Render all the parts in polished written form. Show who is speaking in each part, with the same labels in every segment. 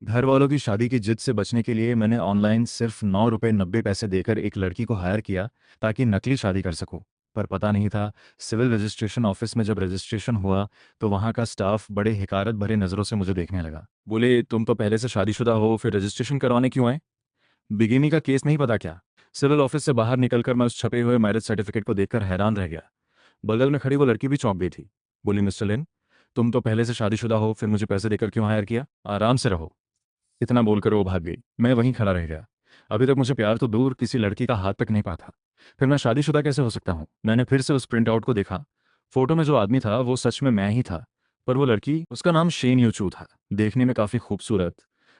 Speaker 1: घर वालों की शादी की जिद से बचने के लिए मैंने ऑनलाइन सिर्फ 9 रुपये 90 पैसे देकर एक लड़की को हायर किया ताकि नकली शादी कर सकूं। पर पता नहीं था, सिविल रजिस्ट्रेशन ऑफिस में जब रजिस्ट्रेशन हुआ तो वहाँ का स्टाफ बड़े हिकारत भरे नज़रों से मुझे देखने लगा। बोले, तुम तो पहले से शादीशुदा हो, फिर रजिस्ट्रेशन करवाने क्यों आए? बिगिनी का केस नहीं पता क्या? सिविल ऑफिस से बाहर निकलकर मैं उस छपे हुए मैरिज सर्टिफिकेट को देखकर हैरान रह गया। बगल में खड़ी वो लड़की भी चौंक गई थी। बोली, मिस्टर लिन, तुम तो पहले से शादीशुदा हो, फिर मुझे पैसे देकर क्यों हायर किया? आराम से रहो। इतना बोलकर वो भाग गई। मैं वहीं खड़ा रह गया। अभी तक मुझे प्यार तो दूर, किसी लड़की का हाथ तक नहीं पाता। फिर मैं शादीशुदा कैसे हो सकता हूँ? मैंने फिर से उस प्रिंट आउट को देखा। फोटो में जो आदमी था वो सच में मैं ही था। पर वो लड़की, उसका नाम शेन यूचू था। देखने में काफ़ी खूबसूरत,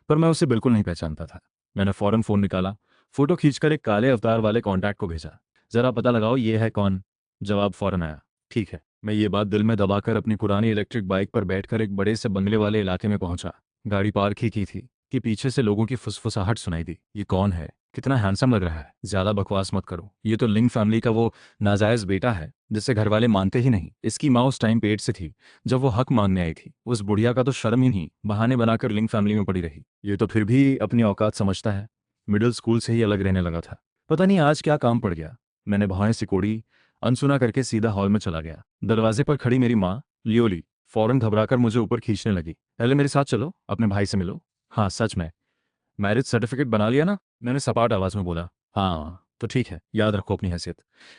Speaker 1: पर मैं उसे बिल्कुल नहीं पहचानता था। मैंने फ़ौरन फ़ोन निकाला, फ़ोटो खींचकर एक काले अवतार वाले कॉन्टैक्ट को भेजा। ज़रा पता लगाओ ये है कौन। जवाब फ़ौरन आया, ठीक है। मैं ये बात दिल में दबाकर अपनी पुरानी इलेक्ट्रिक बाइक पर बैठकर एक बड़े से बंगले वाले इलाके में पहुंचा। गाड़ी पार्क ही की थी कि पीछे से लोगों की फुसफुसाहट सुनाई दी। ये कौन है? कितना हैंडसम लग रहा है। ज्यादा बकवास मत करो, ये तो लिंग फैमिली का वो नाजायज बेटा है जिसे घर वाले मानते ही नहीं। इसकी माँ उस टाइम पेट से थी जब वो हक मांगने आई थी। उस बुढ़िया का तो शर्म ही नहीं, बहाने बनाकर लिंग फैमिली में पड़ी रही। ये तो फिर भी अपनी औकात समझता है। मिडिल स्कूल से ही अलग रहने लगा था। पता नहीं आज क्या काम पड़ गया। मैंने भौहें सिकोड़ी, अनसुना करके सीधा हॉल में चला गया। दरवाजे पर खड़ी मेरी माँ लियोली फौरन घबराकर मुझे ऊपर खींचने लगी। पहले मेरे साथ चलो, अपने भाई से मिलो। हाँ सच में। मैरिज सर्टिफिकेट बना लिया ना? मैंने सपाट आवाज में बोला। हाँ तो ठीक है, याद रखो अपनी हैसियत।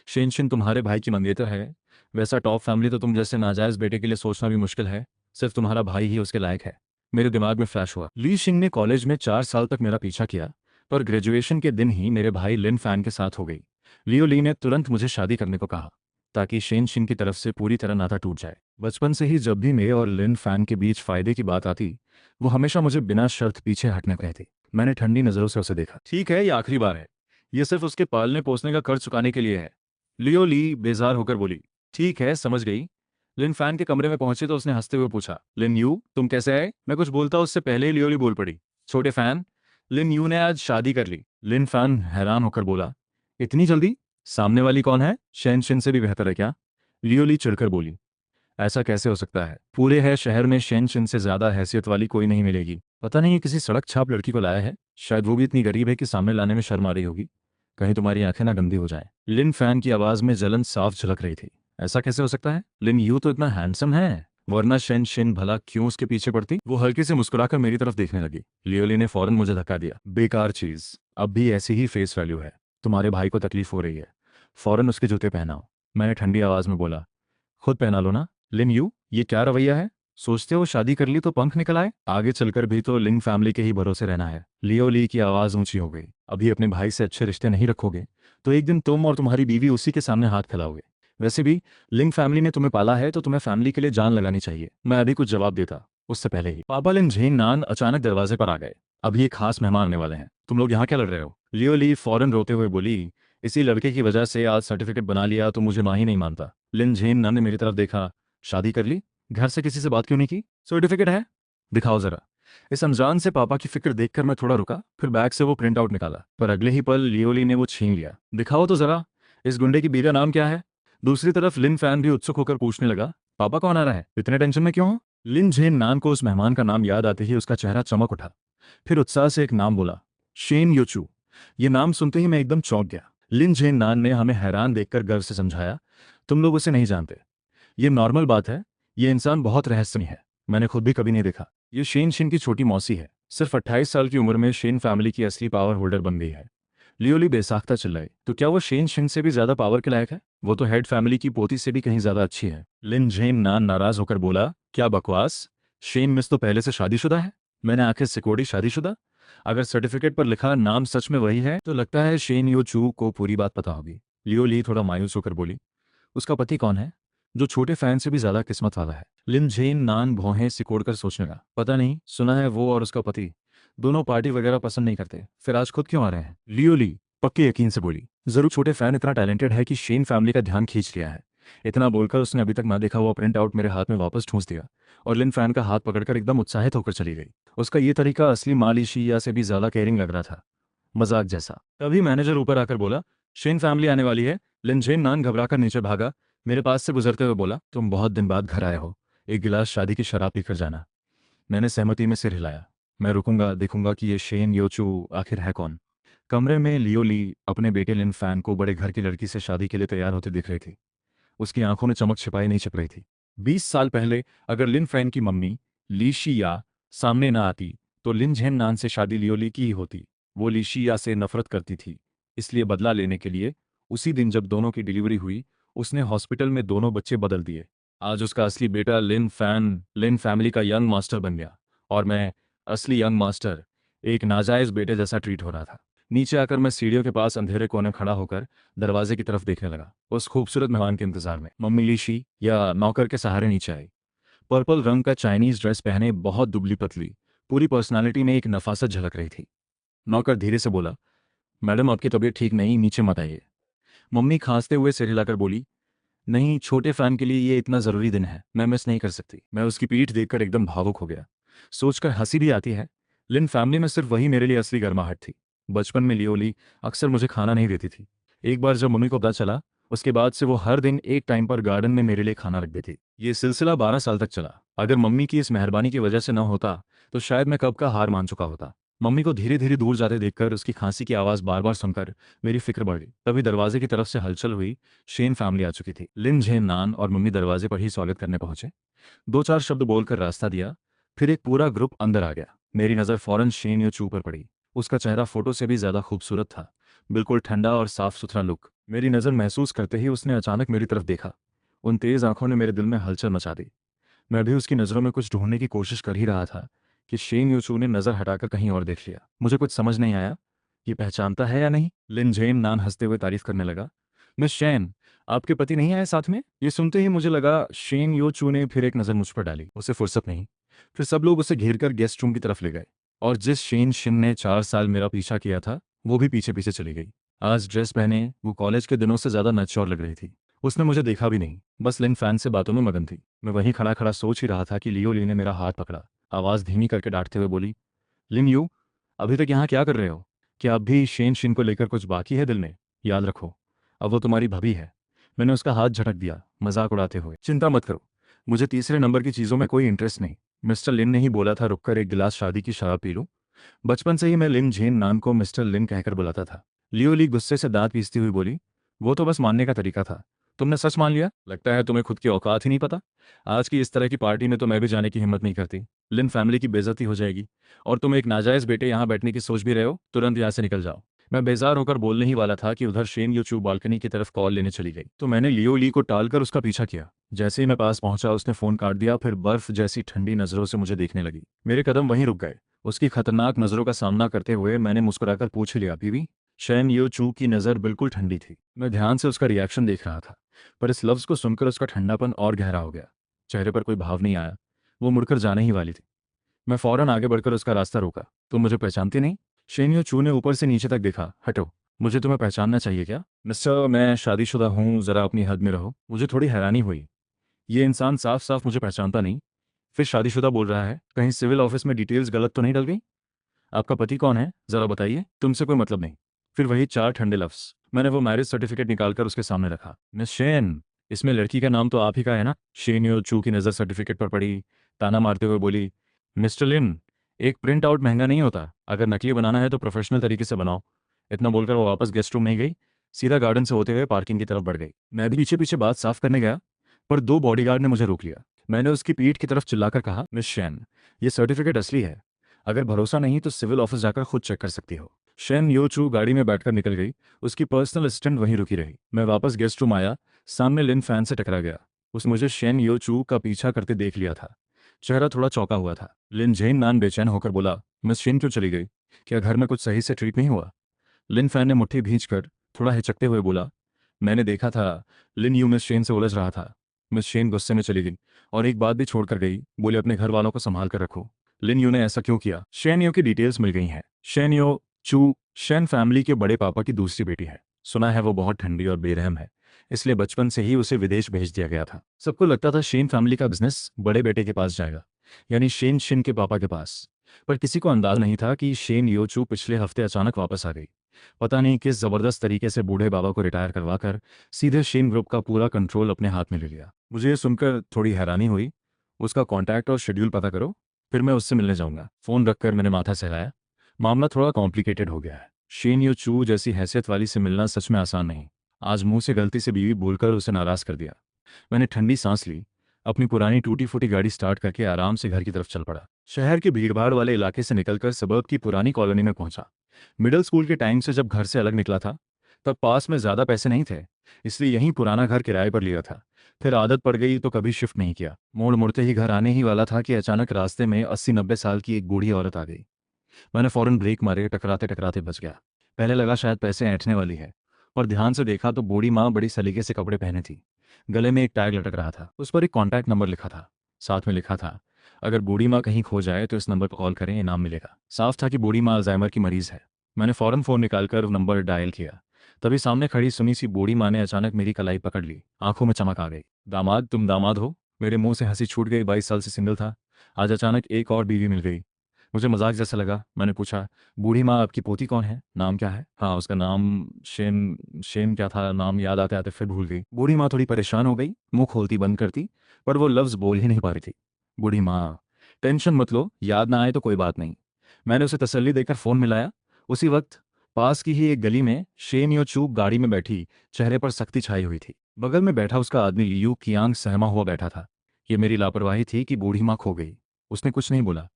Speaker 1: शेन शिन तुम्हारे भाई की मंगेतर है। वैसा टॉप फैमिली तो तुम जैसे नाजायज बेटे के लिए सोचना भी मुश्किल है। सिर्फ तुम्हारा भाई ही उसके लायक है। मेरे दिमाग में फ्लैश हुआ। ली शिंग ने कॉलेज में 4 साल तक मेरा पीछा किया, पर ग्रेजुएशन के दिन ही मेरे भाई लिन फैन के साथ हो गई। लियो ली ने तुरंत मुझे शादी करने को कहा ताकि शेन शिन की तरफ से पूरी तरह नाता टूट जाए। बचपन से ही जब भी मेरे और लिन फैन के बीच फायदे की बात आती, वो हमेशा मुझे बिना शर्त पीछे हटने कहती। मैंने ठंडी नजरों से उसे देखा। ठीक है, ये आखिरी बार है। ये सिर्फ उसके पालने पोसने का कर्ज चुकाने के लिए है। लियो ली बेजार होकर बोली। ठीक है, समझ गई। लिन फैन के कमरे में पहुंचे तो उसने हंसते हुए पूछा, लिन यू, तुम कैसे आए? मैं कुछ बोलता उससे पहले ही लियो ली बोल पड़ी। छोटे फैन, लिन यू ने आज शादी कर ली। लिन फैन हैरान होकर बोला, इतनी जल्दी? सामने वाली कौन है? शैन शिन से भी बेहतर है क्या? लियो ली चिढ़कर बोली, ऐसा कैसे हो सकता है? पूरे है शहर में शेन शिन से ज्यादा हैसियत वाली कोई नहीं मिलेगी। पता नहीं ये किसी सड़क छाप लड़की को लाया है। शायद वो भी इतनी गरीब है कि सामने लाने में शर्म आ रही होगी। कहीं तुम्हारी आंखें ना गंदी हो जाए। लिन फैन की आवाज में जलन साफ झलक रही थी। ऐसा कैसे हो सकता है? लिन यू तो इतना हैंडसम है, वरना शेन शिन भला क्यों उसके पीछे पड़ती? वो हल्के से मुस्कुराकर मेरी तरफ देखने लगी। लियोली ने फौरन मुझे धक्का दिया। बेकार चीज, अब भी ऐसी ही फेस वैल्यू है। तुम्हारे भाई को तकलीफ हो रही है, फौरन उसके जूते पहनाओ। मैंने ठंडी आवाज में बोला, खुद पहना लो ना। लिन यू, ये क्या रवैया है? सोचते हो शादी कर ली तो पंख निकल आए? आगे चलकर भी तो लिंग फैमिली के ही भरोसे रहना है। लियो ली की आवाज ऊंची हो गई। अभी अपने भाई से अच्छे रिश्ते नहीं रखोगे तो एक दिन तुम और तुम्हारी बीवी उसी के सामने हाथ फैलाओगे। वैसे भी लिंग फैमिली ने तुम्हें पाला है तो तुम्हें फैमिली के लिए जान लगानी चाहिए। मैं अभी कुछ जवाब देता उससे पहले ही पापा लिन झेन नान अचानक दरवाजे पर आ गए। अभी एक खास मेहमान आने वाले हैं। तुम लोग यहाँ क्या लड़ रहे हो? लियो ली फौरन रोते हुए बोली, इसी लड़के की वजह से आज सर्टिफिकेट बना लिया तो मुझे माँ ही नहीं मानता। लिन झेन नान ने मेरी तरफ देखा। शादी कर ली? घर से किसी से बात क्यों नहीं की? सर्टिफिकेट है, दिखाओ जरा। इस अनजान से पापा की फिक्र देखकर मैं थोड़ा रुका, फिर बैग से वो प्रिंट आउट निकाला, पर अगले ही पल लियोली ने वो छीन लिया। दिखाओ तो जरा, इस गुंडे की बीवी का नाम क्या है? दूसरी तरफ लिन फैन भी उत्सुक होकर पूछने लगा, पापा कौन आ रहा है? इतने टेंशन में क्यों हो? लिन झेन नान को उस मेहमान का नाम याद आते ही उसका चेहरा चमक उठा। फिर उत्साह से एक नाम बोला, शेन योचू। ये नाम सुनते ही मैं एकदम चौंक गया। लिन झेन नान ने हमें हैरान देखकर गर्व से समझाया, तुम लोग उसे नहीं जानते। ये नॉर्मल बात है। ये इंसान बहुत रहस्यमय है। मैंने खुद भी कभी नहीं देखा। ये शेन शिन की छोटी मौसी है। सिर्फ 28 साल की उम्र में शेन फैमिली की असली पावर होल्डर बन गई है। लियोली बेसाख्ता चिल्लाई, तो क्या वो शेन शिन से भी ज्यादा पावर के लायक है? वो तो हेड फैमिली की पोती से भी कहीं ज्यादा अच्छी है। लिन झेन नान नाराज होकर बोला, क्या बकवास? शेन मिस तो पहले से शादीशुदा है। मैंने आंखें सिकोड़ी, शादीशुदा? अगर सर्टिफिकेट पर लिखा नाम सच में वही है तो लगता है शेन यो चू को पूरी बात पता होगी। लियो ली थोड़ा मायूस होकर बोली, उसका पति कौन है जो छोटे फैन से भी ज्यादा किस्मत वाला है? लिन झेन नान भौहें सिकोड़कर सोचने लगा, पता नहीं, सुना है वो और उसका पति दोनों पार्टी वगैरह पसंद नहीं करते, फिर आज खुद क्यों आ रहे हैं? लियो ली पक्के यकीन से बोली, जरूर छोटे फैन इतना टैलेंटेड है कि शेन फैमिली का ध्यान खींच लिया है। इतना बोलकर उसने अभी तक ना देखा हुआ प्रिंट आउट मेरे हाथ में वापस ठूंस दिया और लिन फैन का हाथ पकड़कर एकदम उत्साहित होकर चली गई। उसका ये तरीका असली मालिशिया से भी ज्यादा केयरिंग लग रहा था, मजाक जैसा। तभी मैनेजर ऊपर आकर बोला, शेन फैमिली आने वाली है। लिनजेन नान घबराकर नीचे भागा। मेरे पास से गुजरते हुए बोला, तुम बहुत दिन बाद घर आए हो, एक गिलास शादी की शराब पीकर जाना। मैंने सहमति में सिर हिलाया। मैं रुकूंगा, देखूंगा कि ये शेन योचू आखिर है कौन। कमरे में लियो ली अपने बेटे लिन फैन को बड़े घर की लड़की से शादी के लिए तैयार होते दिख रही थी। उसकी आंखों में चमक छिपाई नहीं छिप रही थी। 20 साल पहले अगर लिन फैन की मम्मी ली शिया सामने ना आती तो लिन झेन नान से शादी लियोली की ही होती। वो ली शिया से नफरत करती थी, इसलिए बदला लेने के लिए उसी दिन जब दोनों की डिलीवरी हुई उसने हॉस्पिटल में दोनों बच्चे बदल दिए। आज उसका असली बेटा लिन फैन लिन फैमिली का यंग मास्टर बन गया और मैं, असली यंग मास्टर, एक नाजायज बेटे जैसा ट्रीट हो रहा था। नीचे आकर मैं सीढ़ियों के पास अंधेरे कोने खड़ा होकर दरवाजे की तरफ देखने लगा, उस खूबसूरत मेहमान के इंतजार में। मम्मी लीशी या नौकर के सहारे नीचे आई। पर्पल रंग का चाइनीज ड्रेस पहने, बहुत दुबली पतली, पूरी पर्सनालिटी में एक नफासत झलक रही थी। नौकर धीरे से बोला, मैडम आपकी तबीयत ठीक नहीं, नीचे मत आइए। मम्मी खांसते हुए सिर हिलाकर बोली, नहीं, छोटे फैन के लिए ये इतना ज़रूरी दिन है, मैं मिस नहीं कर सकती। मैं उसकी पीठ देखकर एकदम भावुक हो गया। सोचकर हंसी भी आती है, लिन फैमिली में सिर्फ वही मेरे लिए असली गर्माहट थी। बचपन में लियोली अक्सर मुझे खाना नहीं देती थी। एक बार जब मम्मी को पता चला, उसके बाद से वो हर दिन एक टाइम पर गार्डन में मेरे लिए खाना रख देती। ये सिलसिला 12 साल तक चला। अगर मम्मी की इस मेहरबानी की वजह से न होता तो शायद मैं कब का हार मान चुका होता। मम्मी को धीरे धीरे दूर जाते देखकर, उसकी खांसी की आवाज़ बार बार सुनकर मेरी फिक्र बढ़ गई। तभी दरवाजे की तरफ से हलचल हुई। शेन फैमिली आ चुकी थी। लिन झेन नान और मम्मी दरवाजे पर ही स्वागत करने पहुंचे। दो चार शब्द बोलकर रास्ता दिया, फिर एक पूरा ग्रुप अंदर आ गया। मेरी नज़र फौरन शेन योचू पर पड़ी। उसका चेहरा फोटो से भी ज्यादा खूबसूरत था, बिल्कुल ठंडा और साफ सुथरा लुक। मेरी नज़र महसूस करते ही उसने अचानक मेरी तरफ देखा। उन तेज आंखों ने मेरे दिल में हलचल मचा दी। मैं भी उसकी नज़रों में कुछ ढूंढने की कोशिश कर ही रहा था कि शेन योचू ने नज़र हटाकर कहीं और देख लिया। मुझे कुछ समझ नहीं आया, ये पहचानता है या नहीं। लिन जेन नान हंसते हुए तारीफ करने लगा, मिस शेन, आपके पति नहीं आए साथ में? ये सुनते ही मुझे लगा शेन यो चू ने फिर एक नज़र मुझ पर डाली। उसे फुर्सत नहीं। फिर सब लोग उसे घेरकर गेस्ट रूम की तरफ ले गए और जिस शेन शिन ने 4 साल मेरा पीछा किया था वो भी पीछे पीछे चली गई। आज ड्रेस पहने वो कॉलेज के दिनों से ज़्यादा मैच्योर लग रही थी। उसने मुझे देखा भी नहीं, बस लिन फैन से बातों में मगन थी। मैं वहीं खड़ा खड़ा सोच ही रहा था कि लियो ली ने मेरा हाथ पकड़ा, आवाज़ धीमी करके डांटते हुए बोली, लिन यू, अभी तक यहाँ क्या कर रहे हो? क्या अब भी शेन शिन को लेकर कुछ बाकी है दिल में? याद रखो, अब वो तुम्हारी भाभी है। मैंने उसका हाथ झटक दिया, मजाक उड़ाते हुए। चिंता मत करो, मुझे तीसरे नंबर की चीज़ों में कोई इंटरेस्ट नहीं। मिस्टर लिन ने ही बोला था रुककर एक गिलास शादी की शराब पी लूं। बचपन से ही मैं लिन झेन नाम को मिस्टर लिन कहकर बुलाता था। लियो ली गुस्से से दांत पीसती हुई बोली, वो तो बस मानने का तरीका था, तुमने सच मान लिया? लगता है तुम्हें खुद की औकात ही नहीं पता। आज की इस तरह की पार्टी में तो मैं भी जाने की हिम्मत नहीं करती। लिन फैमिली की बेइज्जती हो जाएगी। और तुम एक नाजायज बेटे यहाँ बैठने की सोच भी रहे हो, तुरंत यहाँ से निकल जाओ। मैं बेजार होकर बोलने ही वाला था कि उधर शेन यूचू बालकनी की तरफ कॉल लेने चली गई, तो मैंने लियो ली को टालकर उसका पीछा किया। जैसे ही मैं पास पहुंचा उसने फोन काट दिया, फिर बर्फ जैसी ठंडी नजरों से मुझे देखने लगी। मेरे कदम वहीं रुक गए। उसकी खतरनाक नजरों का सामना करते हुए मैंने मुस्कुराकर पूछ लिया, बीवी? शेन यो चू की नज़र बिल्कुल ठंडी थी। मैं ध्यान से उसका रिएक्शन देख रहा था, पर इस लफ्ज़ को सुनकर उसका ठंडापन और गहरा हो गया। चेहरे पर कोई भाव नहीं आया। वो मुड़कर जाने ही वाली थी। मैं फौरन आगे बढ़कर उसका रास्ता रोका। तुम मुझे पहचानती नहीं? शेन यो चू ने ऊपर से नीचे तक देखा। हटो, मुझे तुम्हें पहचानना चाहिए क्या? मिस्टर, मैं शादीशुदा हूँ, ज़रा अपनी हद में रहो। मुझे थोड़ी हैरानी हुई, ये इंसान साफ साफ मुझे पहचानता नहीं, फिर शादीशुदा बोल रहा है। कहीं सिविल ऑफिस में डिटेल्स गलत तो नहीं डल गई? आपका पति कौन है, ज़रा बताइए। तुमसे कोई मतलब नहीं। फिर वही चार ठंडे लफ्ज़। मैंने वो मैरिज सर्टिफिकेट निकालकर उसके सामने रखा। मिस शेन, इसमें लड़की का नाम तो आप ही का है ना? शेन यो चू की नज़र सर्टिफिकेट पर पड़ी, ताना मारते हुए बोली, मिस्टर लिन, एक प्रिंट आउट महंगा नहीं होता, अगर नकली बनाना है तो प्रोफेशनल तरीके से बनाओ। इतना बोलकर वो वापस गेस्ट रूम नहीं गई, सीधा गार्डन से होते हुए पार्किंग की तरफ बढ़ गई। मैं भी पीछे पीछे बात साफ करने गया, पर दो बॉडीगार्ड ने मुझे रोक लिया। मैंने उसकी पीठ की तरफ चिल्लाकर कहा, मिस शेन, ये सर्टिफिकेट असली है, अगर भरोसा नहीं तो सिविल ऑफिस जाकर खुद चेक कर सकती हो। शेन यो चू गाड़ी में बैठकर निकल गई। उसकी पर्सनल असिस्टेंट वहीं रुकी रही। मैं वापस गेस्ट रूम आया, सामने लिन फैन से टकरा गया। उसने मुझे शेन यो चू का पीछा करते देख लिया था। चेहरा थोड़ा चौंका हुआ था। लिन जेन नान बेचैन होकर बोला, मिस शेन क्यों चली गई? क्या घर में कुछ सही से ट्रीट नहीं हुआ? लिन फैन ने मुट्ठी भींचकर थोड़ा हिचकते हुए बोला, मैंने देखा था लिन यू मिस शेन से उलझ रहा था। मिस शेन गुस्से में चली गई और एक बात भी छोड़कर गई, बोले अपने घर वालों को संभाल कर रखो। लिन यू ने ऐसा क्यों किया? शेन यो की डिटेल्स मिल गई हैं। शेन यो चू शेन फैमिली के बड़े पापा की दूसरी बेटी है। सुना है वो बहुत ठंडी और बेरहम है, इसलिए बचपन से ही उसे विदेश भेज दिया गया था। सबको लगता था शेन फैमिली का बिजनेस बड़े बेटे के पास जाएगा, यानी शेन शिन के पापा के पास। पर किसी को अंदाज नहीं था कि शेन यो चू पिछले हफ्ते अचानक वापस आ गई। पता नहीं किस जबरदस्त तरीके से बूढ़े बाबा को रिटायर करवाकर सीधे शेन ग्रुप का पूरा कंट्रोल अपने हाथ में ले लिया। मुझे ये सुनकर थोड़ी हैरानी हुई। उसका कॉन्टैक्ट और शेड्यूल पता करो, फिर मैं उससे मिलने जाऊंगा। फ़ोन रखकर मैंने माथा सहलाया। मामला थोड़ा कॉम्प्लिकेटेड हो गया है। शेन यो चू जैसी हैसियत वाली से मिलना सच में आसान नहीं। आज मुंह से गलती से बीवी बोलकर उसे नाराज़ कर दिया। मैंने ठंडी सांस ली, अपनी पुरानी टूटी फूटी गाड़ी स्टार्ट करके आराम से घर की तरफ चल पड़ा। शहर के भीड़भाड़ वाले इलाके से निकलकर सबर्ब की पुरानी कॉलोनी में पहुंचा। मिडिल स्कूल के टाइम से जब घर से अलग निकला था, तब पास में ज़्यादा पैसे नहीं थे, इसलिए यहीं पुराना घर किराए पर लिया था। फिर आदत पड़ गई तो कभी शिफ्ट नहीं किया। मोड़ मुड़ते ही घर आने ही वाला था कि अचानक रास्ते में 80-90 साल की एक बूढ़ी औरत आ गई। मैंने फौरन ब्रेक मारे, टकराते टकराते बच गया। पहले लगा शायद पैसे ऐंठने वाली है, और ध्यान से देखा तो बूढ़ी माँ बड़ी सलीके से कपड़े पहने थी। गले में एक टैग लटक रहा था, उस पर एक कॉन्टैक्ट नंबर लिखा था। साथ में लिखा था, अगर बूढ़ी माँ कहीं खो जाए तो इस नंबर पर कॉल करें, इनाम मिलेगा। साफ था कि बूढ़ी माँ अल्जाइमर की मरीज है। मैंने फौरन फ़ोन निकालकर नंबर डायल किया। तभी सामने खड़ी सुनी सी बूढ़ी माँ ने अचानक मेरी कलाई पकड़ ली। आंखों में चमक आ गई। दामाद, तुम दामाद हो? मेरे मुंह से हंसी छूट गई। 22 साल से सिंगल था, आज अचानक एक और बीवी मिल गई। मुझे मजाक जैसा लगा। मैंने पूछा, बूढ़ी माँ आपकी पोती कौन है, नाम क्या है? हाँ, उसका नाम शेन। शेन क्या था, नाम याद आते आते फिर भूल गई। बूढ़ी माँ थोड़ी परेशान हो गई, मुंह खोलती बंद करती, पर वो लफ्ज़ बोल ही नहीं पा रही थी। बूढ़ी माँ, टेंशन मत लो, याद ना आए तो कोई बात नहीं। मैंने उसे तसल्ली देकर फ़ोन मिलाया। उसी वक्त पास की ही एक गली में शेन यो चूक गाड़ी में बैठी, चेहरे पर सख्ती छाई हुई थी। बगल में बैठा उसका आदमी यू कियांग सहमा हुआ बैठा था। ये मेरी लापरवाही थी कि बूढ़ी माँ खो गई। उसने कुछ नहीं बोला।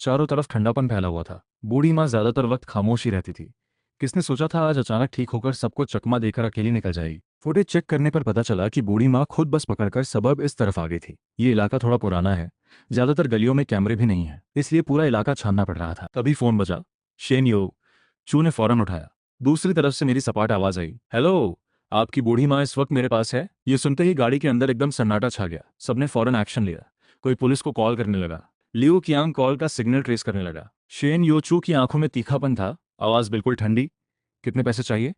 Speaker 1: चारों तरफ ठंडापन फैला हुआ था। बूढ़ी माँ ज्यादातर वक्त खामोश ही रहती थी। किसने सोचा था आज अचानक ठीक होकर सबको चकमा देकर अकेली निकल जाएगी। फुटेज चेक करने पर पता चला कि बूढ़ी माँ खुद बस पकड़कर सबब इस तरफ आ गई थी। ये इलाका थोड़ा पुराना है, ज्यादातर गलियों में कैमरे भी नहीं है, इसलिए पूरा इलाका छानना पड़ रहा था। तभी फोन बजा। शेन यो चू ने फौरन उठाया। दूसरी तरफ से मेरी सपाट आवाज आई, हेलो, आपकी बूढ़ी माँ इस वक्त मेरे पास है? ये सुनते ही गाड़ी के अंदर एकदम सन्नाटा छा गया। सबने फौरन एक्शन लिया। कोई पुलिस को कॉल करने लगा। लियो कियांग कॉल का सिग्नल ट्रेस करने लगा। शेन योचू की आंखों में तीखापन था, आवाज बिल्कुल ठंडी। कितने पैसे चाहिए?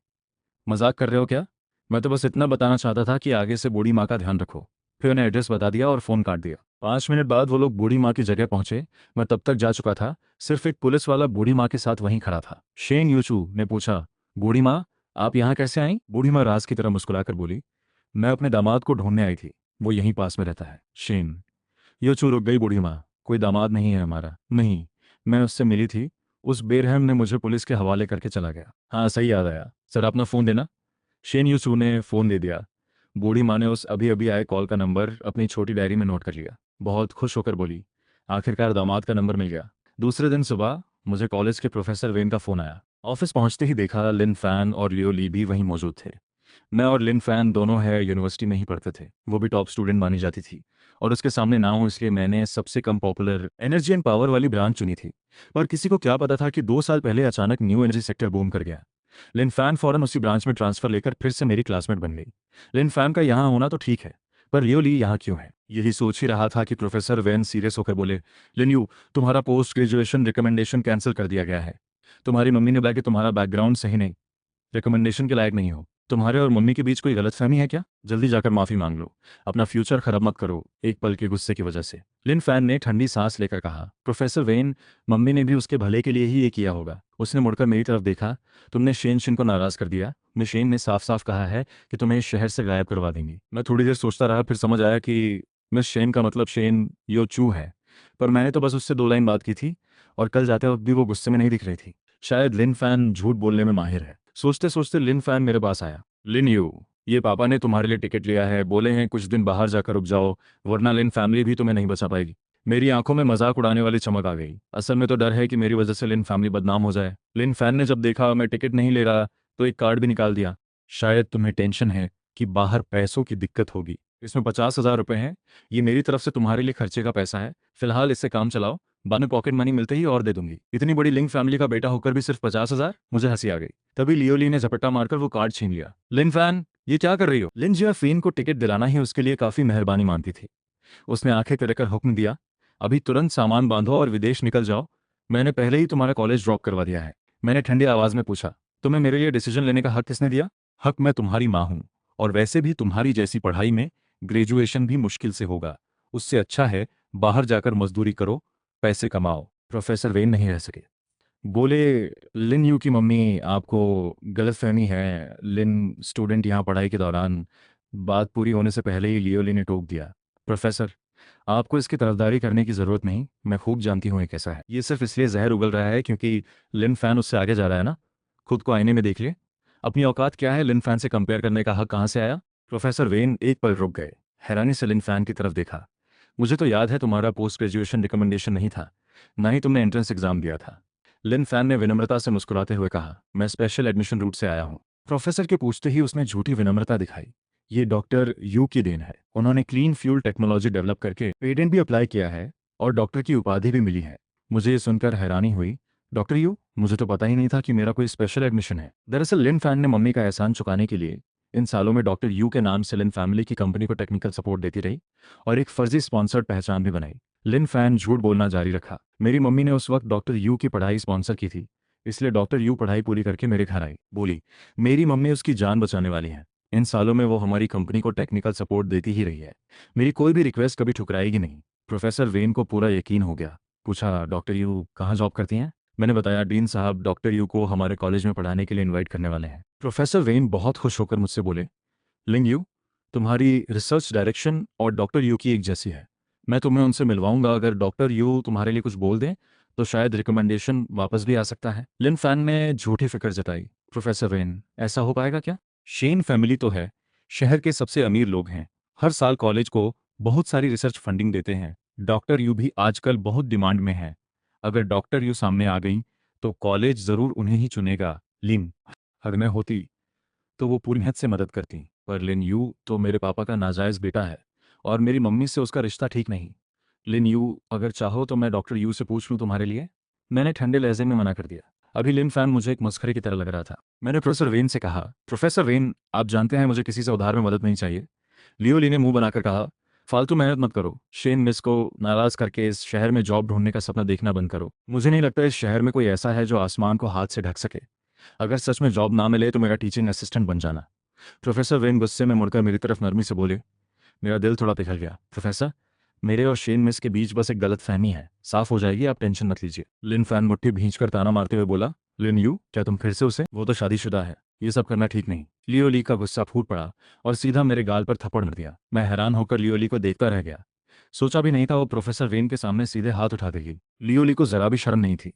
Speaker 1: मजाक कर रहे हो क्या? मैं तो बस इतना बताना चाहता था कि आगे से बूढ़ी माँ का ध्यान रखो। फिर उन्हें एड्रेस बता दिया और फ़ोन काट दिया। 5 मिनट बाद वो लोग बूढ़ी माँ की जगह पहुंचे। मैं तब तक जा चुका था। सिर्फ एक पुलिस वाला बूढ़ी माँ के साथ वहीं खड़ा था। शेन यूचू ने पूछा, बूढ़ी माँ, आप यहाँ कैसे आई? बूढ़ी माँ राज की तरह मुस्कुराकर बोली, मैं अपने दामाद को ढूंढने आई थी, वो यहीं पास में रहता है। शेन यूचू रुक गई। बूढ़ी माँ, कोई दामाद नहीं है हमारा। नहीं, मैं उससे मिली थी, उस बेरहम ने मुझे पुलिस के हवाले करके चला गया। हाँ, सही याद आया, सर अपना फ़ोन देना। शेन यूसू ने फ़ोन दे दिया। बूढ़ी माँ ने उस अभी अभी आए कॉल का नंबर अपनी छोटी डायरी में नोट कर लिया। बहुत खुश होकर बोली, आखिरकार दामाद का नंबर मिल गया। दूसरे दिन सुबह मुझे कॉलेज के प्रोफेसर वेन का फ़ोन आया। ऑफिस पहुंचते ही देखा लिन फैन और लियो ली भी वहीं मौजूद थे। मैं और लिन फैन दोनों है यूनिवर्सिटी में ही पढ़ते थे। वो भी टॉप स्टूडेंट मानी जाती थी, और उसके सामने ना हो इसलिए मैंने सबसे कम पॉपुलर एनर्जी एंड पावर वाली ब्रांच चुनी थी। पर किसी को क्या पता था कि 2 साल पहले अचानक न्यू एनर्जी सेक्टर बूम कर गया। लिन फैन फौरन उसी ब्रांच में ट्रांसफर लेकर फिर से मेरी क्लासमेट बन गई। लिन फैन का यहाँ होना तो ठीक है, पर लियो ली यहाँ क्यों है? यही सोच ही रहा था कि प्रोफेसर वेन सीरियस होकर बोले, लिन यू, तुम्हारा पोस्ट ग्रेजुएशन रिकमेंडेशन कैंसिल कर दिया गया है। तुम्हारी मम्मी ने बोला कि तुम्हारा बैकग्राउंड सही नहीं, रिकमेंडेशन के लायक नहीं हो। तुम्हारे और मम्मी के बीच कोई गलतफहमी है क्या? जल्दी जाकर माफी मांग लो, अपना फ्यूचर खराब मत करो एक पल के गुस्से की वजह से। लिन फैन ने ठंडी सांस लेकर कहा, प्रोफेसर वेन, मम्मी ने भी उसके भले के लिए ही ये किया होगा। उसने मुड़कर मेरी तरफ देखा। तुमने शेन शिन को नाराज कर दिया। मिस शेन ने साफ साफ कहा है कि तुम्हें इस शहर से गायब करवा देंगी। मैं थोड़ी देर सोचता रहा, फिर समझ आया कि मिस शेन का मतलब शेन यो चू है। पर मैंने तो बस उससे 2 लाइन बात की थी, और कल जाते वक्त भी वो गुस्से में नहीं दिख रही थी। शायद लिन फैन झूठ बोलने में माहिर है। सोचते सोचते लिन फैन मेरे पास आया। लिन यू, ये पापा ने तुम्हारे लिए टिकट लिया है, बोले हैं कुछ दिन बाहर जाकर रुक जाओ, वरना लिन फैमिली भी तुम्हें नहीं बचा पाएगी। मेरी आंखों में मजाक उड़ाने वाली चमक आ गई। असल में तो डर है कि मेरी वजह से लिन फैमिली बदनाम हो जाए। लिन फैन ने जब देखा मैं टिकट नहीं ले रहा, तो एक कार्ड भी निकाल दिया। शायद तुम्हें टेंशन है कि बाहर पैसों की दिक्कत होगी, इसमें 50,000 रुपये हैं। ये मेरी तरफ से तुम्हारे लिए खर्चे का पैसा है, फिलहाल इससे काम चलाओ, बाद में पॉकेट मनी मिलते ही और दे दूंगी। इतनी बड़ी लिंक फैमिली का बेटा होकर भी सिर्फ 50,000? मुझे हंसी आ गई। तभी लियोली ने झपट्टा मारकर वो कार्ड छीन लिया। लिन फैन, ये क्या कर रही हो? लिन जियाफीन को टिकट दिलाना ही उसके लिए काफी मेहरबानी मानती थी। उसने आंखें कर हुक्म दिया, अभी तुरंत सामान बांधो और विदेश निकल जाओ। मैंने पहले ही तुम्हारा कॉलेज ड्रॉप करवा दिया है। मैंने ठंडी आवाज में पूछा, तुम्हें मेरे लिए डिसीजन लेने का हक किसने दिया? हक मैं तुम्हारी माँ हूँ, और वैसे भी तुम्हारी जैसी पढ़ाई में ग्रेजुएशन भी मुश्किल से होगा। उससे अच्छा है बाहर जाकर मजदूरी करो, पैसे कमाओ। प्रोफेसर वेन नहीं रह सके। बोले, लिन यू की मम्मी, आपको गलतफहमी है। लिन स्टूडेंट यहाँ पढ़ाई के दौरान। बात पूरी होने से पहले ही लियोली ने टोक दिया, प्रोफेसर, आपको इसकी तरफदारी करने की ज़रूरत नहीं, मैं खूब जानती हूँ ये कैसा है। ये सिर्फ इसलिए जहर उगल रहा है क्योंकि लिन फैन उससे आगे जा रहा है ना। खुद को आईने में देख लिए, अपनी औकात क्या है, लिन फैन से कंपेयर करने का हक कहाँ से आया? प्रोफेसर वेन एक पल रुक गए, हैरानी से लिन फैन की तरफ देखा। मुझे तो याद है तुम्हारा पोस्ट ग्रेजुएशन रिकमेंडेशन नहीं था, ना ही तुमने एंट्रेंस एग्जाम दिया था। लिन फैन ने विनम्रता से मुस्कुराते हुए कहा, मैं स्पेशल एडमिशन रूट से आया हूँ। प्रोफेसर के पूछते ही उसने झूठी विनम्रता दिखाई। ये डॉक्टर यू की देन है, उन्होंने क्लीन फ्यूल टेक्नोलॉजी डेवलप करके पेटेंट भी अप्लाई किया है और डॉक्टर की उपाधि भी मिली है। मुझे ये सुनकर हैरानी हुई। Doctor you? मुझे तो पता ही नहीं था कि मेरा कोई स्पेशल एडमिशन है। दरअसल लिन फैन ने मम्मी का एहसान चुकाने के लिए इन सालों में डॉक्टर यू के नाम से लिन फैमिली की कंपनी को टेक्निकल सपोर्ट देती रही और एक फर्जी स्पॉन्सर्ड पहचान भी बनाई। लिन फैन झूठ बोलना जारी रखा। मेरी मम्मी ने उस वक्त डॉक्टर यू की पढ़ाई स्पॉन्सर की थी, इसलिए डॉक्टर यू पढ़ाई पूरी करके मेरे घर आई। बोली, मेरी मम्मी उसकी जान बचाने वाली है। इन सालों में वो हमारी कंपनी को टेक्निकल सपोर्ट देती ही रही है, मेरी कोई भी रिक्वेस्ट कभी ठुकराएगी नहीं। प्रोफेसर वेन को पूरा यकीन हो गया। पूछा, डॉक्टर यू कहाँ जॉब करती हैं? मैंने बताया, डीन साहब डॉक्टर यू को हमारे कॉलेज में पढ़ाने के लिए इनवाइट करने वाले हैं। प्रोफेसर वेन बहुत खुश होकर मुझसे बोले, लिंग यू, तुम्हारी रिसर्च डायरेक्शन और डॉक्टर यू की एक जैसी है। मैं तुम्हें उनसे मिलवाऊंगा, अगर डॉक्टर यू तुम्हारे लिए कुछ बोल दें तो शायद रिकमेंडेशन वापस भी आ सकता है। लिन फैन ने झूठी फिक्र जताई। प्रोफेसर वेन, ऐसा हो पाएगा क्या? शेन फैमिली तो है, शहर के सबसे अमीर लोग हैं, हर साल कॉलेज को बहुत सारी रिसर्च फंडिंग देते हैं। डॉक्टर यू भी आजकल बहुत डिमांड में है। अगर डॉक्टर यू सामने आ गई तो कॉलेज ज़रूर उन्हें ही चुनेगा। लिन, अगर मैं होती तो वो पूरी मेहनत से मदद करती, पर लिन यू तो मेरे पापा का नाजायज़ बेटा है और मेरी मम्मी से उसका रिश्ता ठीक नहीं। लिन यू, अगर चाहो तो मैं डॉक्टर यू से पूछ लूँ तुम्हारे लिए। मैंने ठंडे लहजे में मना कर दिया। अभी लिन फैन मुझे एक मस्खरे की तरह लग रहा था। मैंने प्रोफेसर वेन से कहा, प्रोफेसर वेन, आप जानते हैं मुझे किसी से उधार में मदद नहीं चाहिए। लियो ली ने मुंह बनाकर कहा, फालतू मेहनत मत करो, शेन मिस को नाराज करके इस शहर में जॉब ढूंढने का सपना देखना बंद करो। मुझे नहीं लगता इस शहर में कोई ऐसा है जो आसमान को हाथ से ढक सके। अगर सच में जॉब ना मिले तो मेरा टीचिंग असिस्टेंट बन जाना। प्रोफेसर वेन गुस्से में मुड़कर मेरी तरफ नरमी से बोले। मेरा दिल थोड़ा पिघल गया। प्रोफेसर, मेरे और शेन मिस के बीच बस एक गलतफहमी है, साफ हो जाएगी, आप टेंशन मत लीजिए। लिन फैन मुट्ठी भींचकर ताना मारते हुए बोला, लिन यू, क्या तुम फिर से उसे? वो तो शादीशुदा है, ये सब करना ठीक नहीं। लियो ली का गुस्सा फूट पड़ा और सीधा मेरे गाल पर थप्पड़ मार दिया। मैं हैरान होकर लियो ली को देखता रह गया। सोचा भी नहीं था वो प्रोफेसर वेन के सामने सीधे हाथ उठा देगी। लियो ली को जरा भी शर्म नहीं थी,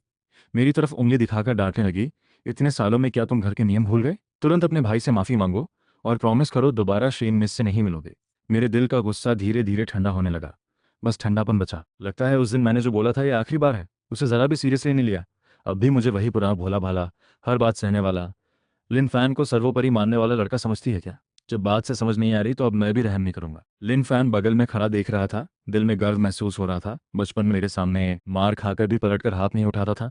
Speaker 1: मेरी तरफ उंगली दिखाकर डांटने लगी, इतने सालों में क्या तुम घर के नियम भूल गए? तुरंत अपने भाई से माफी मांगो और प्रॉमिस करो दोबारा शेन मिस से नहीं मिलोगे। मेरे दिल का गुस्सा धीरे धीरे ठंडा होने लगा, बस ठंडापन बचा। लगता है उस दिन मैंने जो बोला था ये आखिरी बार है, उसे जरा भी सीरियसली नहीं लिया। अब भी मुझे वही पुराना भोला भाला, हर बात सहने वाला, लिन फैन को सर्वोपरि मानने वाला लड़का समझती है क्या? जब बात से समझ नहीं आ रही तो अब मैं भी रहम नहीं करूंगा। लिन फैन बगल में खड़ा देख रहा था, दिल में गर्व महसूस हो रहा था। बचपन में मेरे सामने मार खाकर भी पलटकर हाथ नहीं उठाता था।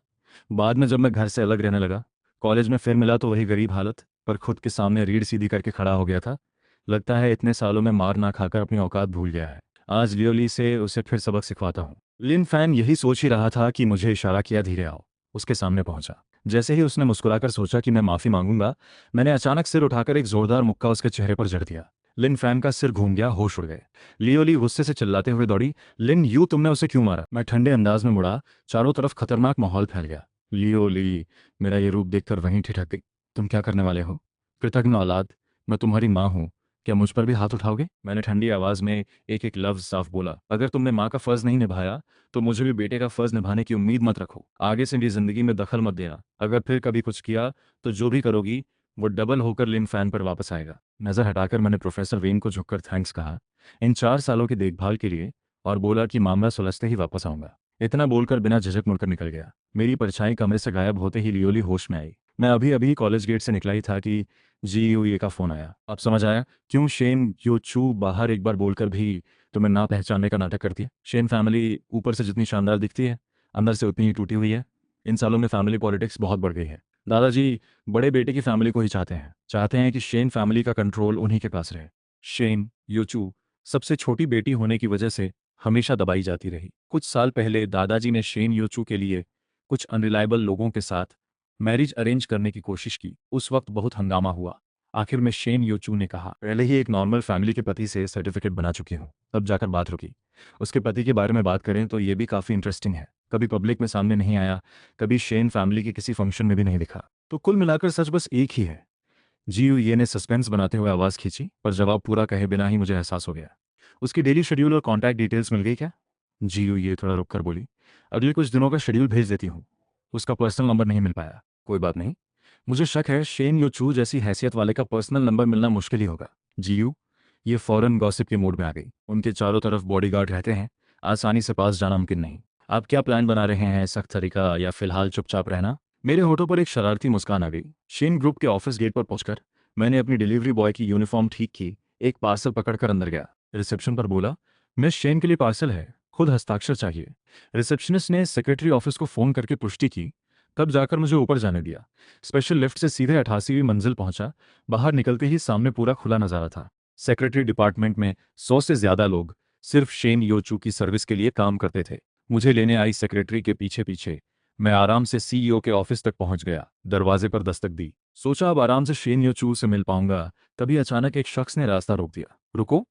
Speaker 1: बाद में जब मैं घर से अलग रहने लगा, कॉलेज में फिर मिला तो वही गरीब हालत, पर खुद के सामने रीढ़ सीधी करके खड़ा हो गया था। लगता है इतने सालों में मार ना खाकर अपनी औकात भूल गया है। आज लियोली से उसे फिर सबक सिखवाता हूँ। लिन फैन यही सोच ही रहा था कि मुझे इशारा किया, धीरे आओ। उसके सामने पहुंचा। जैसे ही उसने मुस्कुराकर सोचा कि मैं माफी मांगूंगा, मैंने अचानक सिर उठाकर एक जोरदार मुक्का उसके चेहरे पर जड़ दिया। लिन फैन का सिर घूम गया, होश उड़ गए। लियोली गुस्से से चिल्लाते हुए दौड़ी, लिन यू, तुमने उसे क्यों मारा? मैं ठंडे अंदाज में मुड़ा, चारों तरफ खतरनाक माहौल फैल गया। लियोली, मेरा ये रूप देखकर वहीं ठिठक गई। तुम क्या करने वाले हो? कृतघ्न औलाद, मैं तुम्हारी माँ हूँ, क्या मुझ पर भी हाथ उठाओगे? मैंने ठंडी आवाज में एक एक लफ्ज साफ बोला। अगर तुमने माँ का फर्ज नहीं निभाया तो मुझे भी बेटे का फर्ज निभाने की उम्मीद मत रखो। आगे से मेरी जिंदगी में दखल मत देना। अगर फिर कभी कुछ किया तो जो भी करोगी वो डबल होकर लिन फैन पर वापस आएगा। नजर हटाकर मैंने प्रोफेसर वेन को झुककर थैंक्स कहा इन 4 सालों की देखभाल के लिए, और बोला कि मामला सुलझते ही वापस आऊंगा। इतना बोलकर बिना झिझक मुड़कर निकल गया। मेरी परछाई कमरे से गायब होते ही लियोली होश में आई। मैं अभी अभी कॉलेज गेट से निकला ही था कि GUE का फोन आया। अब समझ आया क्यों शेन यो चू बाहर एक बार बोलकर भी तुम्हें ना पहचानने का नाटक करती है। शेन फैमिली ऊपर से जितनी शानदार दिखती है, अंदर से उतनी ही टूटी हुई है। इन सालों में फैमिली पॉलिटिक्स बहुत बढ़ गई है। दादाजी बड़े बेटे की फैमिली को ही चाहते हैं कि शेन फैमिली का कंट्रोल उन्हीं के पास रहे। शेन योचू सबसे छोटी बेटी होने की वजह से हमेशा दबाई जाती रही। कुछ साल पहले दादाजी ने शेन योचू के लिए कुछ अनरिलायबल लोगों के साथ मैरिज अरेंज करने की कोशिश की। उस वक्त बहुत हंगामा हुआ। आखिर में शेन योचू ने कहा, पहले ही एक नॉर्मल फैमिली के पति से सर्टिफिकेट बना चुकी हूँ। तब जाकर बात रुकी। उसके पति के बारे में बात करें तो ये भी काफ़ी इंटरेस्टिंग है। कभी पब्लिक में सामने नहीं आया, कभी शेन फैमिली के किसी फंक्शन में भी नहीं दिखा। तो कुल मिलाकर सच बस एक ही है। GUE ने सस्पेंस बनाते हुए आवाज़ खींची, पर जवाब पूरा कहे बिना ही मुझे एहसास हो गया। उसकी डेली शेड्यूल और कॉन्टैक्ट डिटेल्स मिल गई क्या? जीयू ये थोड़ा रुक कर बोली, अगले कुछ दिनों का शेड्यूल भेज देती हूँ। उसका पर्सनल नंबर नहीं मिल पाया। कोई बात नहीं, मुझे शक है शेन योचू जैसी हैसियत वाले का पर्सनल नंबर मिलना मुश्किल ही होगा। जीयू ये फौरन गॉसिप के मूड में आ गई। उनके चारों तरफ बॉडीगार्ड रहते हैं, आसानी से पास जाना मुमकिन नहीं। आप क्या प्लान बना रहे हैं, सख्त तरीका या फिलहाल चुपचाप रहना? मेरे होठों पर एक शरारती मुस्कान आ गई। शेन ग्रुप के ऑफिस गेट पर पहुंचकर मैंने अपनी डिलीवरी बॉय की यूनिफॉर्म ठीक की, एक पार्सल पकड़कर अंदर गया। रिसेप्शन पर बोला, मिस शेन के लिए पार्सल है, खुद हस्ताक्षर चाहिए। रिसेप्शनिस्ट ने सेक्रेटरी ऑफिस को फोन करके पुष्टि की, तब जाकर मुझे ऊपर जाने दिया। स्पेशल लिफ्ट से सीधे 88वीं मंजिल पहुंचा। बाहर निकलते ही सामने पूरा खुला नजारा था। सेक्रेटरी डिपार्टमेंट में 100 से ज्यादा लोग सिर्फ शेन योचू की सर्विस के लिए काम करते थे। मुझे लेने आई सेक्रेटरी के पीछे पीछे मैं आराम से सीईओ के ऑफिस तक पहुंच गया। दरवाजे पर दस्तक दी, सोचा अब आराम से शेन योचू से मिल पाऊंगा। तभी अचानक एक शख्स ने रास्ता रोक दिया। रुको।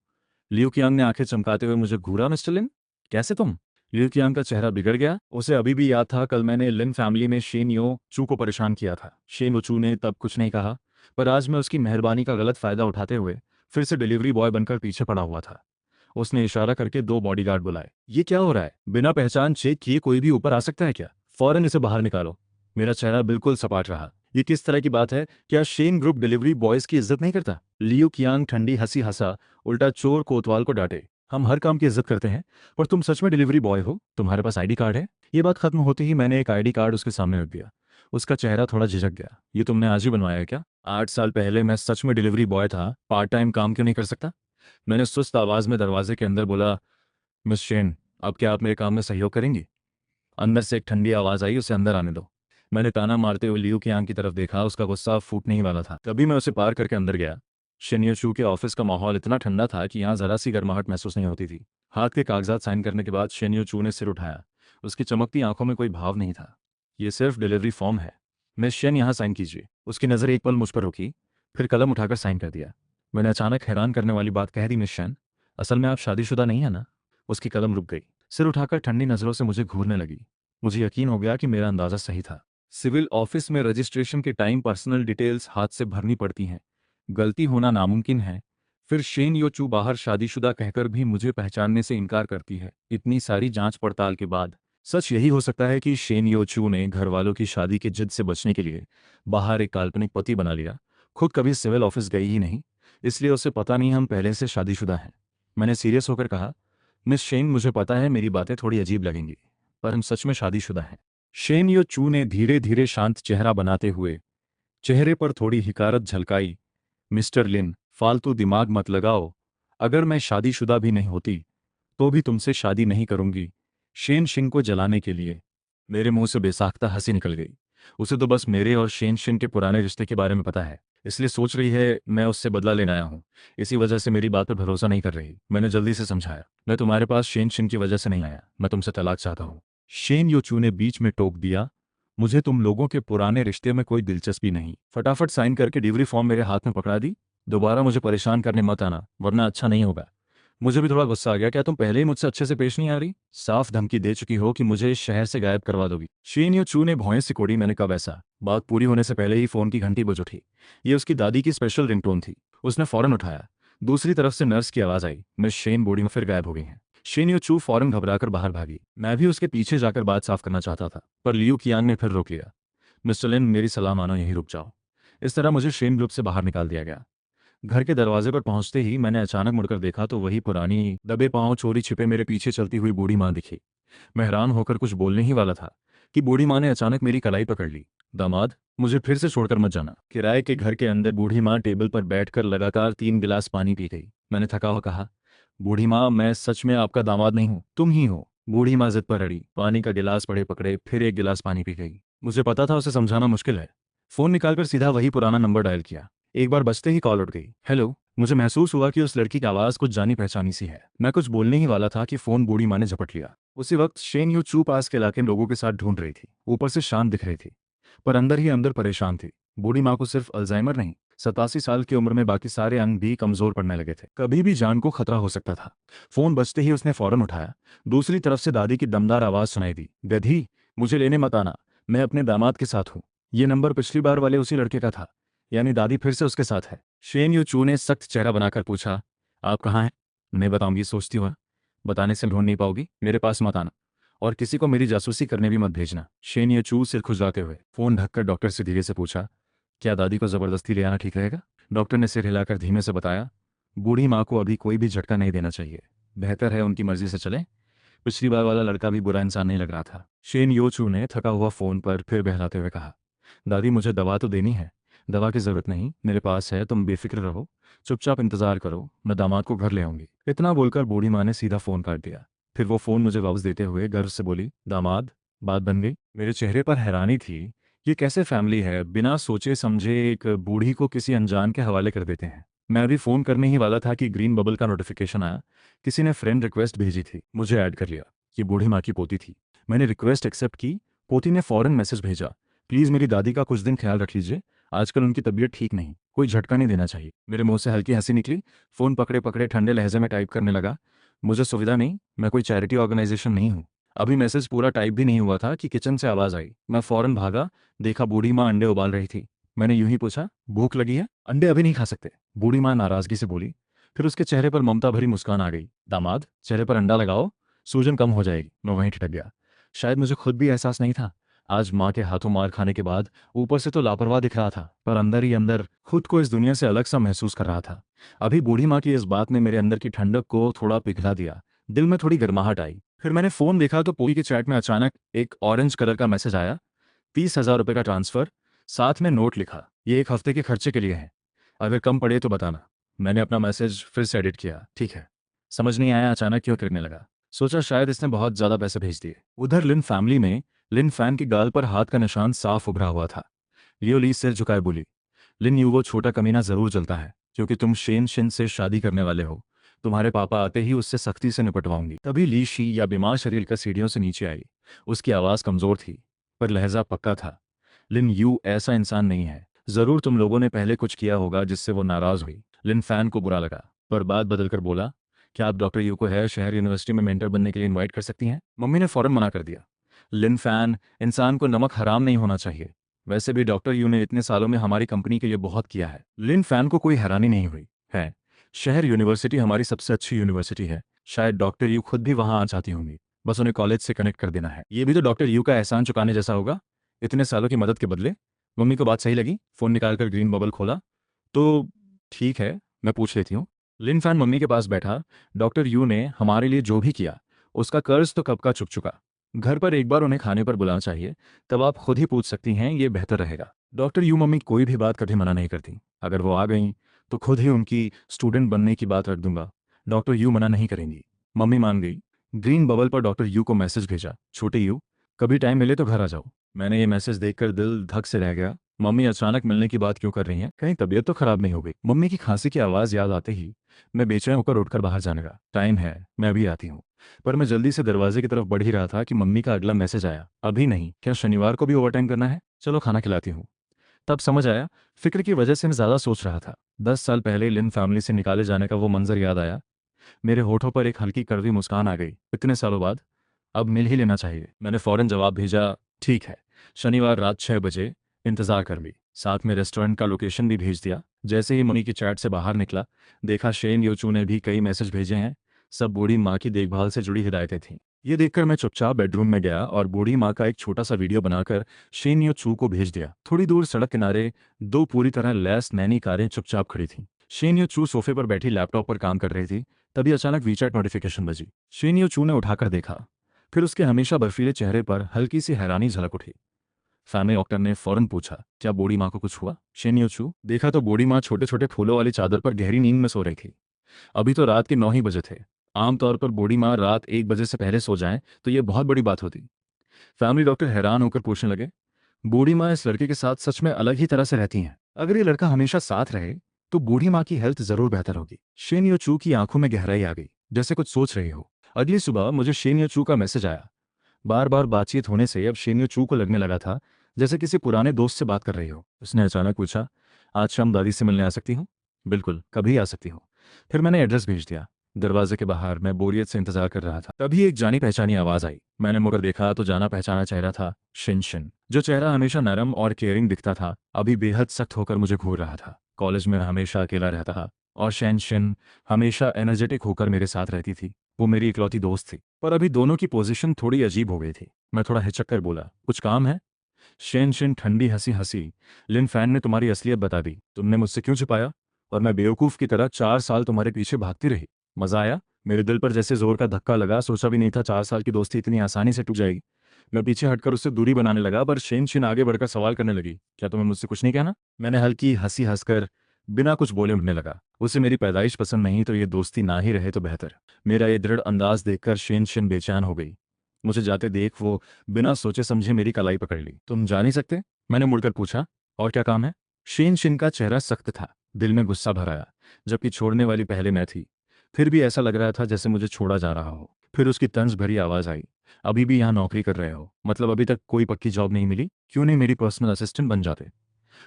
Speaker 1: लियू कियांग ने आंखें चमकाते हुए मुझे घूरा। मिस्टर लिन, कैसे तुम? लियू कियांग का चेहरा बिगड़ गया। उसे अभी भी याद था कल मैंने लिन फैमिली में शेन यो चू को परेशान किया था। शेन यो चू ने तब कुछ नहीं कहा, पर आज मैं उसकी मेहरबानी का गलत फायदा उठाते हुए फिर से डिलीवरी बॉय बनकर पीछे पड़ा हुआ था। उसने इशारा करके 2 बॉडीगार्ड बुलाए। ये क्या हो रहा है? बिना पहचान चेक किए कोई भी ऊपर आ सकता है क्या? फौरन इसे बाहर निकालो। मेरा चेहरा बिल्कुल सपाट रहा। ये किस तरह की बात है? क्या शेन ग्रुप डिलीवरी बॉयज की इज्जत नहीं करता? लियू कियांग ठंडी हंसी हंसा, उल्टा चोर कोतवाल को डांटे। हम हर काम की इज्जत करते हैं, पर तुम सच में डिलीवरी बॉय हो? तुम्हारे पास आईडी कार्ड है? ये बात खत्म होते ही मैंने एक आईडी कार्ड उसके सामने रख दिया। उसका चेहरा थोड़ा झिझक गया। ये तुमने आज ही बनवाया है क्या? 8 साल पहले मैं सच में डिलीवरी बॉय था, पार्ट टाइम काम क्यों नहीं कर सकता? मैंने सुस्त आवाज में दरवाजे के अंदर बोला, मिस शेन, अब क्या आप मेरे काम में सहयोग करेंगी? अंदर से एक ठंडी आवाज आई, उसे अंदर आने दो। मैंने ताना मारते हुए लियू की आंख की तरफ देखा। उसका गुस्सा फूटने ही वाला था। तभी मैं उसे पार करके अंदर गया। शेनियो चू के ऑफिस का माहौल इतना ठंडा था कि यहाँ जरा सी गर्माहट महसूस नहीं होती थी। हाथ के कागजात साइन करने के बाद शेनियो चू ने सिर उठाया। उसकी चमकती आंखों में कोई भाव नहीं था। ये सिर्फ डिलीवरी फॉर्म है, मिस शेन, यहाँ साइन कीजिए। उसकी नज़र एक पल मुझ पर रुकी, फिर कलम उठाकर साइन कर दिया। मैंने अचानक हैरान करने वाली बात कह दी, मिस शेन, असल में आप शादीशुदा नहीं है ना? उसकी कलम रुक गई, सिर उठाकर ठंडी नज़रों से मुझे घूरने लगी। मुझे यकीन हो गया कि मेरा अंदाज़ा सही था। सिविल ऑफिस में रजिस्ट्रेशन के टाइम पर्सनल डिटेल्स हाथ से भरनी पड़ती हैं, गलती होना नामुमकिन है। फिर शेन योचू बाहर शादीशुदा कहकर भी मुझे पहचानने से इनकार करती है। इतनी सारी जांच पड़ताल के बाद सच यही हो सकता है कि शेन योचू ने घर वालों की शादी के जिद से बचने के लिए बाहर एक काल्पनिक पति बना लिया। खुद कभी सिविल ऑफिस गई ही नहीं, इसलिए उसे पता नहीं हम पहले से शादीशुदा हैं। मैंने सीरियस होकर कहा, मिस शेन, मुझे पता है मेरी बातें थोड़ी अजीब लगेंगी, पर हम सच में शादीशुदा हैं। शेन यो चू ने धीरे धीरे शांत चेहरा बनाते हुए चेहरे पर थोड़ी हिकारत झलकाई। मिस्टर लिन, फालतू दिमाग मत लगाओ। अगर मैं शादीशुदा भी नहीं होती तो भी तुमसे शादी नहीं करूंगी। शेन शिंग को जलाने के लिए मेरे मुंह से बेसाख्ता हंसी निकल गई। उसे तो बस मेरे और शेन शिंग के पुराने रिश्ते के बारे में पता है, इसलिए सोच रही है मैं उससे बदला लेने आया हूँ। इसी वजह से मेरी बात पर भरोसा नहीं कर रही। मैंने जल्दी से समझाया, मैं तुम्हारे पास शेन शिंग की वजह से नहीं आया, मैं तुमसे तलाक चाहता हूँ। शेन योचू ने बीच में टोक दिया, मुझे तुम लोगों के पुराने रिश्ते में कोई दिलचस्पी नहीं। फटाफट साइन करके डिलीवरी फॉर्म मेरे हाथ में पकड़ा दी। दोबारा मुझे परेशान करने मत आना, वरना अच्छा नहीं होगा। मुझे भी थोड़ा गुस्सा आ गया, क्या तुम पहले ही मुझसे अच्छे से पेश नहीं आ रही? साफ धमकी दे चुकी हो कि मुझे इस शहर से गायब करवा दोगी। शेन यो चू ने भौएं सिकोड़ी। मैंने कब ऐसा? बात पूरी होने से पहले ही फोन की घंटी बज उठी। ये उसकी दादी की स्पेशल रिंगटोन थी। उसने फौरन उठाया। दूसरी तरफ से नर्स की आवाज आई, मिस शेन बॉडी में फिर गायब हो गई हैं। शेन यो चू फौरन घबराकर बाहर भागी। मैं भी उसके पीछे जाकर बात साफ करना चाहता था, पर लियू कियांग ने फिर रोक लिया। मिस्टर लिन, मेरी सलाह मानो, यहीं रुक जाओ। इस तरह मुझे शेन ग्रुप से बाहर निकाल दिया गया। घर के दरवाजे पर पहुंचते ही मैंने अचानक मुड़कर देखा तो वही पुरानी दबे पांव चोरी छिपे मेरे पीछे चलती हुई बूढ़ी माँ दिखी। मैं हैरान होकर कुछ बोलने ही वाला था कि बूढ़ी माँ ने अचानक मेरी कलाई पकड़ ली। दामाद, मुझे फिर से छोड़कर मत जाना। किराए के घर के अंदर बूढ़ी माँ टेबल पर बैठकर लगातार 3 गिलास पानी पी गई। मैंने थका हुआ कहा, बूढ़ी माँ, मैं सच में आपका दामाद नहीं हूँ, तुम ही हो। बूढ़ी माँ जिद पर अड़ी, पानी का गिलास पड़े पकड़े फिर एक गिलास पानी पी गई। मुझे पता था उसे समझाना मुश्किल है। फोन निकालकर सीधा वही पुराना नंबर डायल किया। एक बार बजते ही कॉल उठ गई। हेलो। मुझे महसूस हुआ कि उस लड़की की आवाज़ कुछ जानी पहचानी सी है। मैं कुछ बोलने ही वाला था कि फोन बूढ़ी माँ ने झपट लिया। उसी वक्त शेन यू चू पास के इलाके में लोगों के साथ ढूंढ रही थी। ऊपर से शांत दिख रही थी, पर अंदर ही अंदर परेशान थी। बूढ़ी माँ को सिर्फ अल्जाइमर नहीं, 87 साल की उम्र में बाकी सारे अंग भी कमजोर पड़ने लगे थे। कभी भी जान को खतरा हो सकता था। फोन बजते ही उसने फौरन उठाया। दूसरी तरफ से दादी की दमदार आवाज सुनाई दी, गधी, मुझे लेने मत आना, मैं अपने दामाद के साथ हूँ। ये नंबर पिछली बार वाले उसी लड़के का था, यानी दादी फिर से उसके साथ है। शेन यू चू ने सख्त चेहरा बनाकर पूछा, आप कहाँ हैं? मैं बताऊंगी सोचती हो? बताने से ढूंढ नहीं पाओगी, मेरे पास मत आना और किसी को मेरी जासूसी करने भी मत भेजना। शेन ये चू सिर खुजलाते हुए फोन ढककर डॉक्टर से धीरे से पूछा, क्या दादी को जबरदस्ती ले आना ठीक रहेगा? डॉक्टर ने सिर हिलाकर धीमे से बताया, बूढ़ी माँ को अभी कोई भी झटका नहीं देना चाहिए, बेहतर है उनकी मर्जी से चले। पिछली बार वाला लड़का भी बुरा इंसान नहीं लग रहा था। शेन योचू ने थका हुआ फोन पर फिर बहलाते हुए कहा, दादी मुझे दवा तो देनी है। दवा की जरूरत नहीं, मेरे पास है, तुम बेफिक्र रहो, चुपचाप इंतजार करो, मैं दामाद को घर ले आऊंगी। इतना बोलकर बूढ़ी माँ ने सीधा फोन काट दिया। फिर वो फोन मुझे वापस देते हुए गर्व से बोली, दामाद, बात बन गई। मेरे चेहरे पर हैरानी थी। ये कैसे फैमिली है, बिना सोचे समझे एक बूढ़ी को किसी अनजान के हवाले कर देते हैं। मैं अभी फोन करने ही वाला था कि ग्रीन बबल का नोटिफिकेशन आया। किसी ने फ्रेंड रिक्वेस्ट भेजी थी, मुझे ऐड कर लिया। ये बूढ़ी माँ की पोती थी। मैंने रिक्वेस्ट एक्सेप्ट की। पोती ने फौरन मैसेज भेजा, प्लीज़ मेरी दादी का कुछ दिन ख्याल रख लीजिए, आजकल उनकी तबीयत ठीक नहीं, कोई झटका नहीं देना चाहिए। मेरे मुंह से हल्की हंसी निकली। फ़ोन पकड़े पकड़े ठंडे लहजे में टाइप करने लगा, मुझे सुविधा नहीं, मैं कोई चैरिटी ऑर्गेनाइजेशन नहीं हूँ। अभी मैसेज पूरा टाइप भी नहीं हुआ था कि किचन से आवाज़ आई। मैं फ़ौरन भागा, देखा बूढ़ी माँ अंडे उबाल रही थी। मैंने यूं ही पूछा, भूख लगी है? अंडे अभी नहीं खा सकते, बूढ़ी माँ नाराज़गी से बोली। फिर उसके चेहरे पर ममता भरी मुस्कान आ गई। दामाद, चेहरे पर अंडा लगाओ, सूजन कम हो जाएगी। मैं वहीं ठिठक गया। शायद मुझे खुद भी एहसास नहीं था। आज माँ के हाथों मार खाने के बाद ऊपर से तो लापरवाह दिख रहा था, पर अंदर ही अंदर खुद को इस दुनिया से अलग सा महसूस कर रहा था। अभी बूढ़ी माँ की इस बात ने मेरे अंदर की ठंडक को थोड़ा पिघला दिया। दिल में थोड़ी गर्माहट आई। फिर मैंने फ़ोन देखा तो पोई के चैट में अचानक एक ऑरेंज कलर का मैसेज आया, 30,000 रुपये का ट्रांसफ़र, साथ में नोट लिखा, ये 1 हफ्ते के खर्चे के लिए है, अगर कम पड़े तो बताना। मैंने अपना मैसेज फिर से एडिट किया, ठीक है। समझ नहीं आया अचानक क्यों करने लगा। सोचा शायद इसने बहुत ज़्यादा पैसे भेज दिए। उधर लिन फैमिली में लिन फैन की गाल पर हाथ का निशान साफ उभरा हुआ था। लियो ली सिर झुकाए बोली, लिन यू वो छोटा कमीना ज़रूर जलता है, क्योंकि तुम शेन शिन से शादी करने वाले हो। तुम्हारे पापा आते ही उससे सख्ती से निपटवाऊंगी। तभी ली शी या बीमार शरीर का सीढ़ियों से नीचे आई। उसकी आवाज़ कमज़ोर थी, पर लहजा पक्का था। लिन यू ऐसा इंसान नहीं है। ज़रूर तुम लोगों ने पहले कुछ किया होगा जिससे वो नाराज़ हुई। लिन फैन को बुरा लगा, पर बात बदलकर बोला, क्या आप डॉक्टर यू को है शहर यूनिवर्सिटी में मेंटर बनने के लिए इनवाइट कर सकती हैं? मम्मी ने फ़ौरन मना कर दिया। लिन फैन, इंसान को नमक हराम नहीं होना चाहिए। वैसे भी डॉक्टर यू ने इतने सालों में हमारी कंपनी के लिए बहुत किया है। लिन फैन को कोई हैरानी नहीं हुई है। शहर यूनिवर्सिटी हमारी सबसे अच्छी यूनिवर्सिटी है। शायद डॉक्टर यू खुद भी वहाँ आ चाहती होंगी, बस उन्हें कॉलेज से कनेक्ट कर देना है। ये भी तो डॉक्टर यू का एहसान चुकाने जैसा होगा, इतने सालों की मदद के बदले। मम्मी को बात सही लगी। फ़ोन निकालकर ग्रीन बबल खोला, तो ठीक है, मैं पूछ लेती हूँ। लिन फैन मम्मी के पास बैठा। डॉक्टर यू ने हमारे लिए जो भी किया, उसका कर्ज तो कब का चुक चुका। घर पर एक बार उन्हें खाने पर बुलाना चाहिए, तब आप खुद ही पूछ सकती हैं, ये बेहतर रहेगा। डॉक्टर यू मम्मी कोई भी बात कभी मना नहीं करती। अगर वो आ गई तो खुद ही उनकी स्टूडेंट बनने की बात रख दूंगा। डॉक्टर यू मना नहीं करेंगी। मम्मी मान गई। ग्रीन बबल पर डॉक्टर यू को मैसेज भेजा, छोटे यू, कभी टाइम मिले तो घर आ जाओ। मैंने ये मैसेज देखकर दिल धक से रह गया। मम्मी अचानक मिलने की बात क्यों कर रही हैं? कहीं तबीयत तो खराब नहीं हो गई? मम्मी की खांसी की आवाज़ याद आते ही मैं बेचैन होकर उठकर बाहर जाने लगा। टाइम है, मैं अभी आती हूँ। पर मैं जल्दी से दरवाजे की तरफ बढ़ ही रहा था कि मम्मी का अगला मैसेज आया, अभी नहीं, क्या शनिवार को भी ओवरटाइम करना है? चलो खाना खिलाती हूँ। तब समझ आया, फिक्र की वजह से मैं ज़्यादा सोच रहा था। 10 साल पहले लिन फैमिली से निकाले जाने का वो मंजर याद आया। मेरे होठों पर एक हल्की कड़वी मुस्कान आ गई। इतने सालों बाद अब मिल ही लेना चाहिए। मैंने फ़ौरन जवाब भेजा, ठीक है, शनिवार रात 6 बजे, इंतज़ार कर ली। साथ में रेस्टोरेंट का लोकेशन भी भेज दिया। जैसे ही मनी की चैट से बाहर निकला, देखा शेन योचू ने भी कई मैसेज भेजे हैं। सब बूढ़ी माँ की देखभाल से जुड़ी हिदायतें थीं। ये देखकर मैं चुपचाप बेडरूम में गया और बूढ़ी माँ का एक छोटा सा वीडियो बनाकर शेन योचू को भेज दिया। थोड़ी दूर सड़क किनारे दो पूरी तरह लैस नैनी कारें चुपचाप खड़ी थीं। शेन योचू सोफे पर बैठी लैपटॉप पर काम कर रही थी। तभी अचानक वीचैट नोटिफिकेशन बजी। शेन योचू ने उठाकर देखा, फिर उसके हमेशा बर्फीले चेहरे पर हल्की सी हैरानी झलक उठी। फैमिली डॉक्टर ने फौरन पूछा, क्या बूढ़ी माँ को कुछ हुआ? शेन योचू देखा तो बूढ़ी माँ छोटे छोटे फूलों वाली चादर पर गहरी नींद में सो रही थी। अभी तो रात के 9 ही बजे थे। आमतौर पर बूढ़ी माँ रात 1 बजे से पहले सो जाए तो ये बहुत बड़ी बात होती। फैमिली डॉक्टर हैरान होकर पूछने लगे, बूढ़ी माँ इस लड़के के साथ सच में अलग ही तरह से रहती हैं? अगर ये लड़का हमेशा साथ रहे तो बूढ़ी माँ की हेल्थ जरूर बेहतर होगी। शेन योचू की आंखों में गहराई आ गई, जैसे कुछ सोच रही हो। अगली सुबह मुझे शेन योचू का मैसेज आया। बार बार बातचीत होने से अब शेन योचू को लगने लगा था जैसे किसी पुराने दोस्त से बात कर रही हो। उसने अचानक पूछा, आज शाम दादी से मिलने आ सकती हूँ? बिल्कुल, कभी आ सकती हूँ। फिर मैंने एड्रेस भेज दिया। दरवाजे के बाहर मैं बोरियत से इंतजार कर रहा था। तभी एक जानी पहचानी आवाज आई। मैंने मुड़कर देखा तो जाना पहचाना चेहरा था शिन शिन। जो चेहरा हमेशा नरम और केयरिंग दिखता था, अभी बेहद सख्त होकर मुझे घूर रहा था। कॉलेज में हमेशा अकेला रहता था और शैन शिन हमेशा एनर्जेटिक होकर मेरे साथ रहती थी। वो मेरी इकलौती दोस्त थी। पर अभी दोनों की पोजीशन थोड़ी अजीब हो गई थी। मैं थोड़ा हिचक कर बोला, कुछ काम है? शैन शिन ठंडी हंसी हंसी, लिन फैन ने तुम्हारी असलियत बता दी। तुमने मुझसे क्यों छिपाया? और मैं बेवकूफ़ की तरह 4 साल तुम्हारे पीछे भागती रही। मज़ा आया? मेरे दिल पर जैसे जोर का धक्का लगा। सोचा भी नहीं था 4 साल की दोस्ती इतनी आसानी से टूट जाएगी। मैं पीछे हटकर उससे दूरी बनाने लगा, पर शेन शिन आगे बढ़कर सवाल करने लगी, क्या तुम्हें मुझसे कुछ नहीं कहना? मैंने हल्की हंसी हंसकर बिना कुछ बोले उठने लगा। उसे मेरी पैदाइश पसंद नहीं तो ये दोस्ती ना ही रहे तो बेहतर। मेरा ये दृढ़ अंदाज देखकर शेन शिन बेचैन हो गई। मुझे जाते देख वो बिना सोचे समझे मेरी कलाई पकड़ ली। तुम जा नहीं सकते? मैंने मुड़कर पूछा। और क्या काम है? शेन शिन का चेहरा सख्त था, दिल में गुस्सा भर आया, जबकि छोड़ने वाली पहले मैं थी। फिर भी ऐसा लग रहा था जैसे मुझे छोड़ा जा रहा हो। फिर उसकी तंज भरी आवाज आई, अभी भी यहाँ नौकरी कर रहे हो? मतलब अभी तक कोई पक्की जॉब नहीं मिली? क्यों नहीं मेरी पर्सनल असिस्टेंट बन जाते?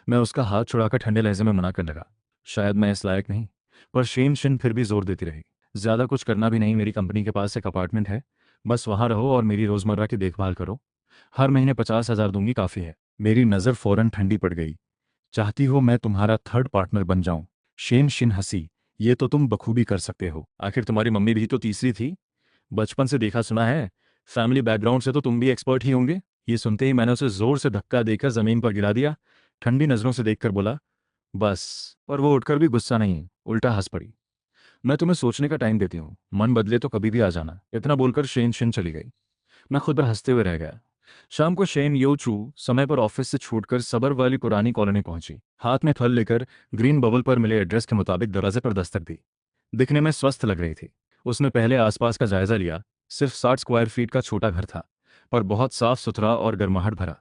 Speaker 1: मैं उसका हाथ छुड़ाकर ठंडे लहजे में मना करने लगा, शायद मैं इस लायक नहीं। पर शेन शिन फिर भी जोर देती रही, ज़्यादा कुछ करना भी नहीं, मेरी कंपनी के पास एक अपार्टमेंट है, बस वहाँ रहो और मेरी रोज़मर्रा की देखभाल करो। हर महीने 50,000 दूंगी, काफ़ी है। मेरी नज़र फौरन ठंडी पड़ गई। चाहती हो मैं तुम्हारा थर्ड पार्टनर बन जाऊं? शेन शिन हंसी, ये तो तुम बखूबी कर सकते हो, आखिर तुम्हारी मम्मी भी तो तीसरी थी। बचपन से देखा सुना है, फैमिली बैकग्राउंड से तो तुम भी एक्सपर्ट ही होंगे। ये सुनते ही मैंने उसे जोर से धक्का देकर जमीन पर गिरा दिया। ठंडी नजरों से देखकर बोला, बस। पर वो उठकर भी गुस्सा नहीं, उल्टा हंस पड़ी। मैं तुम्हें सोचने का टाइम देती हूँ, मन बदले तो कभी भी आ जाना। इतना बोलकर शेन शिन चली गई। मैं खुद पर हंसते हुए रह गया। शाम को शेन यो चू समय पर ऑफिस से छूटकर सबर वाली पुरानी कॉलोनी पहुंची। हाथ में फल लेकर ग्रीन बबल पर मिले एड्रेस के मुताबिक दरवाजे पर दस्तक दी। दिखने में स्वस्थ लग रही थी। उसने पहले आसपास का जायजा लिया। सिर्फ 60 स्क्वायर फीट का छोटा घर था, पर बहुत साफ सुथरा और गर्माहट भरा।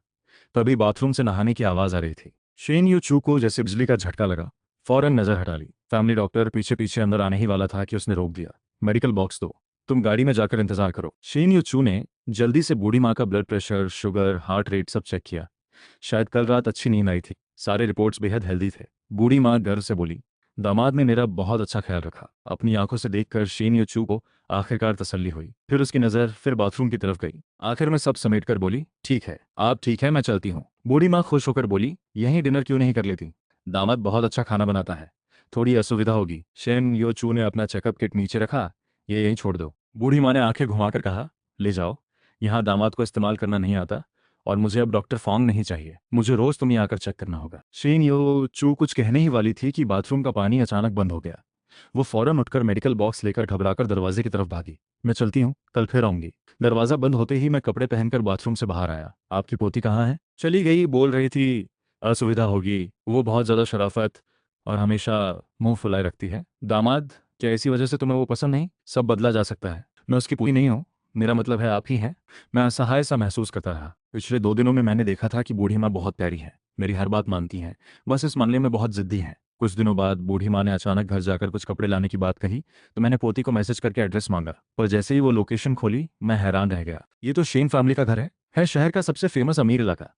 Speaker 1: तभी बाथरूम से नहाने की आवाज आ रही थी। शेन यू चू को जैसे बिजली का झटका लगा। फौरन नजर हटा ली। फैमिली डॉक्टर पीछे पीछे अंदर आने ही वाला था कि उसने रोक दिया। मेडिकल बॉक्स दो, तुम गाड़ी में जाकर इंतजार करो। शेन यू चू ने जल्दी से बूढ़ी माँ का blood pressure, sugar, heart rate सब चेक किया। शायद कल रात अच्छी नींद आई थी। सारे रिपोर्ट्स बेहद हेल्दी थे। बूढ़ी माँ डर से बोली, दामाद ने मेरा बहुत अच्छा ख्याल रखा। अपनी आंखों से देखकर शेन यू चू को आखिरकार तसल्ली हुई। फिर उसकी नज़र फिर बाथरूम की तरफ गई। आखिर में सब समेटकर बोली, ठीक है, आप ठीक है, मैं चलती हूँ। बूढ़ी माँ खुश होकर बोली, यहीं डिनर क्यों नहीं कर लेती? दामाद बहुत अच्छा खाना बनाता है। थोड़ी असुविधा होगी। शेन यो चू ने अपना चेकअप किट नीचे रखा, ये यहीं छोड़ दो। बूढ़ी माँ ने आंखें घुमाकर कहा, ले जाओ। यहाँ दामाद को इस्तेमाल करना नहीं आता, और मुझे अब डॉक्टर फॉन्ग नहीं चाहिए। मुझे रोज तुम्हें आकर चेक करना होगा। शेन यो चू कुछ कहने ही वाली थी कि बाथरूम का पानी अचानक बंद हो गया। वो फौरन उठकर मेडिकल बॉक्स लेकर घबराकर दरवाजे की तरफ भागी। मैं चलती हूँ, कल फिर आऊंगी। दरवाजा बंद होते ही मैं कपड़े पहनकर बाथरूम से बाहर आया। आपकी पोती कहाँ है? चली गई, बोल रही थी असुविधा होगी। वो बहुत ज्यादा शराफत और हमेशा मुंह फुलाए रखती है। दामाद, क्या इसी वजह से तुम्हें वो पसंद नहीं? सब बदला जा सकता है। मैं उसकी पोती नहीं हूँ, मेरा मतलब है आप ही हैं। मैं असहाय सा महसूस करता रहा। पिछले 2 दिनों में मैंने देखा था कि बूढ़ी माँ बहुत प्यारी है, मेरी हर बात मानती हैं, बस इस मामले में बहुत जिद्दी हैं। कुछ दिनों बाद बूढ़ी माँ ने अचानक घर जाकर कुछ कपड़े लाने की बात कही, तो मैंने पोती को मैसेज करके एड्रेस मांगा। पर जैसे ही वो लोकेशन खोली, मैं हैरान रह गया। ये तो शेन फैमिली का घर है शहर का सबसे फेमस अमीर इलाका।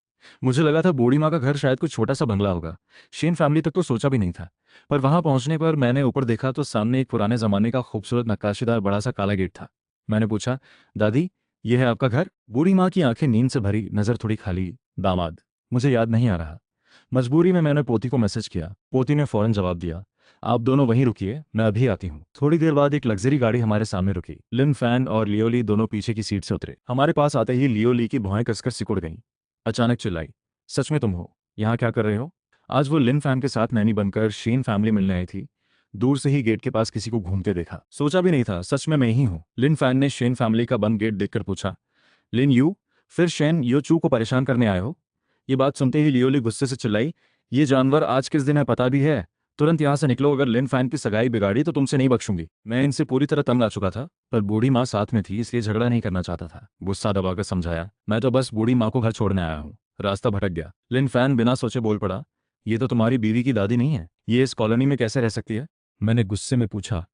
Speaker 1: मुझे लगा था बूढ़ी माँ का घर शायद कुछ छोटा सा बंगला होगा। शेन फैमिली तक तो सोचा भी नहीं था। पर वहां पहुंचने पर मैंने ऊपर देखा तो सामने एक पुराने जमाने का खूबसूरत नक्काशीदार बड़ा सा काला गेट था। मैंने पूछा, दादी, ये है आपका घर? बूढ़ी माँ की आंखें नींद से भरी, नजर थोड़ी खाली। दामाद, मुझे याद नहीं आ रहा। मजबूरी में मैंने पोती को मैसेज किया। पोती ने फौरन जवाब दिया, आप दोनों वहीं रुकिए, मैं अभी आती हूँ। थोड़ी देर बाद एक लग्जरी गाड़ी हमारे सामने रुकी। लिन फैन और लियोली दोनों पीछे की सीट से उतरे। हमारे पास आते ही लियोली की भौहें कसकर सिकुड़ गईं। अचानक चिल्लाई, सच में तुम हो? यहाँ क्या कर रहे हो? आज वो लिन फैन के साथ नैनी बनकर शेन फैमिली मिलने आई थी। दूर से ही गेट के पास किसी को घूमते देखा। सोचा भी नहीं था, सच में मैं ही हूँ। लिन फैन ने शेन फैमिली का बंद गेट देखकर पूछा, लिन यू फिर शेन यो चू को परेशान करने आए हो? ये बात सुनते ही लियोली गुस्से से चिल्लाई, ये जानवर आज किस दिन है पता भी है? तुरंत यहाँ से निकलो, अगर लिन फैन की सगाई बिगाड़ी तो तुमसे नहीं बख्शूंगी। मैं इनसे पूरी तरह तंग आ चुका था, पर बूढ़ी माँ साथ में थी इसलिए झगड़ा नहीं करना चाहता था। गुस्सा दबाकर समझाया, मैं तो बस बूढ़ी माँ को घर छोड़ने आया हूँ। रास्ता भटक गया। लिन फैन बिना सोचे बोल पड़ा, ये तो तुम्हारी बीवी की दादी नहीं है, ये इस कॉलोनी में कैसे रह सकती है? मैंने गुस्से में पूछा,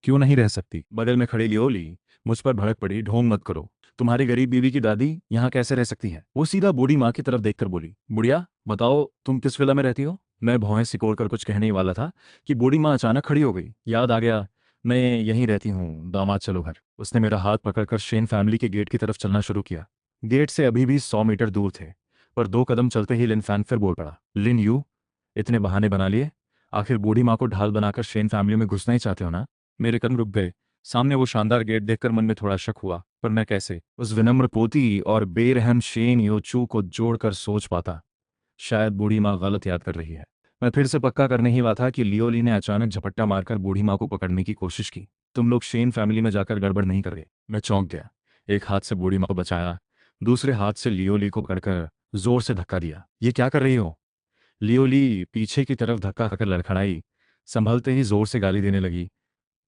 Speaker 1: क्यों नहीं रह सकती? बगल में खड़ी लियोली मुझ पर भड़क पड़ी, ढोंग मत करो, तुम्हारी गरीब बीवी की दादी यहाँ कैसे रह सकती है? वो सीधा बूढ़ी माँ की तरफ देखकर बोली, बुढ़िया बताओ तुम किस विला में रहती हो? मैं भौहें सिकोड़ कर कुछ कहने ही वाला था कि बूढ़ी माँ अचानक खड़ी हो गई। याद आ गया, मैं यहीं रहती हूँ, दामाद चलो घर। उसने मेरा हाथ पकड़कर शेन फैमिली के गेट की तरफ चलना शुरू किया। गेट से अभी भी 100 मीटर दूर थे, पर 2 कदम चलते ही लिन फैन फिर बोल पड़ा, लिन यू, इतने बहाने बना लिए? आखिर बूढ़ी माँ को ढाल बनाकर शेन फैमिली में घुसना ही चाहते हो ना? मेरे कदम रुक गए। सामने वो शानदार गेट देखकर मन में थोड़ा शक हुआ, पर मैं कैसे उस विनम्र पोती और बेरहम शेन योचू को जोड़कर सोच पाता? शायद बूढ़ी माँ गलत याद कर रही है। मैं फिर से पक्का करने ही वाला था कि लियोली ने अचानक झपट्टा मारकर बूढ़ी माँ को पकड़ने की कोशिश की। तुम लोग शेन फैमिली में जाकर गड़बड़ नहीं कर गए? मैं चौंक गया। एक हाथ से बूढ़ी माँ को बचाया, दूसरे हाथ से लियोली को पकड़कर जोर से धक्का दिया। ये क्या कर रही हो? लियोली पीछे की तरफ धक्का खाकर लड़खड़ाई, संभलते ही जोर से गाली देने लगी।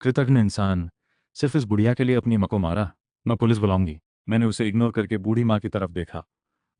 Speaker 1: कृतघ्न इंसान, सिर्फ इस बुढ़िया के लिए अपनी माँ को मारा? मैं पुलिस बुलाऊंगी। मैंने उसे इग्नोर करके बूढ़ी माँ की तरफ देखा।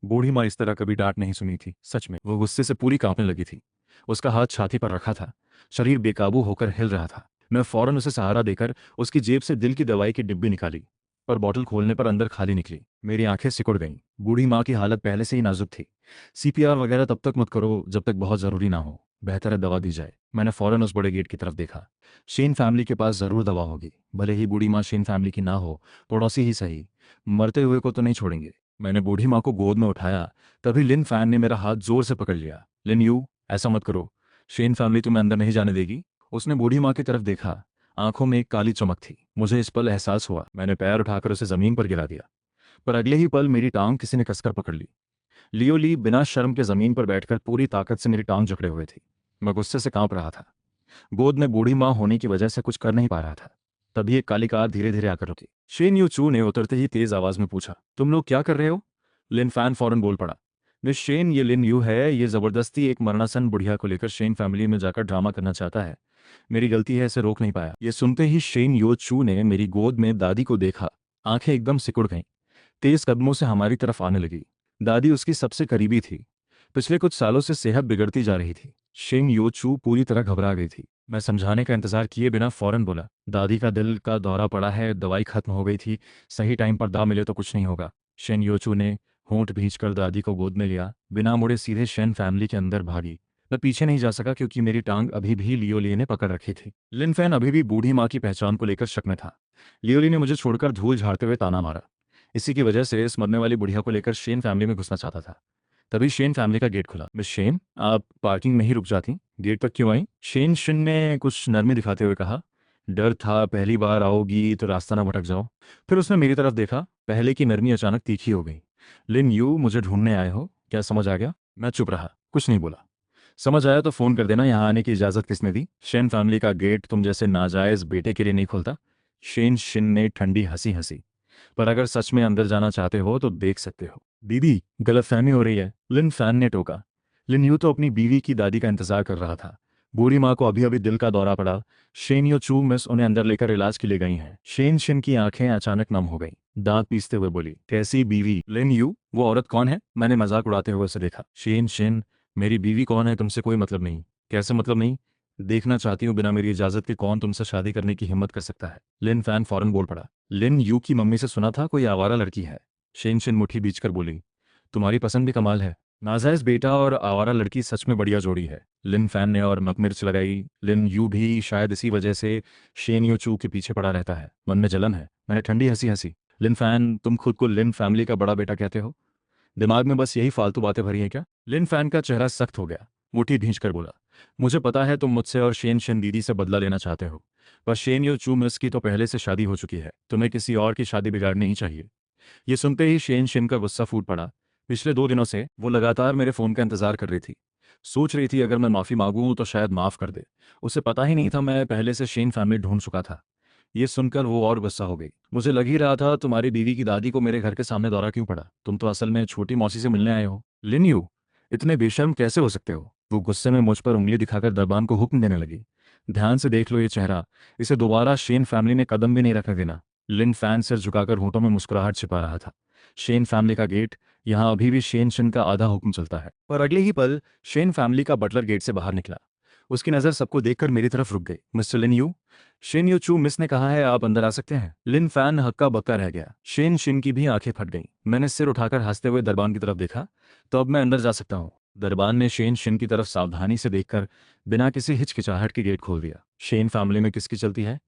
Speaker 1: बूढ़ी माँ इस तरह कभी डांट नहीं सुनी थी। सच में वो गुस्से से पूरी कांपने लगी थी। उसका हाथ छाती पर रखा था, शरीर बेकाबू होकर हिल रहा था। मैं फौरन उसे सहारा देकर उसकी जेब से दिल की दवाई की डिब्बी निकाली, पर बॉटल खोलने पर अंदर खाली निकली। मेरी आंखें सिकुड़ गईं। बूढ़ी माँ की हालत पहले से ही नाजुक थी। सीपीआर वगैरह तब तक मत करो जब तक बहुत जरूरी ना हो। बेहतर है दवा दी जाए। मैंने फौरन उस बड़े गेट की तरफ देखा। शेन फैमिली के पास जरूर दवा होगी, भले ही बूढ़ी माँ शेन फैमिली की ना हो, पड़ोसी ही सही। मरते हुए को तो नहीं छोड़ेंगे। मैंने बूढ़ी माँ को गोद में उठाया, तभी लिन फैन ने मेरा हाथ जोर से पकड़ लिया। लिन यू, ऐसा मत करो। शेन फैमिली तुम्हें अंदर नहीं जाने देगी। उसने बूढ़ी माँ की तरफ देखा। आंखों में एक काली चमक थी। मुझे इस पल एहसास हुआ। मैंने पैर उठाकर उसे जमीन पर गिरा दिया, पर अगले ही पल मेरी टांग किसी ने कसकर पकड़ ली। लियो ली बिना शर्म के जमीन पर बैठकर पूरी ताकत से मेरी टांग जकड़े हुए थी। मैं गुस्से से कांप रहा था। गोद में बूढ़ी माँ होने की वजह से कुछ कर नहीं पा रहा था। तभी एक काली कार धीरे धीरे आकर रुकी। शेन यू चू ने उतरते ही तेज आवाज में पूछा, तुम लोग क्या कर रहे हो? लिन फैन फौरन बोल पड़ा, मिस शेन, ये लिन यू है। ये जबरदस्ती एक मरणासन बुढ़िया को लेकर शेन फैमिली में जाकर ड्रामा करना चाहता है। मेरी गलती है, इसे रोक नहीं पाया। ये सुनते ही शेन यो चू ने मेरी गोद में दादी को देखा। आंखें एकदम सिकुड़ गईं। तेज कदमों से हमारी तरफ आने लगी। दादी उसकी सबसे करीबी थी। पिछले कुछ सालों से सेहत बिगड़ती जा रही थी। शेंग यो चू पूरी तरह घबरा गई थी। मैं समझाने का इंतजार किए बिना फौरन बोला, दादी का दिल का दौरा पड़ा है, दवाई खत्म हो गई थी, सही टाइम पर दवा मिले तो कुछ नहीं होगा। शेन योचू ने होंठ भींचकर दादी को गोद में लिया, बिना मुड़े सीधे शेन फैमिली के अंदर भागी। मैं पीछे नहीं जा सका क्योंकि मेरी टांग अभी भी लियोली ने पकड़ रखी थी। लिन फैन अभी भी बूढ़ी माँ की पहचान को लेकर शक में था। लियोली ने मुझे छोड़कर धूल झाड़ते हुए ताना मारा। इसी की वजह से इस मरने वाली बुढ़िया को लेकर शेन फैमिली में घुसना चाहता था। तभी शेन फैमिली का गेट खुला। मिस शेन, आप पार्किंग में ही रुक जाती, गेट तक क्यों आई? शेन शिन ने कुछ नरमी दिखाते हुए कहा, डर था पहली बार आओगी तो रास्ता ना भटक जाओ। फिर उसने मेरी तरफ देखा। पहले की नरमी अचानक तीखी हो गई। लिन यू, मुझे ढूंढने आए हो क्या? समझ आ गया? मैं चुप रहा, कुछ नहीं बोला। समझ आया तो फोन कर देना। यहाँ आने की इजाजत किसने दी? शेन फैमिली का गेट तुम जैसे नाजायज बेटे के लिए नहीं खुलता। शेन शिन ने ठंडी हंसी हंसी, पर अगर सच में अंदर जाना चाहते हो तो देख सकते हो। दीदी, गलतफहमी हो रही है, लिन फैन ने टोका। लिन यू तो अपनी बीवी की दादी का इंतजार कर रहा था। बूढ़ी माँ को अभी अभी दिल का दौरा पड़ा। शेन यो चू मिस उन्हें अंदर लेकर इलाज के लिए गई हैं। शेन शिन की आंखें अचानक नम हो गईं। दांत पीसते हुए बोली, कैसी बीवी? लिन यू, वो औरत कौन है? मैंने मजाक उड़ाते हुए उसे देखा। शेन शिन, मेरी बीवी कौन है तुमसे कोई मतलब नहीं। कैसे मतलब नहीं? देखना चाहती हूँ बिना मेरी इजाजत के कौन तुमसे शादी करने की हिम्मत कर सकता है? लिन फैन फौरन बोल पड़ा, लिन यू की मम्मी से सुना था कोई आवारा लड़की है। शेन शिन मुट्ठी बींचकर बोली, तुम्हारी पसंद भी कमाल है। नाजायज बेटा और आवारा लड़की सच में बढ़िया जोड़ी है। लिन फैन ने और मिर्च लगाई। लिन यू भी शायद इसी वजह से शेन यू चू के पीछे पड़ा रहता है। मन में जलन है। मैंने ठंडी हंसी हंसी। लिन फैन, तुम खुद को लिन फैमिली का बड़ा बेटा कहते हो? दिमाग में बस यही फालतू बातें भरी हैं क्या? लिन फैन का चेहरा सख्त हो गया। मुट्ठी भींचकर बोला, मुझे पता है तुम मुझसे और शेन शिन दीदी से बदला लेना चाहते हो, पर शेन यो चू मिस की तो पहले से शादी हो चुकी है। तुम्हें किसी और की शादी बिगाड़नी ही चाहिए। ये सुनते ही शेन शिन का गुस्सा फूट पड़ा। पिछले 2 दिनों से वो लगातार मेरे फोन का इंतजार कर रही थी। सोच रही थी अगर मैं माफी मांगूं तो शायद माफ कर दे। उसे पता ही नहीं था मैं पहले से शेन फैमिली ढूंढ चुका था। ये सुनकर वो और गुस्सा हो गई। मुझे लग ही रहा था तुम्हारी बीवी की दादी को मेरे घर के सामने दौरा क्यों पड़ा? तुम तो असल में छोटी मौसी से मिलने आए हो। लिन यू, इतने बेशर्म कैसे हो सकते हो? वो गुस्से में मुझ पर उंगली दिखाकर दरबान को हुक्म देने लगी। ध्यान से देख लो ये चेहरा, इसे दोबारा शेन फैमिली ने कदम भी नहीं रखने देना। लिन फैन सिर झुकाकर होठों में मुस्कुराहट छिपा रहा था। शेन फैमिली का गेट, यहाँ अभी भी शेन शिन का आधा हुक्म चलता है। पर अगले ही पल शेन फैमिली का बटलर गेट से बाहर निकला। उसकी नजर सबको देखकर मेरी तरफ रुक गई। Mister Lin Yu, Shen Yu Chu miss ने कहा है आप अंदर आ सकते हैं। लिन फैन हक्का बक्का रह गया। शेन शिन की भी आंखें फट गईं। मैंने सिर उठाकर हंसते हुए दरबान की तरफ देखा। तो अब मैं अंदर जा सकता हूँ? दरबान ने शेन शिन की तरफ सावधानी से देखकर बिना किसी हिचकिचाहट के गेट खोल दिया। शेन फैमिली में किसकी चलती है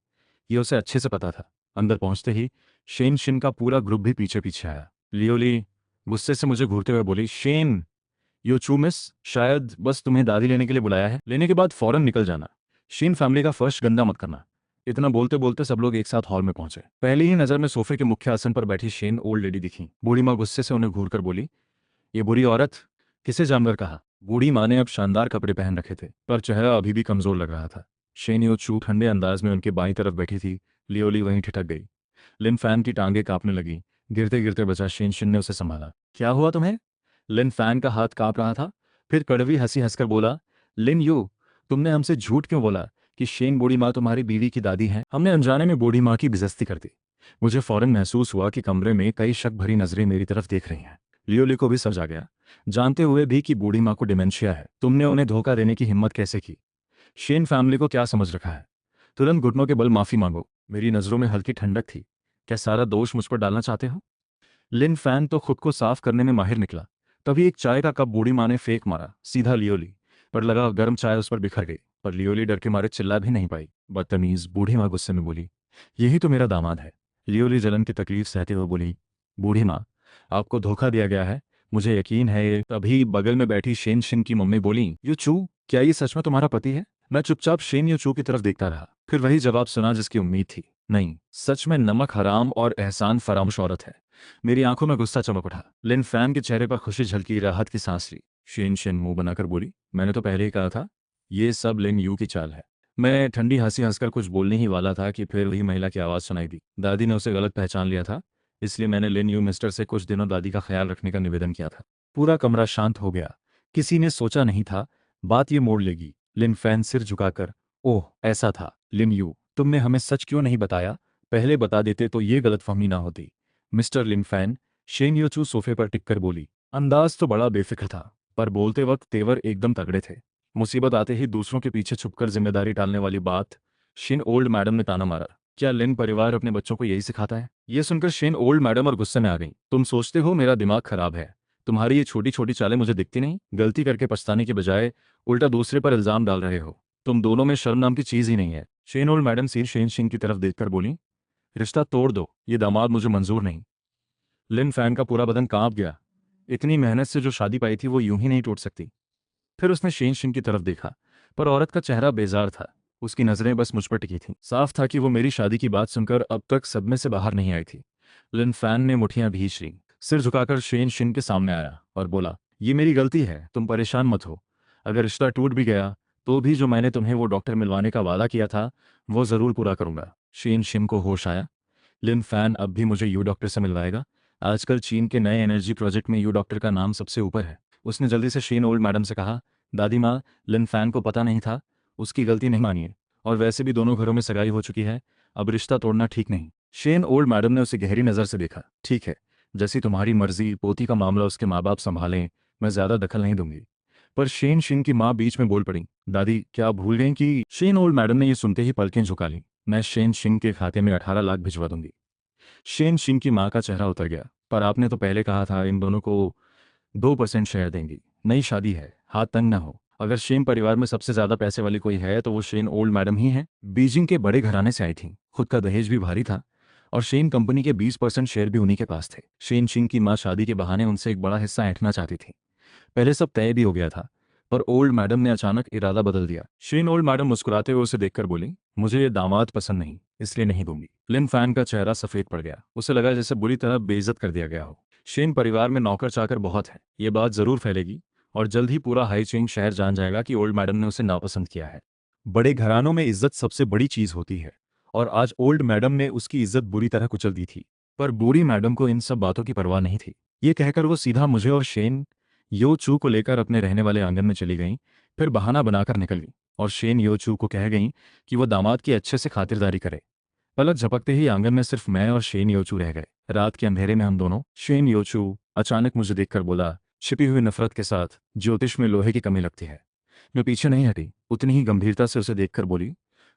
Speaker 1: ये उसे अच्छे से पता था। अंदर पहुंचते ही शेन शिन का पूरा ग्रुप भी पीछे पीछे आया। लियोली गुस्से से मुझे घूरते हुए बोली, शेन यो चू मिस, शायद बस तुम्हें दादी लेने के लिए बुलाया है, लेने के बाद फौरन निकल जाना। शीन फैमिली का फर्श गंदा मत करना। इतना बोलते बोलते सब लोग एक साथ हॉल में पहुंचे। पहली ही नजर में सोफे के मुख्य आसन पर बैठी शेन ओल्ड लेडी दिखी। बूढ़ी माँ गुस्से से उन्हें घूरकर बोली, ये बुरी औरत, किसे जानवर कहा? बूढ़ी माँ ने अब शानदार कपड़े पहन रखे थे, पर चेहरा अभी भी कमजोर लग रहा था। शेन यो चू ठंडे अंदाज में उनके बाईं तरफ बैठी थी। लियोली वहीं ठिठक गई। लिन फैन की टांगें कांपने लगी। गिरते गिरते बचा शेन शिन ने उसे संभाला। क्या हुआ तुम्हें? लिन फैन का हाथ कांप रहा था। फिर कड़वी हंसी हंसकर बोला, लिन यू, तुमने हमसे झूठ क्यों बोला कि शेन बूढ़ी माँ तुम्हारी बीवी की दादी है? हमने अनजाने में बूढ़ी माँ की बेइज्जती कर दी। मुझे फौरन महसूस हुआ कि कमरे में कई शक भरी नजरें मेरी तरफ देख रही हैं। लियोली को भी समझ आ गया, जानते हुए भी कि बूढ़ी माँ को डिमेंशिया है। तुमने उन्हें धोखा देने की हिम्मत कैसे की? शेन फैमिली को क्या समझ रखा है? तुरंत घुटनों के बल माफी मांगो। मेरी नजरों में हल्की ठंडक थी। क्या सारा दोष मुझ पर डालना चाहते हो? लिन फैन तो खुद को साफ करने में माहिर निकला। तभी एक चाय का कप बूढ़ी माँ ने फेंक मारा सीधा लियोली पर लगा। गर्म चाय उस पर बिखर गई, पर लियोली डर के मारे चिल्ला भी नहीं पाई। बदतमीज, बूढ़ी माँ गुस्से में बोली। यही तो मेरा दामाद है। लियोली जलन की तकलीफ सहते हुए बोली, बूढ़ी माँ, आपको धोखा दिया गया है, मुझे यकीन है ये। तभी बगल में बैठी शेन शिन की मम्मी बोली, यू चू, क्या ये सच में तुम्हारा पति है? मैं चुपचाप शेन यू चू की तरफ देखता रहा। फिर वही जवाब सुना जिसकी उम्मीद थी, नहीं, सच में नमक हराम और एहसान फरामोश औरत है। मेरी आंखों में गुस्सा चमक उठा। लिन फैन के चेहरे पर खुशी झलकी, राहत की सांस ली। शेन शिन मुंह बनाकर बोली, मैंने तो पहले ही कहा था, ये सब लिन यू की चाल है। मैं ठंडी हंसी हंसकर कुछ बोलने ही वाला था कि फिर वही महिला की आवाज़ सुनाई दी। दादी ने उसे गलत पहचान लिया था, इसलिए मैंने लिन यू मिस्टर से कुछ दिनों दादी का ख्याल रखने का निवेदन किया था। पूरा कमरा शांत हो गया। किसी ने सोचा नहीं था बात ये मोड़ लेगी। लिन फैन सिर झुकाकर, ओह ऐसा था। लिन यू, तुमने हमें सच क्यों नहीं बताया? पहले बता देते तो ये गलतफहमी ना होती। मिस्टर लिन फैन, शेन योचू सोफे पर टिककर बोली। अंदाज तो बड़ा बेफिक्र था, पर बोलते वक्त तेवर एकदम तगड़े थे। मुसीबत आते ही दूसरों के पीछे छुपकर जिम्मेदारी टालने वाली बात। शेन ओल्ड मैडम ने ताना मारा, क्या लिन परिवार अपने बच्चों को यही सिखाता है? यह सुनकर शेन ओल्ड मैडम और गुस्से में आ गई। तुम सोचते हो मेरा दिमाग खराब है? तुम्हारी ये छोटी छोटी चालें मुझे दिखती नहीं? गलती करके पछताने के बजाय उल्टा दूसरे पर इल्जाम डाल रहे हो। तुम दोनों में शर्म नाम की चीज ही नहीं है। शेन ओल्ड मैडम सिर शेन सिंह की तरफ देखकर बोली, रिश्ता तोड़ दो, ये दामाद मुझे मंजूर नहीं। लिन फैन का पूरा बदन कांप गया। इतनी मेहनत से जो शादी पाई थी वो यूं ही नहीं टूट सकती। फिर उसने शेन शिन की तरफ देखा, पर औरत का चेहरा बेजार था। उसकी नजरें बस मुझ पर टिकी थीं। साफ था कि वो मेरी शादी की बात सुनकर अब तक सदमे से बाहर नहीं आई थी। लिन फैन ने मुठियां भींच लीं, सिर झुकाकर शेन शिन के सामने आया और बोला, ये मेरी गलती है, तुम परेशान मत हो। अगर रिश्ता टूट भी गया तो भी जो मैंने तुम्हें वो डॉक्टर मिलवाने का वादा किया था वो जरूर पूरा करूंगा। शेन शिन को होश आया। लिन फैन अब भी मुझे यू डॉक्टर से मिलवाएगा? आजकल चीन के नए एनर्जी प्रोजेक्ट में यू डॉक्टर का नाम सबसे ऊपर है। उसने जल्दी से शेन ओल्ड मैडम से कहा, दादी माँ, लिन फैन को पता नहीं था, उसकी गलती नहीं मानिए। और वैसे भी दोनों घरों में सगाई हो चुकी है, अब रिश्ता तोड़ना ठीक नहीं। शेन ओल्ड मैडम ने उसे गहरी नज़र से देखा। ठीक है, जैसी तुम्हारी मर्जी, पोती का मामला उसके माँ बाप संभालें, मैं ज़्यादा दखल नहीं दूंगी। पर शेन शिन की माँ बीच में बोल पड़ी, दादी क्या भूल गई कि? शेन ओल्ड मैडम ने यह सुनते ही पलकें झुका ली, मैं शेन शिन के खाते में 18 लाख भिजवा दूंगी। शेन शिन की माँ का चेहरा उतर गया, पर आपने तो पहले कहा था इन दोनों को 2% शेयर देंगी। नई शादी है, हाथ तंग ना हो। अगर शेन परिवार में सबसे ज्यादा पैसे वाली कोई है तो वो शेन ओल्ड मैडम ही है। बीजिंग के बड़े घराने से आई थी, खुद का दहेज भी भारी था, और शेन कंपनी के 20% शेयर भी उन्हीं के पास थे। शेन शिन की माँ शादी के बहाने उनसे एक बड़ा हिस्सा ऐंठना चाहती थी। पहले सब तय भी हो गया था, पर ओल्ड मैडम ने अचानक इरादा बदल दिया। शेन ओल्ड मैडम मुस्कुराते हुए उसे देखकर बोली, मुझे ये दामाद पसंद नहीं, इसलिए नहीं दूंगी। लिन फैन का चेहरा सफेद पड़ गया। उसे लगा जैसे बुरी तरह बेइज्जत कर दिया गया हो। शेन परिवार में नौकर चाकर बहुत है, ये बात जरूर फैलेगी और जल्द ही पूरा हाई चिंग शहर जान जाएगा कि ओल्ड मैडम ने उसे नापसंद किया है। बड़े घरानों में इज्जत सबसे बड़ी चीज होती है, और आज ओल्ड मैडम ने उसकी इज्जत बुरी तरह कुचल दी थी। पर बूढ़ी मैडम को इन सब बातों की परवाह नहीं थी। ये कहकर वो सीधा मुझे और शेन यो चू को लेकर अपने रहने वाले आंगन में चली गईं। फिर बहाना बनाकर निकल गई और शेन यो चू को कह गईं कि वो दामाद की अच्छे से खातिरदारी करे। पलक झपकते ही आंगन में सिर्फ मैं और शेन योचू रह गए। रात के अंधेरे में हम दोनों। शेन योचू अचानक मुझे देखकर बोला, छिपी हुई नफरत के साथ, ज्योतिष में लोहे की कमी लगती है। मैं पीछे नहीं हटी, उतनी ही गंभीरता से उसे देखकर बोली,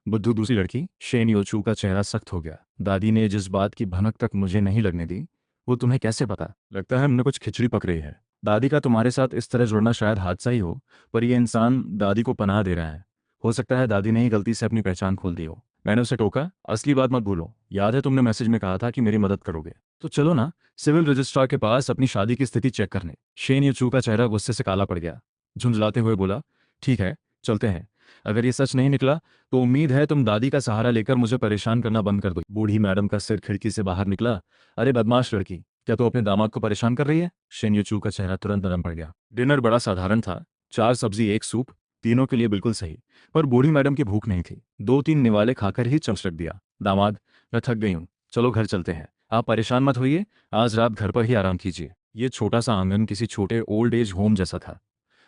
Speaker 1: बुद्धू दूसरी लड़की? शेन योचू का चेहरा सख्त हो गया। दादी ने जिस बात की भनक तक मुझे नहीं लगने दी, वो तुम्हें कैसे पता? लगता है हमने कुछ खिचड़ी पक रही है। दादी का तुम्हारे साथ इस तरह जुड़ना शायद हादसा ही हो, पर यह इंसान दादी को पनाह दे रहा है। हो सकता है दादी ने ही गलती से अपनी पहचान खोल दी हो। मैंने उसे टोका, असली बात मत भूलो, याद है तुमने मैसेज में कहा था कि मेरी मदद करोगे, तो चलो ना सिविल रजिस्ट्रार के पास अपनी शादी की स्थिति चेक करने। शेन यचू का चेहरा गुस्से से काला पड़ गया। झुंझलाते हुए बोला, ठीक है, चलते हैं। अगर ये सच नहीं निकला तो उम्मीद है तुम दादी का सहारा लेकर मुझे परेशान करना बंद कर दो। बूढ़ी मैडम का सिर खिड़की से बाहर निकला। अरे बदमाश लड़की, क्या तू अपने दामाद को परेशान कर रही है? शेन यचू का चेहरा तुरंत नरम पड़ गया। डिनर बड़ा साधारण था, 4 सब्जी 1 सूप, तीनों के लिए बिल्कुल सही। पर बूढ़ी मैडम की भूख नहीं थी, 2-3 निवाले खाकर ही चमच रख दिया। दामाद, मैं थक गई हूँ, चलो घर चलते हैं। आप परेशान मत होइए, आज रात घर पर ही आराम कीजिए। ये छोटा सा आंगन किसी छोटे ओल्ड एज होम जैसा था।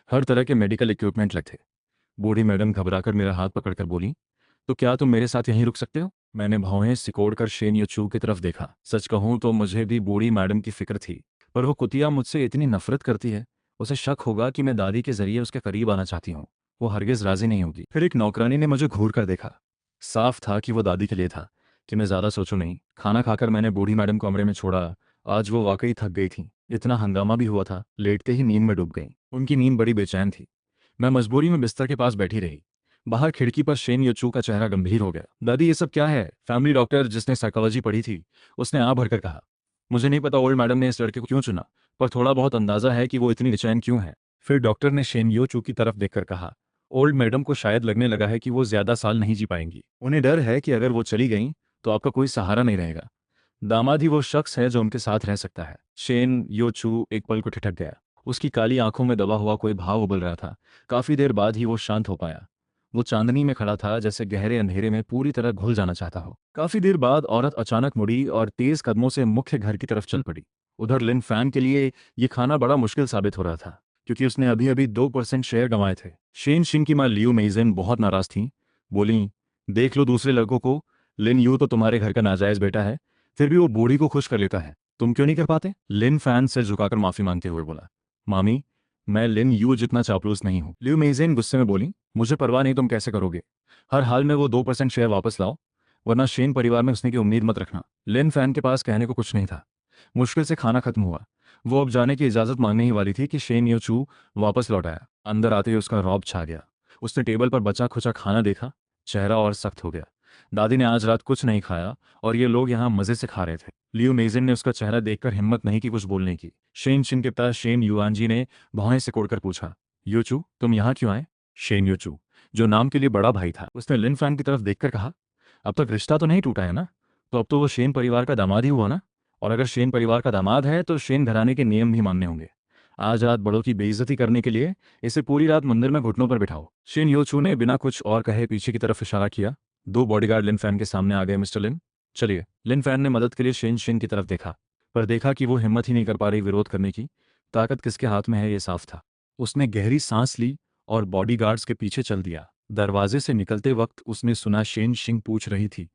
Speaker 1: हर तरह के मेडिकल इक्विपमेंट लगे थे। बूढ़ी मैडम घबराकर मेरा हाथ पकड़कर बोली, तो क्या तुम मेरे साथ यहीं रुक सकते हो? मैंने भौहें सिकोड़कर शेन यचू की तरफ देखा। सच कहूं तो मुझे भी बूढ़ी मैडम की फिक्र थी, पर वो कुतिया मुझसे इतनी नफरत करती है, उसे शक होगा कि मैं दादी के जरिए उसके करीब आना चाहती हूँ। वो हरगिज राजी नहीं होगी। फिर एक नौकरानी ने मुझे घूर कर देखा। साफ था कि वो दादी के लिए था। कि मैं ज़्यादा सोचूं नहीं। खाना खाकर मैंने बूढ़ी मैडम को कमरे में छोड़ा। आज वो वाकई थक गई थी। इतना हंगामा भी हुआ था, लेटते ही नींद में डूब गई। उनकी नींद बड़ी बेचैन थी। मैं मजबूरी में बिस्तर के पास बैठी रही। बाहर खिड़की पर शेन यचू का चेहरा गंभीर हो गया। दादी, ये सब क्या है? फैमिली डॉक्टर जिसने साइकोलॉजी पढ़ी थी, उसने आ भरकर कहा। मुझे नहीं पता ओल्ड मैडम ने इस लड़के को क्यों चुना, पर थोड़ा बहुत अंदाजा है कि वो इतनी बेचैन क्यों है। फिर डॉक्टर ने शेन यचू की तरफ देखकर कहा, ओल्ड मैडम को शायद लगने लगा है कि वो ज्यादा साल नहीं जी पाएंगी। उन्हें डर है कि अगर वो चली गईं तो आपका कोई सहारा नहीं रहेगा। दामाद ही वो शख्स है जो उनके साथ रह सकता है। शेन योचू एक पल को ठिठक गया। उसकी काली आंखों में दबा हुआ कोई भाव उबल रहा था। काफी देर बाद ही वो शांत हो पाया। वो चांदनी में खड़ा था, जैसे गहरे अंधेरे में पूरी तरह घुल जाना चाहता हो। काफी देर बाद औरत अचानक मुड़ी और तेज कदमों से मुख्य घर की तरफ चल पड़ी। उधर लिन फैन के लिए ये खाना बड़ा मुश्किल साबित हो रहा था, क्योंकि उसने अभी अभी 2% शेयर गंवाए थे। शेन शिंग की मां लियू मेइजन बहुत नाराज थी। बोली, देख लो दूसरे लड़कों को, लिन यू तो तुम्हारे घर का नाजायज बेटा है, फिर भी वो बूढ़ी को खुश कर लेता है, तुम क्यों नहीं कर पाते? लिन फैन से झुकाकर माफी मांगते हुए बोला, मामी, मैं लिन यू जितना चापलूस नहीं हूं। लियू मेइजेन गुस्से में बोली, मुझे परवाह नहीं तुम कैसे करोगे, हर हाल में वो 2% शेयर वापस लाओ, वरना शेन परिवार में घुसने की उम्मीद मत रखना। लिन फैन के पास कहने को कुछ नहीं था। मुश्किल से खाना खत्म हुआ। वो अब जाने की इजाजत मांगने ही वाली थी कि शेन यो चू वापस लौट आया। अंदर आते ही उसका रौब छा गया। उसने टेबल पर बचा खुचा खाना देखा, चेहरा और सख्त हो गया। दादी ने आज रात कुछ नहीं खाया और ये लोग यहाँ मजे से खा रहे थे। लियो मेजिन ने उसका चेहरा देखकर हिम्मत नहीं की कुछ बोलने की। शेन शिन के पिता शेन युआनजी ने भौहें सिकोड़कर पूछा, योचू तुम यहाँ क्यों आए? शेन योचू, जो नाम के लिए बड़ा भाई था, उसने लिन फैन की तरफ देखकर कहा, अब तक रिश्ता तो नहीं टूटा है ना? तो अब तो वो शेन परिवार का दामाद ही हुआ ना? और अगर शेन परिवार का दामाद है तो शेन घराने के नियम भी मानने होंगे। आज रात बड़ों की बेइज्जती करने के लिए इसे पूरी रात मंदिर में घुटनों पर बिठाओ। शेन योचू ने बिना कुछ और कहे पीछे की तरफ इशारा किया। 2 बॉडीगार्ड लिन फैन के सामने आ गए। मिस्टर लिन, चलिए। लिन फैन ने मदद के लिए शेन शिन की तरफ देखा, पर देखा कि वो हिम्मत ही नहीं कर पा रही विरोध करने की। ताकत किसके हाथ में है ये साफ था। उसने गहरी सांस ली और बॉडीगार्ड्स के पीछे चल दिया। दरवाजे से निकलते वक्त उसने सुना शेन शिंग पूछ रही थी,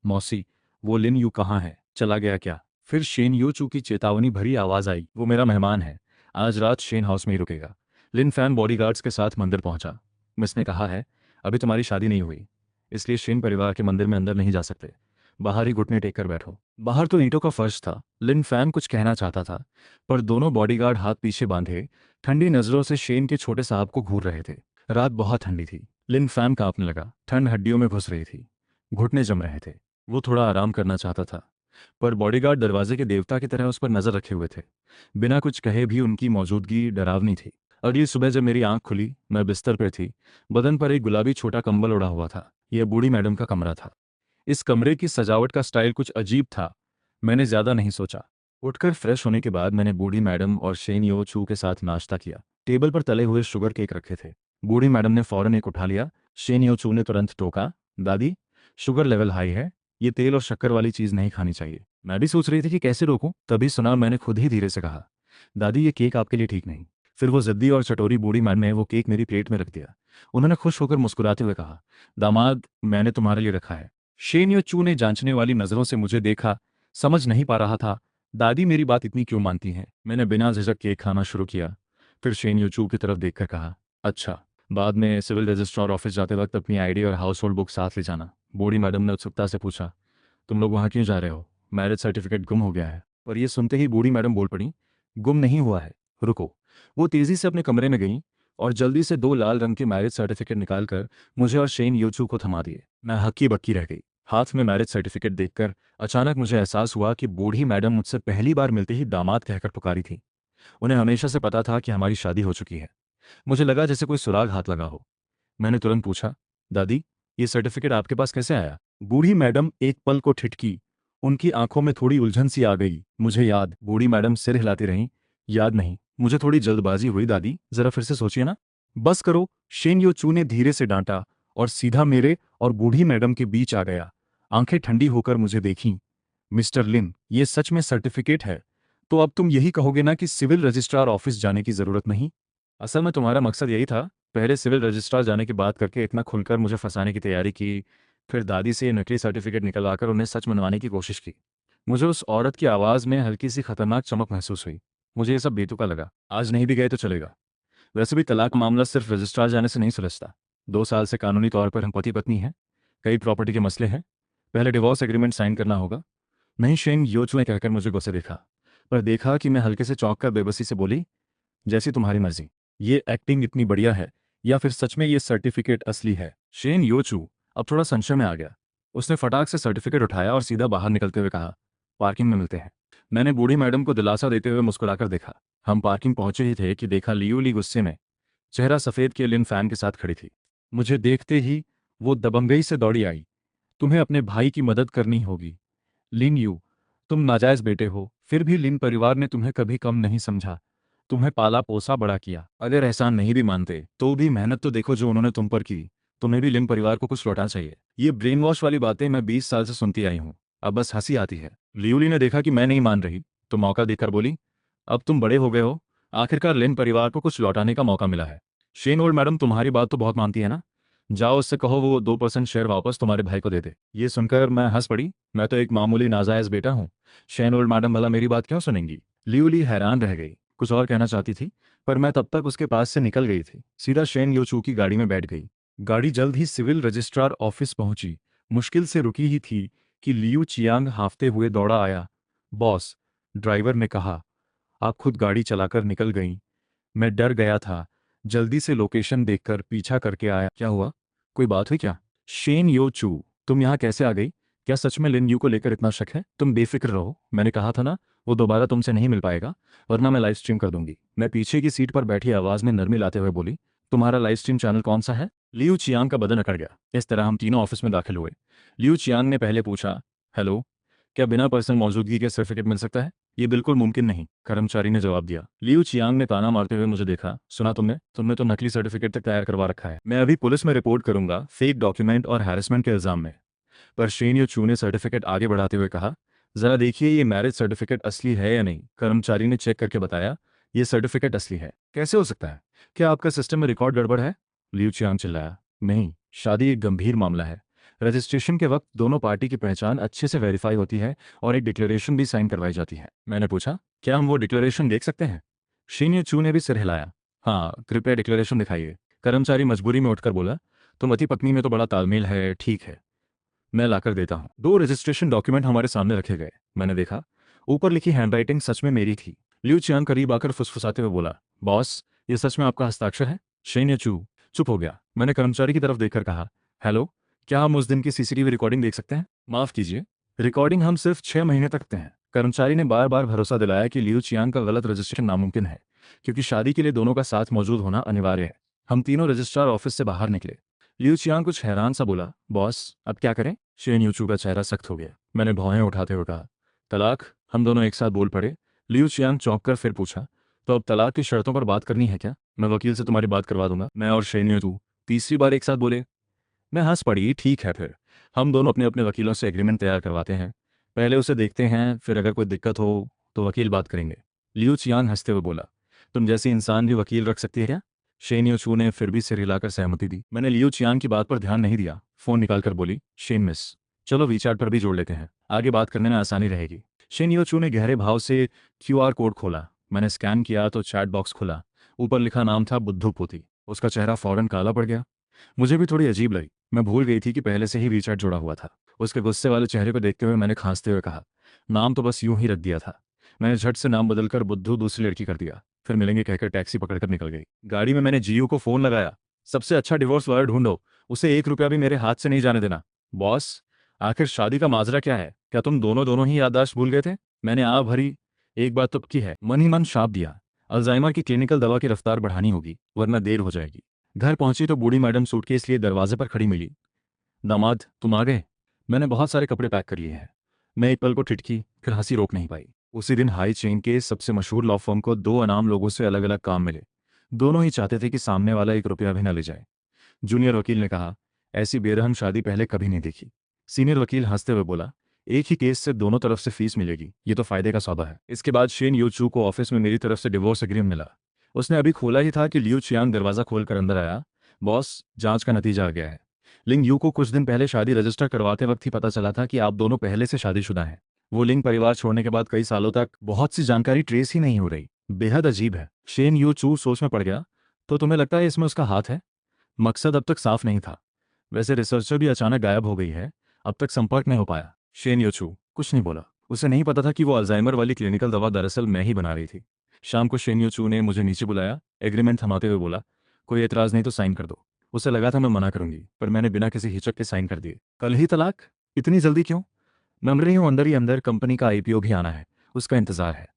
Speaker 1: मौसी, वो लिन यू कहाँ है? चला गया क्या? फिर शेन यो चू की चेतावनी भरी आवाज आई, वो मेरा मेहमान है, आज रात शेन हाउस में ही रुकेगा। लिन फैन बॉडीगार्ड्स के साथ मंदिर पहुंचा। मिस ने कहा है, अभी तुम्हारी शादी नहीं हुई, इसलिए शेन परिवार के मंदिर में अंदर नहीं जा सकते, बाहर ही घुटने टेक कर बैठो। बाहर तो ईंटों का फर्श था। लिन फैन कुछ कहना चाहता था, पर दोनों बॉडीगार्ड हाथ पीछे बांधे ठंडी नजरों से शेन के छोटे साहब को घूर रहे थे। रात बहुत ठंडी थी। लिन फैन कांपने लगा, ठंड हड्डियों में घुस रही थी, घुटने जम रहे थे। वो थोड़ा आराम करना चाहता था, पर बॉडीगार्ड दरवाजे के देवता की तरह उस पर नजर रखे हुए थे। बिना कुछ कहे भी उनकी मौजूदगी डरावनी थी। अगली सुबह जब मेरी आंख खुली, मैं बिस्तर पर थी। बदन पर एक गुलाबी छोटा कंबल उड़ा हुआ था। यह बूढ़ी मैडम का कमरा था। इस कमरे की सजावट का स्टाइल कुछ अजीब था। मैंने ज्यादा नहीं सोचा। उठकर फ्रेश होने के बाद मैंने बूढ़ी मैडम और शेन यो चू के साथ नाश्ता किया। टेबल पर तले हुए शुगर केक रखे थे। बूढ़ी मैडम ने फौरन एक उठा लिया। शेन यो चू ने तुरंत टोका, दादी, शुगर लेवल हाई है, ये तेल और शक्कर वाली चीज नहीं खानी चाहिए। मैं भी सोच रही थी कि कैसे रोकूं, तभी सुना मैंने खुद ही धीरे से कहा, दादी ये केक आपके लिए ठीक नहीं। फिर वो जिद्दी और चटोरी बूढ़ी मैडम ने वो केक मेरी प्लेट में रख दिया। उन्होंने खुश होकर मुस्कुराते हुए कहा, दामाद, मैंने तुम्हारे लिए रखा है। शेन यो चू ने जांचने वाली नजरों से मुझे देखा। समझ नहीं पा रहा था दादी मेरी बात इतनी क्यों मानती हैं। मैंने बिना झिझक केक खाना शुरू किया। फिर शेन यो चू की तरफ देखकर कहा, अच्छा, बाद में सिविल रजिस्ट्रार ऑफिस जाते वक्त अपनी आईडी और हाउस होल्ड बुक साथ ले जाना। बूढ़ी मैडम ने उत्सुकता से पूछा, तुम लोग वहाँ क्यों जा रहे हो? मैरिज सर्टिफिकेट गुम हो गया है। पर यह सुनते ही बूढ़ी मैडम बोल पड़ी, गुम नहीं हुआ है, रुको। वो तेजी से अपने कमरे में गई। और जल्दी से 2 लाल रंग के मैरिज सर्टिफिकेट निकालकर मुझे और शेन योचू को थमा दिए। मैं हक्की बक्की रह गई। हाथ में मैरिज सर्टिफिकेट देखकर अचानक मुझे एहसास हुआ कि बूढ़ी मैडम मुझसे पहली बार मिलते ही दामाद कहकर पुकारी थी। उन्हें हमेशा से पता था कि हमारी शादी हो चुकी है। मुझे लगा जैसे कोई सुराग हाथ लगा हो। मैंने तुरंत पूछा, दादी, ये सर्टिफिकेट आपके पास कैसे आया? बूढ़ी मैडम एक पल को ठिठकी। उनकी आंखों में थोड़ी उलझन सी आ गई। मुझे याद। बूढ़ी मैडम सिर हिलाती रहीं। याद नहीं। मुझे थोड़ी जल्दबाजी हुई दादी, जरा फिर से सोचिए ना। बस करो, शेन यो चू ने धीरे से डांटा और सीधा मेरे और बूढ़ी मैडम के बीच आ गया। आंखें ठंडी होकर मुझे देखीं। मिस्टर लिन, ये सच में सर्टिफिकेट है? तो अब तुम यही कहोगे ना कि सिविल रजिस्ट्रार ऑफिस जाने की जरूरत नहीं? असल में तुम्हारा मकसद यही था, पहले सिविल रजिस्ट्रार जाने की बात करके इतना खुलकर मुझे फंसाने की तैयारी की, फिर दादी से ये नकली सर्टिफिकेट निकलवाकर उन्हें सच मनवाने की कोशिश की। मुझे उस औरत की आवाज़ में हल्की सी खतरनाक चमक महसूस हुई। मुझे ये सब बेतुका लगा। आज नहीं भी गए तो चलेगा। वैसे भी तलाक मामला सिर्फ रजिस्ट्रार जाने से नहीं सुलझता। 2 साल से कानूनी तौर पर हम पति पत्नी हैं। कई प्रॉपर्टी के मसले हैं। पहले डिवोर्स एग्रीमेंट साइन करना होगा। नहीं, शेन योचुए कहकर मुझे गुस्से देखा, पर देखा कि मैं हल्के से चौंक कर बेबसी से बोली, जैसी तुम्हारी मर्जी। ये एक्टिंग इतनी बढ़िया है या फिर सच में ये सर्टिफिकेट असली है? शेन योचू अब थोड़ा संशय में आ गया। उसने फटाक से सर्टिफिकेट उठाया और सीधा बाहर निकलते हुए कहा, पार्किंग में मिलते हैं। मैंने बूढ़ी मैडम को दिलासा देते हुए मुस्कुराकर देखा। हम पार्किंग पहुंचे ही थे कि देखा लियूली गुस्से में, चेहरा सफ़ेद के लिन फैन के साथ खड़ी थी। मुझे देखते ही वो दबंगई से दौड़ी आई। तुम्हें अपने भाई की मदद करनी होगी लिन यू। तुम नाजायज बेटे हो, फिर भी लिन परिवार ने तुम्हें कभी कम नहीं समझा। तुम्हें पाला पोसा बड़ा किया। अगर एहसान नहीं भी मानते तो भी मेहनत तो देखो जो उन्होंने तुम पर की। तुम्हें भी लिन परिवार को कुछ लौटाना चाहिए। ये ब्रेन वॉश वाली बातें मैं 20 साल से सुनती आई हूँ। अब बस हंसी आती है। लियूली ने देखा कि मैं नहीं मान रही तो मौका देकर बोली, अब तुम बड़े हो गए हो, आखिरकार लिन परिवार को कुछ लौटाने का मौका मिला है। शेन ओल्ड मैडम तुम्हारी बात तो बहुत मानती है ना? जाओ उससे कहो वो 2% शेयर वापस तुम्हारे भाई को दे दे। ये सुनकर मैं हंस पड़ी। मैं तो एक मामूली नाजायज बेटा हूँ। शेन ओल्ड मैडम भला मेरी बात क्यों सुनेंगी? लियूली हैरान रह गई। कुछ और कहना चाहती थी, पर मैं तब तक उसके पास से निकल गई थी। सीधा शेन योचू की गाड़ी में बैठ गई। गाड़ी जल्द ही सिविल रजिस्ट्रार ऑफिस पहुंची। मुश्किल से रुकी ही थी कि लियू चियांग हांफते हुए दौड़ा आया। बॉस, ड्राइवर ने कहा। आप खुद गाड़ी चलाकर निकल गईं। मैं डर गया था। जल्दी से लोकेशन देखकर पीछा करके आया। क्या हुआ? कोई बात हुई क्या? शेन यो चू, तुम यहाँ कैसे आ गई? क्या सच में लिन यू को लेकर इतना शक है? तुम बेफिक्र रहो, मैंने कहा था ना, वो दोबारा तुमसे नहीं मिल पाएगा, वरना मैं लाइव स्ट्रीम कर दूंगी। मैं पीछे की सीट पर बैठी आवाज में नरमी लाते हुए बोली, तुम्हारा लाइव स्ट्रीम चैनल कौन सा है? लियू चियांग का बदन अकड़ गया। इस तरह हम तीनों ऑफिस में दाखिल हुए। लियू चियांग ने पहले पूछा, हेलो, क्या बिना पर्सनल मौजूदगी के सर्टिफिकेट मिल सकता है? ये बिल्कुल मुमकिन नहीं, कर्मचारी ने जवाब दिया। लियू चियांग ने ताना मारते हुए मुझे देखा। सुना तुमने तुमने तो नकली सर्टिफिकेट तक तैयार करवा रखा है। मैं अभी पुलिस में रिपोर्ट करूंगा, फेक डॉक्यूमेंट और हैरेसमेंट के इल्जाम में। पर शेन यो चू ने सर्टिफिकेट आगे बढ़ाते हुए कहा, जरा देखिए ये मैरिज सर्टिफिकेट असली है या नहीं। कर्मचारी ने चेक करके बताया, ये सर्टिफिकेट असली है। कैसे हो सकता है? क्या आपका सिस्टम में रिकॉर्ड गड़बड़ है? लियू चियांग चिल्लाया। नहीं, शादी एक गंभीर मामला है। रजिस्ट्रेशन के वक्त दोनों पार्टी की पहचान अच्छे से वेरीफाई होती है और एक डिक्लेरेशन भी साइन करवाई जाती है। मैंने पूछा, क्या हम वो डिक्लेरेशन देख सकते हैं? शीन्य चू ने भी सिर हिलाया। हाँ, कृपया डिक्लेरेशन दिखाइए। कर्मचारी मजबूरी में उठकर बोला, तुम पति पत्नी में तो बड़ा तालमेल है, ठीक है, मैं लाकर देता हूँ। 2 रजिस्ट्रेशन डॉक्यूमेंट हमारे सामने रखे गए। मैंने देखा, ऊपर लिखी हैंडराइटिंग सच में मेरी थी। लियू चियांग करीब आकर फुसफुसाते हुए बोला, बॉस, ये सच में आपका हस्ताक्षर है? शेन्य चू चुप हो गया। मैंने कर्मचारी की तरफ देखकर कहा, हेलो, क्या हम उस दिन की सीसीटीवी रिकॉर्डिंग देख सकते हैं? माफ कीजिए, रिकॉर्डिंग हम सिर्फ 6 महीने तक रखते हैं। कर्मचारी ने बार बार भरोसा दिलाया कि लियू चियांग का गलत रजिस्ट्रेशन नामुमकिन है, क्योंकि शादी के लिए दोनों का साथ मौजूद होना अनिवार्य है। हम तीनों रजिस्ट्रार ऑफिस से बाहर निकले। लियू चियांग कुछ हैरान सा बोला, बॉस, अब क्या करें? शेन यूचू का चेहरा सख्त हो गया। मैंने भौहें उठाते हुए कहा, तलाक। हम दोनों एक साथ बोल पड़े। लियू चियांग चौंक कर फिर पूछा, तो अब तलाक की शर्तों पर बात करनी है क्या? मैं वकील से तुम्हारी बात करवा दूंगा। मैं और शेन यूचू तीसरी बार एक साथ बोले। मैं हंस पड़ी। ठीक है, फिर हम दोनों अपने अपने वकीलों से एग्रीमेंट तैयार करवाते हैं। पहले उसे देखते हैं, फिर अगर कोई दिक्कत हो तो वकील बात करेंगे। लियू चियांग हंसते हुए बोला, तुम जैसी इंसान भी वकील रख सकती है क्या? शेन योचू ने फिर भी सिर हिलाकर सहमति दी। मैंने लियू चियांग की बात पर ध्यान नहीं दिया। फोन निकालकर बोली, शेन मिस, चलो वीचैट पर भी जोड़ लेते हैं, आगे बात करने में आसानी रहेगी। शेन योचू ने गहरे भाव से क्यूआर कोड खोला। मैंने स्कैन किया तो चैट बॉक्स खुला। ऊपर लिखा नाम था बुद्धू पोती। उसका चेहरा फौरन काला पड़ गया। मुझे भी थोड़ी अजीब लगी। मैं भूल गई थी कि पहले से ही वीचैट जुड़ा हुआ था। उसके गुस्से वाले चेहरे को देखते हुए मैंने खांसते हुए कहा, नाम तो बस यूं ही रख दिया था। मैंने झट से नाम बदलकर बुद्धू दूसरी लड़की कर दिया। फिर मिलेंगे कहकर टैक्सी पकड़कर निकल गई। गाड़ी में मैंने जीयू को फोन लगाया, सबसे अच्छा डिवोर्स लॉयर ढूंढो, उसे 1 रुपया भी मेरे हाथ से नहीं जाने देना। बॉस, आखिर शादी का माजरा क्या है? क्या तुम दोनों ही याददाश्त भूल गए थे? मैंने आ भरी एक बात तो की है, मन ही मन शाप दिया। अल्जाइमर की क्लिनिकल दवा की रफ्तार बढ़ानी होगी, वरना देर हो जाएगी। घर पहुंची तो बूढ़ी मैडम सूटकेस लिए दरवाजे पर खड़ी मिली। दामाद, तुम आ गए? मैंने बहुत सारे कपड़े पैक कर लिए हैं। मैं एक पल को ठिठकी, फिर हंसी रोक नहीं पाई। उसी दिन हाई चेन के सबसे मशहूर लॉ फर्म को 2 अनाम लोगों से अलग अलग काम मिले। दोनों ही चाहते थे कि सामने वाला 1 रुपया भी न ले जाए। जूनियर वकील ने कहा, ऐसी बेरहम शादी पहले कभी नहीं देखी। सीनियर वकील हंसते हुए बोला, एक ही केस से दोनों तरफ से फीस मिलेगी, ये तो फायदे का सौदा है। इसके बाद शेन यूचू को ऑफिस में मेरी तरफ से डिवोर्स एग्रीमेंट मिला। उसने अभी खोला ही था कि लियू चियांग दरवाजा खोलकर अंदर आया। बॉस, जांच का नतीजा आ गया है। लिंग यू को कुछ दिन पहले शादी रजिस्टर करवाते वक्त ही पता चला था कि आप दोनों पहले से शादीशुदा हैं। वो लिंग परिवार छोड़ने के बाद कई सालों तक बहुत सी जानकारी ट्रेस ही नहीं हो रही। बेहद अजीब है। शेन यू चू सोच में पड़ गया। तो तुम्हें लगता है इसमें उसका हाथ है? मकसद अब तक साफ नहीं था। वैसे रिसर्चर भी अचानक गायब हो गई है, अब तक संपर्क नहीं हो पाया। शेन योचू कुछ नहीं बोला। उसे नहीं पता था कि वो अल्जाइमर वाली क्लिनिकल दवा दरअसल मैं ही बना रही थी। शाम को शेन योचू ने मुझे नीचे बुलाया, एग्रीमेंट थमाते हुए बोला, कोई एतराज नहीं तो साइन कर दो। उसे लगा था मैं मना करूंगी, पर मैंने बिना किसी हिचक के साइन कर दिए। कल ही तलाक? इतनी जल्दी क्यों? मैं रही हूँ, अंदर ही अंदर कंपनी का आईपीओ भी आना है, उसका इंतजार है।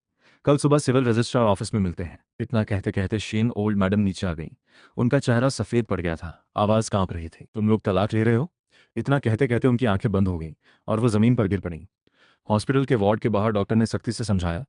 Speaker 1: कल सुबह सिविल रजिस्ट्रार ऑफिस में मिलते हैं। इतना कहते कहते शेन ओल्ड मैडम नीचे आ गई। उनका चेहरा सफेद पड़ गया था, आवाज कांप रही थी। तुम लोग तलाक ले रहे हो? इतना कहते कहते उनकी आंखें बंद हो गईं और वो जमीन पर गिर पड़ी। हॉस्पिटल के वार्ड के बाहर डॉक्टर ने सख्ती से समझाया,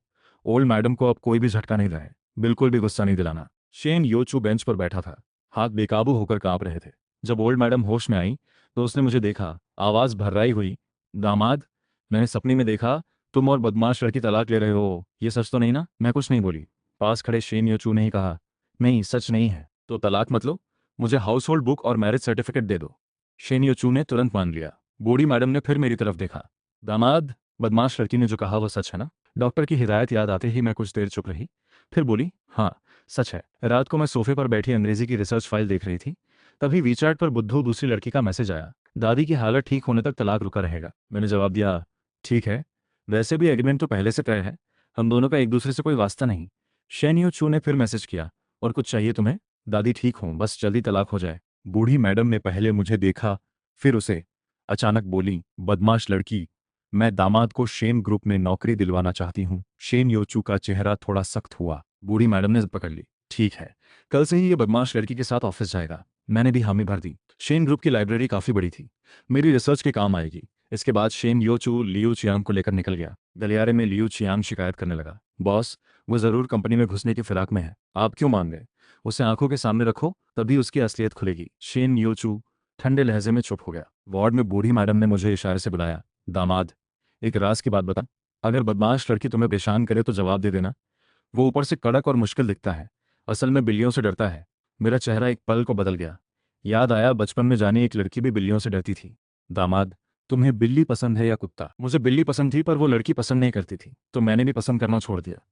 Speaker 1: ओल्ड मैडम को अब कोई भी झटका नहीं रहा है, बिल्कुल भी गुस्सा नहीं दिलाना। शेन योचू बेंच पर बैठा था, हाथ बेकाबू होकर कांप रहे थे। जब ओल्ड मैडम होश में आई तो उसने मुझे देखा, आवाज भर्राई हुई, दामाद, मैंने सपने में देखा तुम और बदमाश लड़की तलाक ले रहे हो, ये सच तो नहीं ना? मैं कुछ नहीं बोली। पास खड़े शेन योचू ने ही कहा, नहीं सच नहीं है। तो तलाक मतलब? मुझे हाउस होल्ड बुक और मैरिज सर्टिफिकेट दे दो। शेन योचू ने तुरंत मान लिया। बूढ़ी मैडम ने फिर मेरी तरफ देखा। दामाद, बदमाश लड़की ने जो कहा वो सच है ना? डॉक्टर की हिदायत याद आते ही मैं कुछ देर चुप रही, फिर बोली, हाँ सच है। रात को मैं सोफे पर बैठी अंग्रेजी की रिसर्च फाइल देख रही थी, तभी वीचैट पर बुद्धू दूसरी लड़की का मैसेज आया, दादी की हालत ठीक होने तक तलाक रुका रहेगा। मैंने जवाब दिया, ठीक है, वैसे भी एग्रीमेंट तो पहले से तय है, हम दोनों का एक दूसरे से कोई वास्ता नहीं। शेन चू ने फिर मैसेज किया, और कुछ चाहिए तुम्हें? दादी ठीक हो, बस जल्दी तलाक हो जाए। बूढ़ी मैडम ने पहले मुझे देखा, फिर उसे। अचानक बोली, बदमाश लड़की, मैं दामाद को शेन ग्रुप में नौकरी दिलवाना चाहती हूँ। शेन योचू का चेहरा थोड़ा सख्त हुआ। बूढ़ी मैडम ने पकड़ ली, ठीक है, कल से ही ये बदमाश लड़की के साथ ऑफिस जाएगा। मैंने भी हामी भर दी। शेन ग्रुप की लाइब्रेरी काफी बड़ी थी, मेरी रिसर्च के काम आएगी। इसके बाद शेन योचू लियू चियांग को लेकर निकल गया। गलियारे में लियू चियांग शिकायत करने लगा, बॉस, वो जरूर कंपनी में घुसने की फिराक में है, आप क्यों मान गए? उसे आंखों के सामने रखो, तभी उसकी असलियत खुलेगी। शेन योचू ठंडे लहजे में चुप हो गया। वार्ड में बूढ़ी मैडम ने मुझे इशारे से बुलाया, दामाद, एक राज की बात बता, अगर बदमाश लड़की तुम्हें परेशान करे तो जवाब दे देना। वो ऊपर से कड़क और मुश्किल दिखता है, असल में बिल्लियों से डरता है। मेरा चेहरा एक पल को बदल गया। याद आया बचपन में जाने एक लड़की भी बिल्लियों से डरती थी। दामाद, तुम्हें बिल्ली पसंद है या कुत्ता? मुझे बिल्ली पसंद थी, पर वो लड़की पसंद नहीं करती थी, तो मैंने भी पसंद करना छोड़ दिया।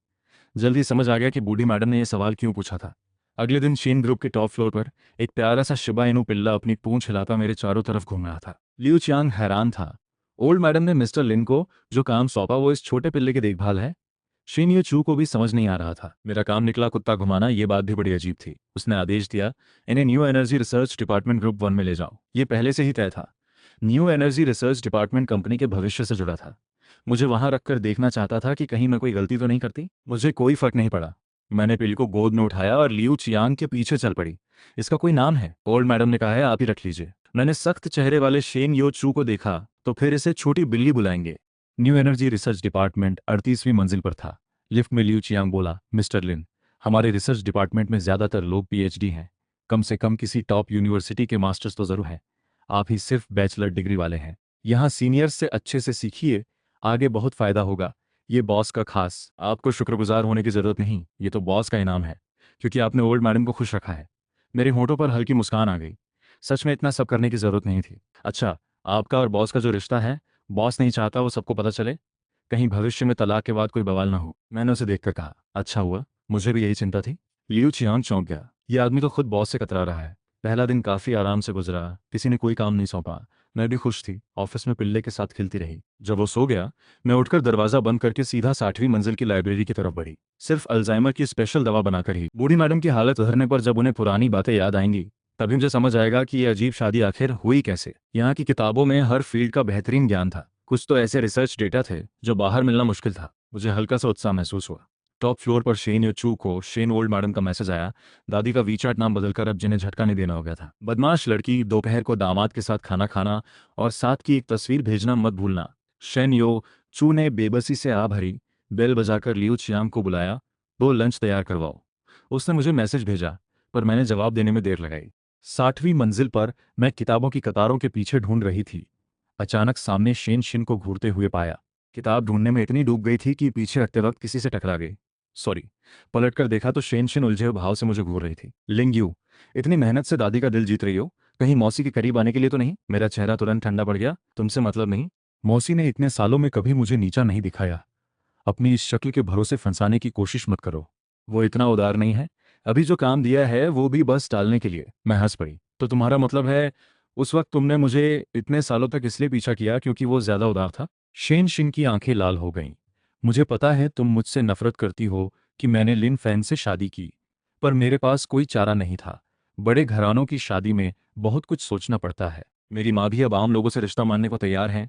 Speaker 1: जल्दी समझ आ गया कि बूढ़ी मैडम ने यह सवाल क्यों पूछा था। अगले दिन शेन ग्रुप के टॉप फ्लोर पर एक प्यारा सा शिबा इनू पिल्ला अपनी पूंछ हिलाता मेरे चारों तरफ घूम रहा था। लियू चियांग हैरान था। ओल्ड मैडम ने मिस्टर लिन को जो काम सौंपा वो इस छोटे पिल्ले की देखभाल है। शेन यू चू को भी समझ नहीं आ रहा था। मेरा काम निकला कुत्ता घुमाना, ये बात भी बड़ी अजीब थी। उसने आदेश दिया, इन्हें new energy research department group 1 में ले जाओ। ये पहले से ही तय था। New energy research department company के भविष्य से जुड़ा था। मुझे वहां रखकर देखना चाहता था कि कहीं मैं कोई गलती तो नहीं करती। मुझे कोई फर्क नहीं पड़ा। मैंने पिल को गोद में उठाया और लियू चियांग के पीछे चल पड़ी। इसका कोई नाम है? ओल्ड मैडम ने कहा है, आप ही रख लीजिए। मैंने सख्त चेहरे वाले शेन यो चू को देखा, तो फिर इसे छोटी बिल्ली बुलाएंगे। न्यू एनर्जी रिसर्च डिपार्टमेंट 38वीं मंजिल पर था। लिफ्ट में लियू चियांग बोला, मिस्टर लिन, हमारे रिसर्च डिपार्टमेंट में ज्यादातर लोग पीएचडी हैं, कम से कम किसी टॉप यूनिवर्सिटी के मास्टर्स तो जरूर हैं। आप ही सिर्फ बैचलर डिग्री वाले हैं। यहाँ सीनियर्स से अच्छे से सीखिए, आगे बहुत फायदा होगा। ये बॉस का खास, आपको शुक्रगुजार होने की जरूरत नहीं, ये तो बॉस का इनाम है, क्योंकि आपने ओल्ड मैडम को खुश रखा है। मेरे होंठों पर हल्की मुस्कान आ गई। सच में इतना सब करने की जरूरत नहीं थी। अच्छा, आपका और बॉस का जो रिश्ता है, बॉस नहीं चाहता वो सबको पता चले, कहीं भविष्य में तलाक के बाद कोई बवाल ना हो। मैंने उसे देखकर कहा, अच्छा हुआ, मुझे भी यही चिंता थी। लियू चियांग चौंक गया। ये आदमी तो खुद बॉस से कतरा रहा है। पहला दिन काफी आराम से गुजरा, किसी ने कोई काम नहीं सौंपा, मैं भी खुश थी। ऑफिस में पिल्ले के साथ खिलती रही। जब वो सो गया, मैं उठकर दरवाजा बंद करके सीधा 60वीं मंजिल की लाइब्रेरी की तरफ बढ़ी, सिर्फ अल्जाइमर की स्पेशल दवा बनाकर ही। बूढ़ी मैडम की हालत सुधरने पर जब उन्हें पुरानी बातें याद आएंगी, तभी मुझे समझ आएगा कि ये अजीब शादी आखिर हुई कैसे। यहाँ की किताबों में हर फील्ड का बेहतरीन ज्ञान था, कुछ तो ऐसे रिसर्च डेटा थे जो बाहर मिलना मुश्किल था। मुझे हल्का सा उत्साह महसूस हुआ। टॉप फ्लोर पर शेन योचू को शेन ओल्ड मैडम का मैसेज आया। दादी का वीचैट नाम बदलकर अब जिन्हें झटका नहीं देना हो गया था। बदमाश लड़की, दोपहर को दामाद के साथ खाना खाना और साथ की एक तस्वीर भेजना मत भूलना। शेन यो चू ने बेबसी से आ भरी। बेल बजाकर लियू चियांग को बुलाया। वो लंच तैयार करवाओ। उसने मुझे मैसेज भेजा, पर मैंने जवाब देने में देर लगाई। 60वीं मंजिल पर मैं किताबों की कतारों के पीछे ढूंढ रही थी। अचानक सामने शेन शिन को घूरते हुए पाया। किताब ढूंढने में इतनी डूब गई थी कि पीछे हटते वक्त किसी से टकरा गई। सॉरी। पलटकर देखा तो शेन शिन उलझे हुए भाव से मुझे घूर रही थी। लिंग यू, इतनी मेहनत से दादी का दिल जीत रही हो, कहीं मौसी के करीब आने के लिए तो नहीं? मेरा चेहरा तुरंत ठंडा पड़ गया। तुमसे मतलब नहीं? मौसी ने इतने सालों में कभी मुझे नीचा नहीं दिखाया। अपनी इस शक्ल के भरोसे फंसाने की कोशिश मत करो। वो इतना उदार नहीं है। अभी जो काम दिया है वो भी बस टालने के लिए। मैं हंस पड़ी। तो तुम्हारा मतलब है उस वक्त तुमने मुझे इतने सालों तक इसलिए पीछा किया क्योंकि वो ज्यादा उदार था? शेन शिन की आंखें लाल हो गईं। मुझे पता है तुम मुझसे नफरत करती हो कि मैंने लिन फैन से शादी की, पर मेरे पास कोई चारा नहीं था। बड़े घरानों की शादी में बहुत कुछ सोचना पड़ता है। मेरी माँ भी अब आम लोगों से रिश्ता मानने को तैयार है,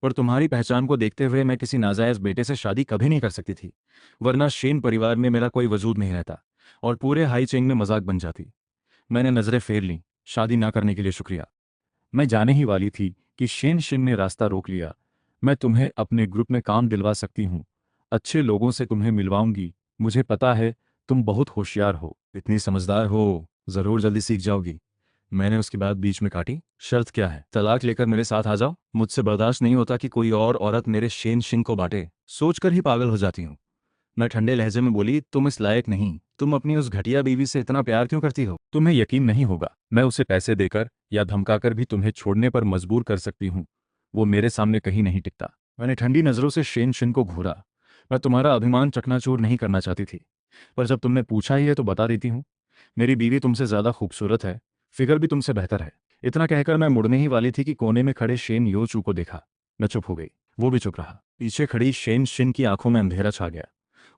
Speaker 1: पर तुम्हारी पहचान को देखते हुए मैं किसी नाजायज बेटे से शादी कभी नहीं कर सकती थी, वरना शेन परिवार में मेरा कोई वजूद नहीं रहता और पूरे हाई चेंग में मजाक बन जाती। मैंने नजरें फेर लीं। शादी ना करने के लिए शुक्रिया। मैं जाने ही वाली थी कि शेन शिन ने रास्ता रोक लिया। मैं तुम्हें अपने ग्रुप में काम दिलवा सकती हूँ। अच्छे लोगों से तुम्हें मिलवाऊंगी। मुझे पता है तुम बहुत होशियार हो, इतनी समझदार हो, जरूर जल्दी सीख जाओगी। मैंने उसकी बात बीच में काटी। शर्त क्या है? तलाक लेकर मेरे साथ आ जाओ। मुझसे बर्दाश्त नहीं होता कि कोई और औरत मेरे शेन शिन को बांटे। सोचकर ही पागल हो जाती हूँ। मैं ठंडे लहजे में बोली, तुम इस लायक नहीं। तुम अपनी उस घटिया बीवी से इतना प्यार क्यों करती हो? तुम्हें यकीन नहीं होगा, मैं उसे पैसे देकर या धमकाकर भी तुम्हें छोड़ने पर मजबूर कर सकती हूँ। वो मेरे सामने कहीं नहीं टिकता। मैंने ठंडी नजरों से शेन शिन को घूरा। मैं तुम्हारा अभिमान चकनाचूर नहीं करना चाहती थी, पर जब तुमने पूछा ही है तो बता देती हूँ। मेरी बीवी तुमसे ज्यादा खूबसूरत है, फिगर भी तुमसे बेहतर है। इतना कहकर मैं मुड़ने ही वाली थी कि कोने में खड़े शेन यो चू को देखा। मैं चुप हो गई। वो भी चुप रहा। पीछे खड़ी शेन शिन की आंखों में अंधेरा छा गया।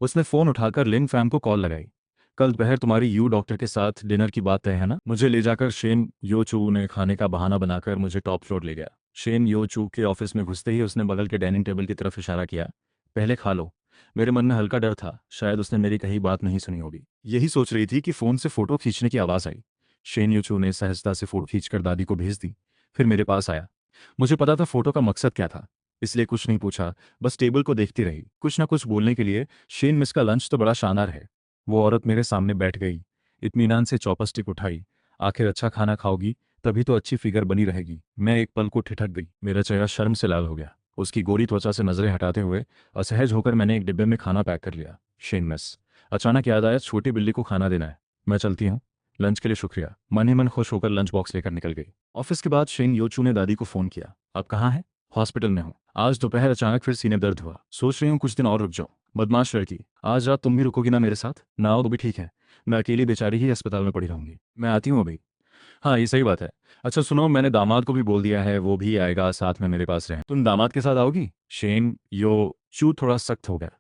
Speaker 1: उसने फोन उठाकर लिन फैम को कॉल लगाई। कल दोपहर तुम्हारी यू डॉक्टर के साथ डिनर की बात तय है ना? मुझे ले जाकर शेन योचू ने खाने का बहाना बनाकर मुझे टॉप फ्लोर ले गया। शेन योचू के ऑफिस में घुसते ही उसने बगल के डाइनिंग टेबल की तरफ इशारा किया। पहले खा लो। मेरे मन में हल्का डर था, शायद उसने मेरी कही बात नहीं सुनी होगी। यही सोच रही थी कि फोन से फोटो खींचने की आवाज आई। शेन योचू ने सहजता से फोटो खींचकर दादी को भेज दी, फिर मेरे पास आया। मुझे पता था फोटो का मकसद क्या था, इसलिए कुछ नहीं पूछा, बस टेबल को देखती रही, कुछ ना कुछ बोलने के लिए। शेन मिस का लंच तो बड़ा शानदार है। वो औरत मेरे सामने बैठ गई, इत्मीनान से चॉपस्टिक उठाई। आखिर अच्छा खाना खाओगी तभी तो अच्छी फिगर बनी रहेगी। मैं एक पल को ठिठक गई। मेरा चेहरा शर्म से लाल हो गया। उसकी गोरी त्वचा से नजरें हटाते हुए असहज होकर मैंने एक डिब्बे में खाना पैक कर लिया। Shane miss. अचानक याद आया, छोटी बिल्ली को खाना देना है। मैं चलती हूँ। लंच के लिए शुक्रिया। मन ही मन खुश होकर लंच बॉक्स लेकर निकल गई। ऑफिस के बाद शेन योचू ने दादी को फोन किया। अब कहाँ है? हॉस्पिटल में हूँ। आज दोपहर अचानक फिर सीने दर्द हुआ। सोच रही हूँ कुछ दिन और रुक जाऊँ। बदमाश लड़की, आज रात तुम भी रुकोगी ना मेरे साथ? ना आओ तो भी ठीक है, मैं अकेली बेचारी ही अस्पताल में पड़ी रहूंगी। मैं आती हूँ अभी। हाँ, ये सही बात है। अच्छा सुनो, मैंने दामाद को भी बोल दिया है, वो भी आएगा साथ में मेरे पास रहे। तुम दामाद के साथ आओगी? शेन यो चू थोड़ा सख्त हो गया।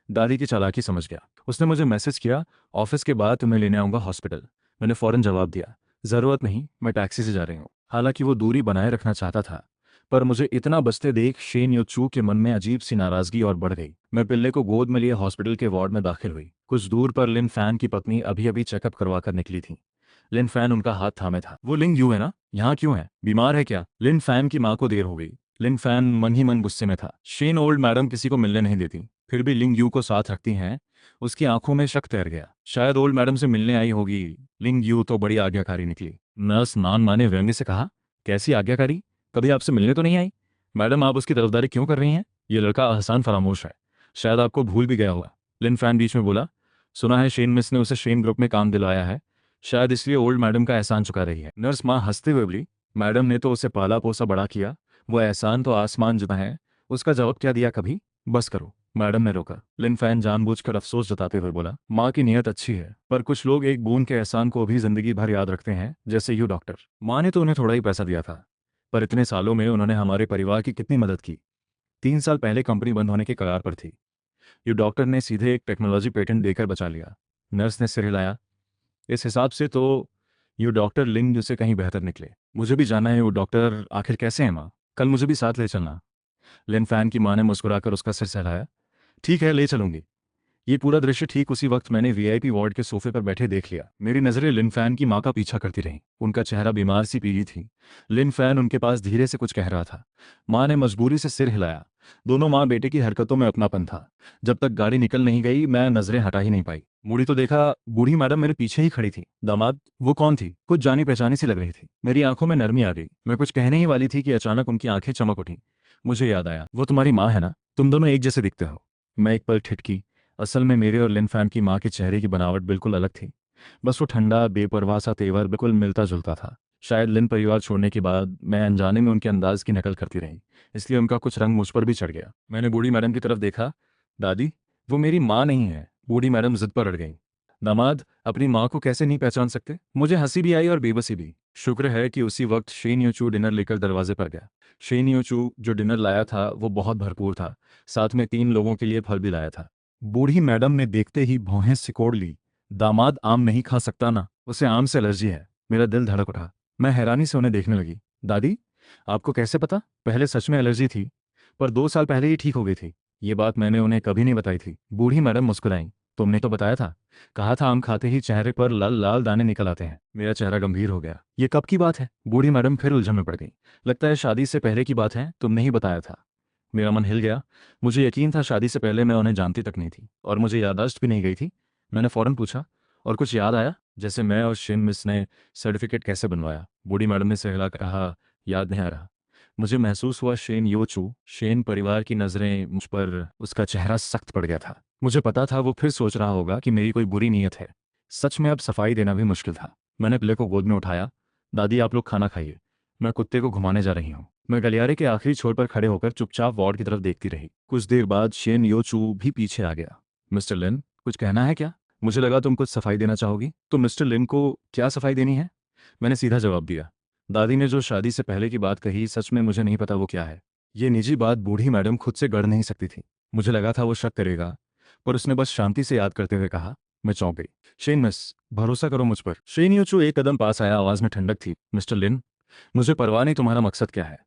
Speaker 1: दादी की चालाकी समझ गया। उसने मुझे मैसेज किया, ऑफिस के बाद तुम्हें लेने आऊंगा हॉस्पिटल। मैंने फौरन जवाब दिया, जरूरत नहीं, मैं टैक्सी से जा रही हूँ। हालांकि वो दूरी बनाए रखना चाहता था, पर मुझे इतना बचते देख शेन यो चू के मन में अजीब सी नाराजगी और बढ़ गई। मैं पिल्ले को गोद में लिए हॉस्पिटल के वार्ड में दाखिल हुई। कुछ दूर पर लिन फैन की पत्नी अभी अभी चेकअप करवा कर निकली थी। लिन फैन उनका हाथ थामे था। वो लिंग यू है ना? यहाँ क्यों है? बीमार है क्या? लिन फैन की माँ को देर हो गई। लिन फैन मन ही मन गुस्से में था। शेन ओल्ड मैडम किसी को मिलने नहीं देती, फिर भी लिंग यू को साथ रखती हैं। उसकी आंखों में शक तैर गया। शायद ओल्ड मैडम से मिलने आई होगी। लिंग यू तो बड़ी आज्ञाकारी निकली। नर्स नान माने व्यंग्य से कहा, कैसी आज्ञाकारी? कभी आपसे मिलने तो नहीं आई? मैडम आप उसकी तरफदारी क्यों कर रही हैं? ये लड़का आसान फरामोश है, शायद आपको भूल भी गया होगा। लिन फैन बीच में बोला, सुना है शेन मिस ने उसे शेन ग्रुप में काम दिलवाया है, शायद इसलिए ओल्ड मैडम का एहसान चुका रही है। नर्स माँ हंसते हुए बोली, मैडम ने तो उसे पाला पोसा बड़ा किया, वो एहसान तो आसमान जितना है। उसका जवाब क्या दिया कभी? बस करो। मैडम ने रोका। लिन फैन जानबूझकर अफसोस जताते हुए बोला, माँ की नीयत अच्छी है, पर कुछ लोग एक बूंद के एहसान को भी जिंदगी भर याद रखते हैं, जैसे यू डॉक्टर। माँ ने तो उन्हें थोड़ा ही पैसा दिया था, पर इतने सालों में उन्होंने हमारे परिवार की कितनी मदद की। 3 साल पहले कंपनी बंद होने के कगार पर थी। ये डॉक्टर ने सीधे एक टेक्नोलॉजी पेटेंट देकर बचा लिया। नर्स ने सिर हिलाया। इस हिसाब से तो ये डॉक्टर लिंग से कहीं बेहतर निकले। मुझे भी जानना है वो डॉक्टर आखिर कैसे हैं माँ। कल मुझे भी साथ ले चलना। लिन फैन की माँ ने मुस्कुराकर उसका सिर सहलाया। ठीक है, ले चलूंगी। ये पूरा दृश्य ठीक उसी वक्त मैंने वीआईपी वार्ड के सोफे पर बैठे देख लिया। मेरी नज़रें लिन फैन की माँ का पीछा करती रहीं। उनका चेहरा बीमार सी पीली थी। लिन फैन उनके पास धीरे से कुछ कह रहा था। माँ ने मजबूरी से सिर हिलाया। दोनों माँ बेटे की हरकतों में अपनापन था। जब तक गाड़ी निकल नहीं गई मैं नजरें हटा ही नहीं पाई। मुड़ी तो देखा, बूढ़ी मैडम मेरे पीछे ही खड़ी थी। दामाद, वो कौन थी? कुछ जानी पहचानी सी लग रही थी। मेरी आंखों में नरमी आ गई। मैं कुछ कहने ही वाली थी कि अचानक उनकी आंखें चमक उठी। मुझे याद आया, वो तुम्हारी माँ है ना? तुम दोनों एक जैसे दिखते हो। मैं एक पल ठिठकी। असल में मेरे और लिन फैन की माँ के चेहरे की बनावट बिल्कुल अलग थी। बस वो ठंडा बेपरवाह सा तेवर बिल्कुल मिलता जुलता था। शायद लिन परिवार छोड़ने के बाद मैं अनजाने में उनके अंदाज की नकल करती रही, इसलिए उनका कुछ रंग मुझ पर भी चढ़ गया। मैंने बूढ़ी मैडम की तरफ देखा। दादी, वो मेरी माँ नहीं है। बूढ़ी मैडम जिद पर अड़ गई। दामाद, अपनी माँ को कैसे नहीं पहचान सकते? मुझे हंसी भी आई और बेबसी भी। शुक्र है कि उसी वक्त शेन योचू डिनर लेकर दरवाजे पर गया। शेन योचू जो डिनर लाया था वो बहुत भरपूर था। साथ में 3 लोगों के लिए फल भी लाया था। बूढ़ी मैडम ने देखते ही भौहें सिकोड़ ली। दामाद आम नहीं खा सकता ना? उसे आम से एलर्जी है। मेरा दिल धड़क उठा। मैं हैरानी से उन्हें देखने लगी। दादी, आपको कैसे पता? पहले सच में एलर्जी थी, पर 2 साल पहले ही ठीक हो गई थी। ये बात मैंने उन्हें कभी नहीं बताई थी। बूढ़ी मैडम मुस्कुराई। तुमने तो बताया था। कहा था आम खाते ही चेहरे पर लाल लाल दाने निकल आते हैं। मेरा चेहरा गंभीर हो गया। ये कब की बात है? बूढ़ी मैडम फिर उलझन में पड़ गई। लगता है शादी से पहले की बात है, तुमने ही बताया था। मेरा मन हिल गया। मुझे यकीन था शादी से पहले मैं उन्हें जानती तक नहीं थी, और मुझे याददाश्त भी नहीं गई थी। मैंने फौरन पूछा, और कुछ याद आया? जैसे मैं और शिन मिस ने सर्टिफिकेट कैसे बनवाया? बूढ़ी मैडम ने सहला कर कहा, याद नहीं आ रहा। मुझे महसूस हुआ शेन योचू, शेन परिवार की नज़रें मुझ पर। उसका चेहरा सख्त पड़ गया था। मुझे पता था वो फिर सोच रहा होगा कि मेरी कोई बुरी नीयत है। सच में अब सफाई देना भी मुश्किल था। मैंने पिल्ले को गोद में उठाया। दादी, आप लोग खाना खाइए, मैं कुत्ते को घुमाने जा रही हूँ। मैं गलियारे के आखिरी छोर पर खड़े होकर चुपचाप वार्ड की तरफ देखती रही। कुछ देर बाद शेन योचू भी पीछे आ गया। मिस्टर लिन, कुछ कहना है क्या? मुझे लगा तुम कुछ सफाई देना चाहोगी। तो मिस्टर लिन को क्या सफाई देनी है? मैंने सीधा जवाब दिया। दादी ने जो शादी से पहले की बात कही, सच में मुझे नहीं पता वो क्या है। ये निजी बात बूढ़ी मैडम खुद से गढ़ नहीं सकती थी। मुझे लगा था वो शक करेगा, पर उसने बस शांति से याद करते हुए कहा। मैं चौंक गई। शेन मिस, भरोसा करो मुझ पर। शेन योचू एक कदम पास आया। आवाज में ठंडक थी। मिस्टर लिन, मुझे परवाह नहीं तुम्हारा मकसद क्या है।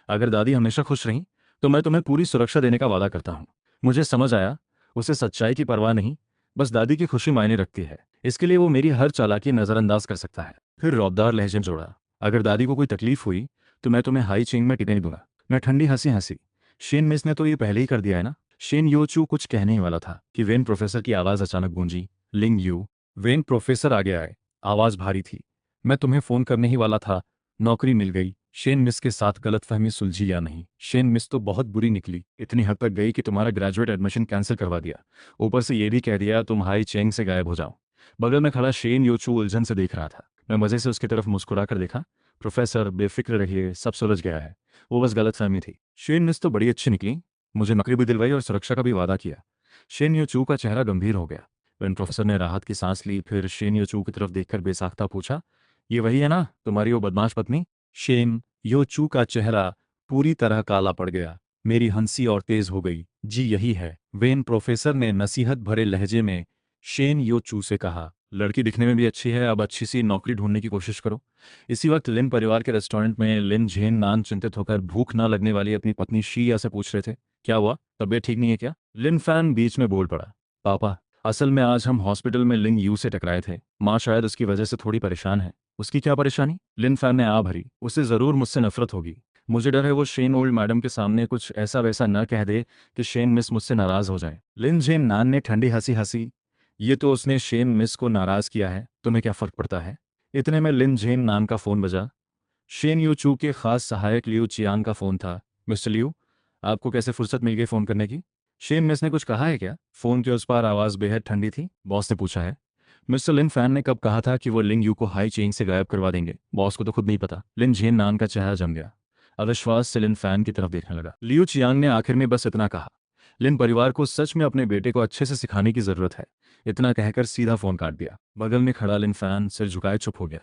Speaker 1: अगर दादी हमेशा खुश रहीं तो मैं तुम्हें पूरी सुरक्षा देने का वादा करता हूँ। मुझे समझ आया, उसे सच्चाई की परवाह नहीं, बस दादी की खुशी मायने रखती है। इसके लिए वो मेरी हर चालाकी नज़रअंदाज कर सकता है। फिर रौबदार लहजे में जोड़ा, अगर दादी को कोई तकलीफ हुई तो मैं तुम्हें हाई चेंग में टिकने दूंगा। मैं ठंडी हंसी हंसी। शेन मिस ने तो ये पहले ही कर दिया है ना? शेन योचू कुछ कहने ही वाला था कि वेन प्रोफेसर की आवाज़ अचानक गूंजी। लिंग यू। वेन प्रोफेसर आगे आए। आवाज़ भारी थी। मैं तुम्हें फ़ोन करने ही वाला था। नौकरी मिल गई। शेन मिस के साथ गलतफहमी सुलझी या नहीं? शेन मिस तो बहुत बुरी निकली। इतनी हद तक गई कि तुम्हारा ग्रेजुएट एडमिशन कैंसिल करवा दिया। ऊपर से ये भी कह दिया तुम हाई चेंग से गायब हो जाओ। बगल में खड़ा शेन योचू उलझन से देख रहा था। मैं मज़े से उसकी तरफ मुस्कुरा कर देखा। प्रोफेसर, बेफिक्र रहिए, सब सुलझ गया है। वो बस गलतफहमी थी। शेन मिस तो बड़ी अच्छी निकली। मुझे नौकरी भी दिलवाई और सुरक्षा का भी वादा किया। शेन योचू का चेहरा गंभीर हो गया। वेन प्रोफेसर ने राहत की सांस ली, फिर शेन योचू की तरफ देखकर बेसाख्ता पूछा, ये वही है ना तुम्हारी वो बदमाश पत्नी? शेन योचू का चेहरा पूरी तरह काला पड़ गया। मेरी हंसी और तेज हो गई। जी यही है, वेन प्रोफेसर ने नसीहत भरे लहजे में शेन योचू से कहा। लड़की दिखने में भी अच्छी है, अब अच्छी सी नौकरी ढूंढने की कोशिश करो। इसी वक्त लिन परिवार के रेस्टोरेंट में लिन झेन नान चिंतित होकर भूख ना लगने वाली अपनी पत्नी शीया से पूछ रहे थे, क्या हुआ, तबीयत ठीक नहीं है क्या? लिन फैन बीच में बोल पड़ा, पापा, असल में आज हम हॉस्पिटल में लिंग यू से टकराए थे। माँ शायद उसकी वजह से थोड़ी परेशान है। उसकी क्या परेशानी? लिन फैन ने आ भरी। उसे जरूर मुझसे नफरत होगी। मुझे डर है वो शेन ओल्ड मैडम के सामने कुछ ऐसा वैसा न कह दे कि शेन मिस मुझसे नाराज हो जाए। लिन जेन नान ने ठंडी हंसी हंसी। ये तो उसने शेन मिस को नाराज किया है, तुम्हें क्या फर्क पड़ता है? इतने में लिन जेन नान का फोन बजा। शेन यू चू के खास सहायक लियू चियांग का फोन था। मिस्टर लियू, आपको कैसे फुर्सत मिल गई फोन करने की? शेन मिस ने कुछ कहा है क्या? फोन के उस पार आवाज बेहद ठंडी थी। बॉस ने पूछा है। मिस्टर लिन फैन ने कब कहा था कि वो लिंग यू को हाई चेंज से गायब करवा देंगे? बॉस को तो खुद नहीं पता। लिन झेन नान का चेहरा जम गया। अविश्वास से लिन फैन की तरफ देखने लगा। लियू चियांग ने आखिर में बस इतना कहा, लिन परिवार को सच में अपने बेटे को अच्छे से सिखाने की जरूरत है। इतना कहकर सीधा फोन काट दिया। बगल में खड़ा लिन फैन सिर झुकाए चुप हो गया।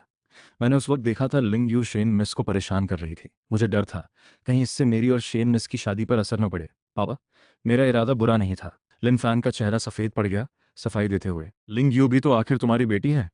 Speaker 1: मैंने उस वक्त देखा था लिंग यू शेन मिस को परेशान कर रही थी। मुझे डर था कहीं इससे मेरी और शेन मिस की शादी पर असर न पड़े। पापा, मेरा इरादा बुरा नहीं था। लिन फैन का चेहरा सफ़ेद पड़ गया सफाई देते हुए। लिंग यू भी तो आखिर तुम्हारी बेटी है।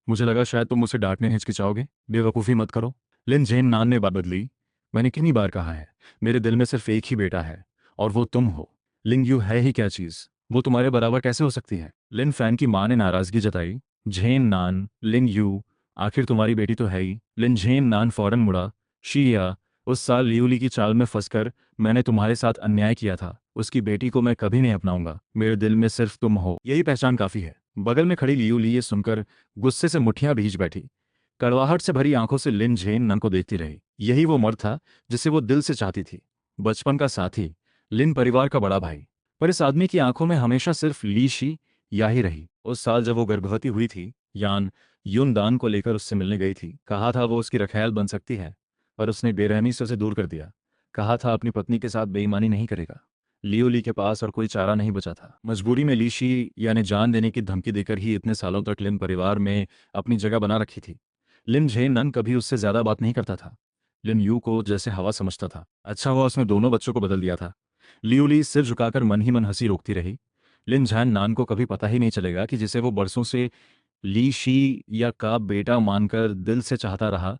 Speaker 1: मुझे लगा शायद तुम मुझे डांटने हिचकिचाओगे। बेवकूफ़ी मत करो। लिन जेन नान ने बात बदली। मैंने कितनी बार कहा है, मेरे दिल में सिर्फ एक ही बेटा है और वो तुम हो। लिंग यू है ही क्या चीज़, वो तुम्हारे बराबर कैसे हो सकती है? लिन फैन की माँ ने नाराज़गी जताई। झेन नान, लिंग यू, आखिर तुम्हारी बेटी तो है ही। लिन झेन नान फौरन मुड़ा। शिया, उस साल लियूली की चाल में फंसकर मैंने तुम्हारे साथ अन्याय किया था। उसकी बेटी को मैं कभी नहीं अपनाऊंगा। मेरे दिल में सिर्फ तुम हो, यही पहचान काफ़ी है। बगल में खड़ी लियूली ये सुनकर गुस्से से मुठ्ठियां भींच बैठी। कड़वाहट से भरी आंखों से लिन झेन नन को देखती रही। यही वो मर्द था जिसे वो दिल से चाहती थी। बचपन का साथी, लिन परिवार का बड़ा भाई। पर इस आदमी की आंखों में हमेशा सिर्फ ली शी या ही रही। उस साल जब वो गर्भवती हुई थी, यान यून दान को लेकर उससे मिलने गई थी। कहा था वो उसकी रखैल बन सकती है, पर उसने बेरहमी से उसे दूर कर दिया। कहा था अपनी पत्नी के साथ बेईमानी नहीं करेगा। लियो ली के पास और कोई चारा नहीं बचा था। मजबूरी में लीशी यानी जान देने की धमकी देकर ही इतने सालों तक लिन परिवार में अपनी जगह बना रखी थी। लिन झे नन कभी उससे ज्यादा बात नहीं करता था। लिन यू को जैसे हवा समझता था। अच्छा हुआ उसने दोनों बच्चों को बदल दिया था। लियू ली सिर झुकाकर मन ही मन हंसी रोकती रही। लिन झैन नान को कभी पता ही नहीं चलेगा कि जिसे वो बरसों से ली शी या का बेटा मानकर दिल से चाहता रहा,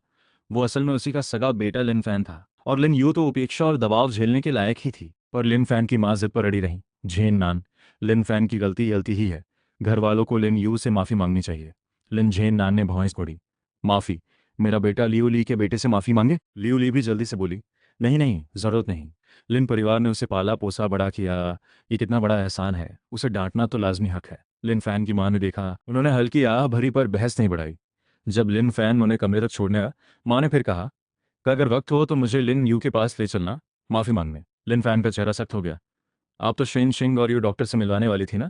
Speaker 1: वो असल में उसी का सगा बेटा लिन फैन था। और लिन यू तो उपेक्षा और दबाव झेलने के लायक ही थी। पर लिन फैन की माँ जिद पर अड़ी रही। झेन नान, लिन फैन की गलती ही है। घर वालों को लिन यू से माफ़ी मांगनी चाहिए। लिन झेन नान ने भौंस पड़ी। माफ़ी? मेरा बेटा लियू ली के बेटे से माफ़ी मांगे? लियू ली भी जल्दी से बोली। नहीं नहीं, ज़रूरत नहीं। लिन परिवार ने उसे पाला पोसा बड़ा किया, ये कितना बड़ा एहसान है। उसे डांटना तो लाजमी हक है। लिन फैन की माँ ने देखा। उन्होंने हल्की आह भरी पर बहस नहीं बढ़ाई। जब लिन फैन उन्हें कमरे तक छोड़ने आया, माँ ने फिर कहा कि अगर वक्त हो तो मुझे लिन यू के पास ले चलना माफ़ी मांगने। लिन फैन का चेहरा सख्त हो गया। आप तो शेन शिंग और यू डॉक्टर से मिलवाने वाली थी ना,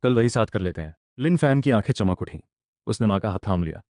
Speaker 1: कल वही साथ कर लेते हैं। लिन फैन की आंखें चमक उठीं। उसने माँ का हाथ थाम लिया।